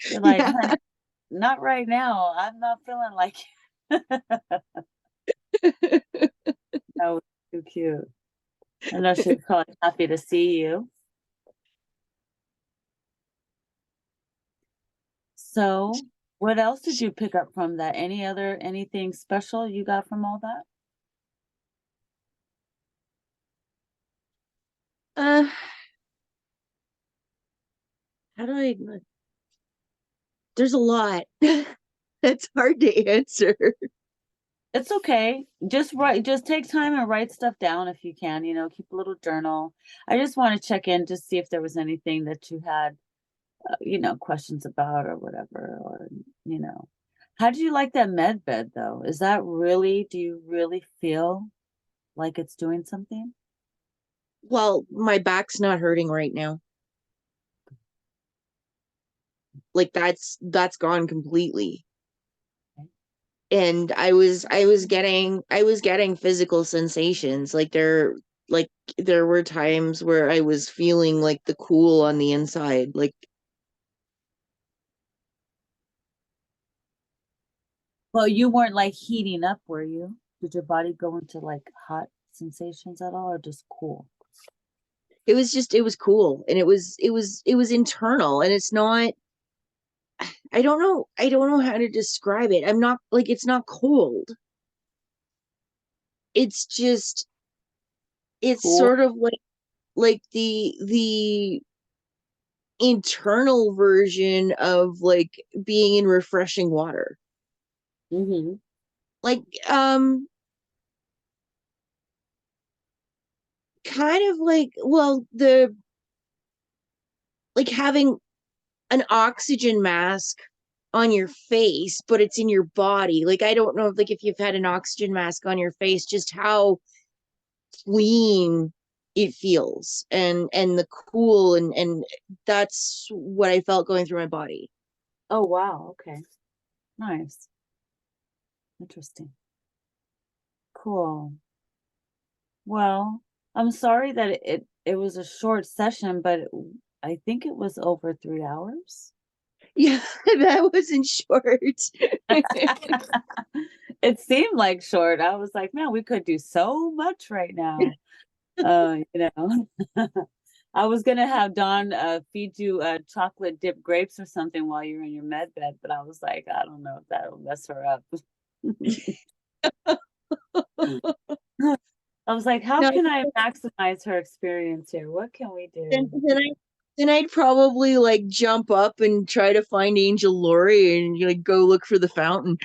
You're like, Yeah. honey, not right now. I'm not feeling like that was too cute. I know she's probably happy to see you. So, what else did you pick up from that? Anything special you got from all that? Uh, how do I? There's a lot. It's hard to answer. It's okay. Just take time and write stuff down if you can, keep a little journal. I just want to check in to see if there was anything that you had, questions about or whatever, or, how do you like that med bed though? Do you really feel like it's doing something? Well, my back's not hurting right now. Like that's gone completely. And I was getting physical sensations. There were times where I was feeling like the cool on the inside. Like, Well, you weren't like heating up, were you? Did your body go into like hot sensations at all or just cool? it was cool, and it was internal, and it's not. I don't know how to describe it. I'm not like, it's not cold. It's just, it's Cool. sort of like the internal version of like being in refreshing water. Mm-hmm. Like, kind of like, well, the like having an oxygen mask on your face, but it's in your body. Like, I don't know if you've had an oxygen mask on your face, just how clean it feels, and the cool, and that's what I felt going through my body. Oh, wow. Okay. Nice. Interesting. Cool. Well, I'm sorry that it was a short session, but I think it was over 3 hours. Yeah, that wasn't short. It seemed like short. I was like, man, we could do so much right now. You know, I was gonna have Dawn feed you chocolate dipped grapes or something while you're in your med bed, but I was like, I don't know if that'll mess her up. I was like, how No, can I maximize her experience here? What can we then, do? then I then I'd probably like jump up and try to find Angel Lori and like go look for the fountain.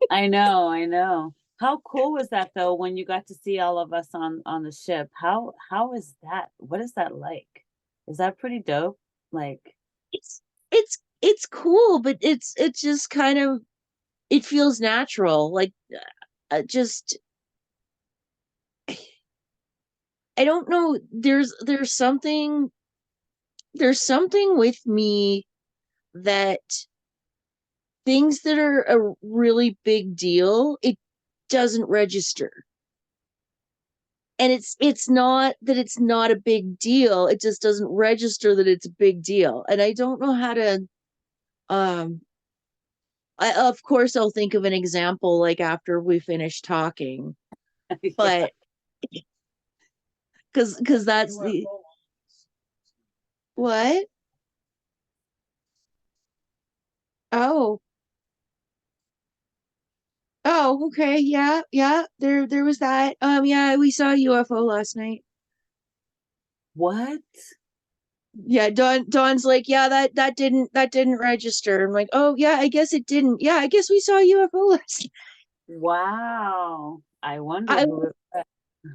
I know, I know. How cool was that though when you got to see all of us on the ship? How is that? What is that like? Is that pretty dope? Like, It's cool, but it's just kind of, it feels natural. Like, just, I don't know. There's something with me that things that are a really big deal, it doesn't register. And it's not that it's not a big deal, it just doesn't register that it's a big deal. And I don't know how to, um of course I'll think of an example like after we finish talking, yeah. but because that's the what. Oh, oh, okay, yeah, yeah, there was that. Yeah, we saw a UFO last night. What? Yeah, Dawn's like, yeah, that didn't register. I'm like, oh yeah, I guess it didn't. Yeah, I guess we saw a UFO last Wow. I wonder night. who it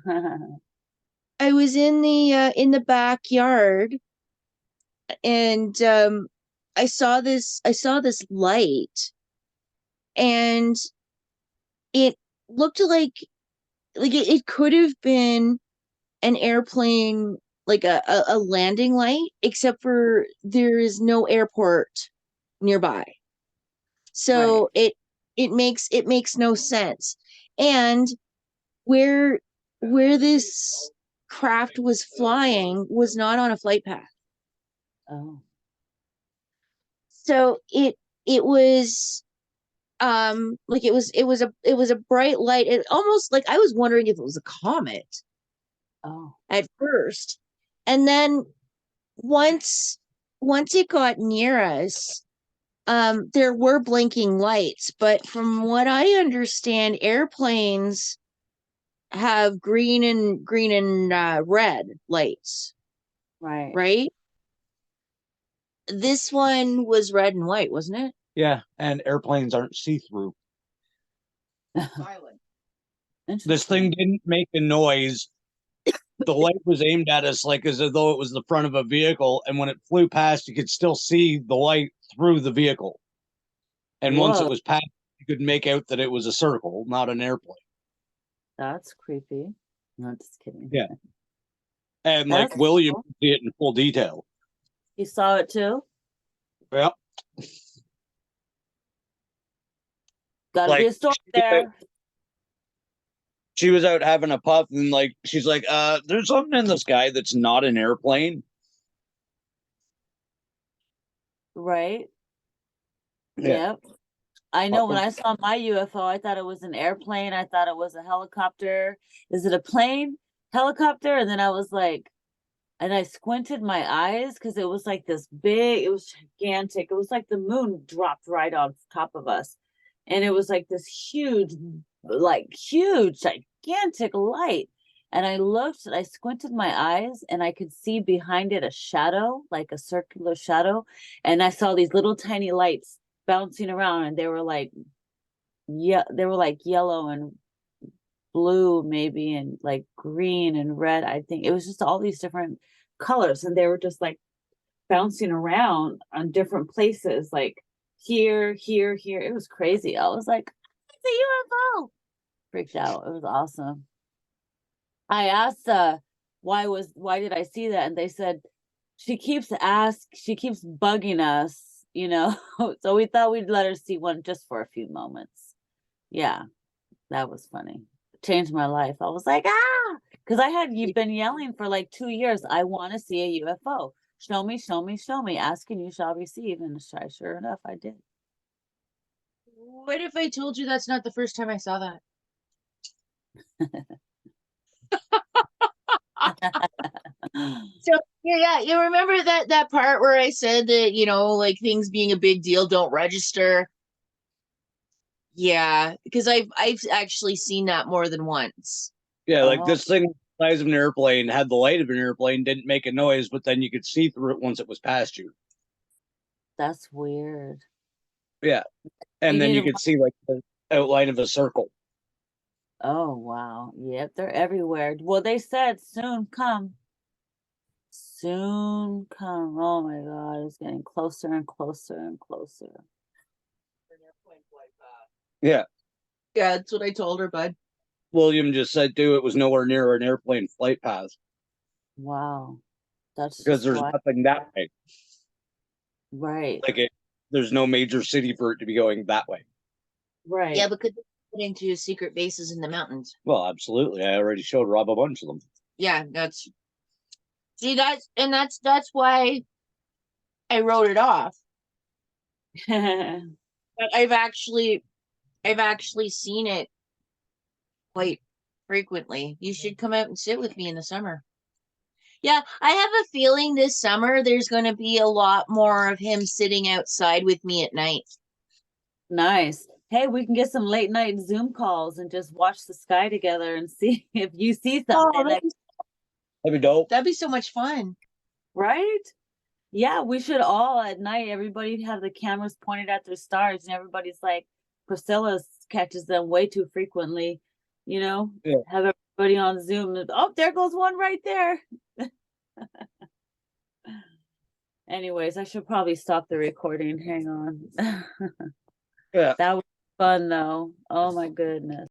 was. I was in the backyard, and I saw this light, and it looked like it could have been an airplane, like a landing light, except for there is no airport nearby. Right. So it makes no sense. And where where this craft was flying was not on a flight path. Oh, So it was like it was a bright light. It almost like I was wondering if it was a comet oh, at first. And then once it got near us, there were blinking lights, but from what I understand, airplanes have green and red lights, right. right? This one was red and white, wasn't it? Yeah, and airplanes aren't see-through. This thing Interesting. didn't make a noise. The light was aimed at us like as though it was the front of a vehicle, and when it flew past, you could still see the light through the vehicle. And once it Whoa, was past, you could make out that it was a circle, not an airplane. that's creepy. No, just kidding. Yeah. And like That's William cool. could see it in full detail. You saw it too? Yep. Gotta be Like a story there. she was out having a puff, and like she's like, there's something in the sky that's not an airplane. Right? Yeah. Yep. I know when I saw my UFO, I thought it was an airplane. I thought it was a helicopter. Is it a plane? Helicopter? And then I was like, and I squinted my eyes because it was like this big, it was gigantic. It was like the moon dropped right on top of us. And it was like this huge, gigantic light. And I looked and I squinted my eyes and I could see behind it a shadow, like a circular shadow. And I saw these little tiny lights bouncing around and they were like, yeah, they were like yellow and blue maybe and like green and red. I think it was just all these different colors and they were just like bouncing around on different places, like here, here, here. It was crazy. I was like, it's a UFO. Freaked out. It was awesome. I asked why did I see that? And they said she keeps bugging us, you know. So we thought we'd let her see one just for a few moments. Yeah, that was funny. Changed my life. I was like, because I had been yelling for like 2 years. I want to see a UFO. Show me, show me, show me. Asking you shall receive. And sure enough, I did. What if I told you that's not the first time I saw that? So yeah, you remember that part where I said that, like things being a big deal don't register? Yeah, because I've actually seen that more than once. Yeah, like Oh, this thing the size of an airplane had the light of an airplane, didn't make a noise, but then you could see through it once it was past you. that's weird. Yeah. And You then need you to. could see like the outline of a circle. Oh wow. Yep, they're everywhere. Well, they said soon come. Soon come. Oh my God, it's getting closer and closer and closer. Yeah. Yeah, that's what I told her, bud. William just said too, it was nowhere near an airplane flight path Wow. That's because just there's why. nothing that way. Right. Like there's no major city for it to be going that way. Right. Yeah, but could they put into secret bases in the mountains? Well, absolutely. I already showed Rob a bunch of them. Yeah, that's that's why I wrote it off. But I've actually seen it quite frequently. You should come out and sit with me in the summer. Yeah, I have a feeling this summer there's going to be a lot more of him sitting outside with me at night. Nice. Hey, we can get some late night Zoom calls and just watch the sky together and see if you see something. that'd That'd be dope. be so much fun. Right? Yeah, we should all at night, everybody have the cameras pointed at their stars and everybody's like, Priscilla catches them way too frequently, you know? Yeah. Have everybody on Zoom. Oh, there goes one right there. Anyways, I should probably stop the recording. Hang on. Yeah. That was fun though. Oh my goodness.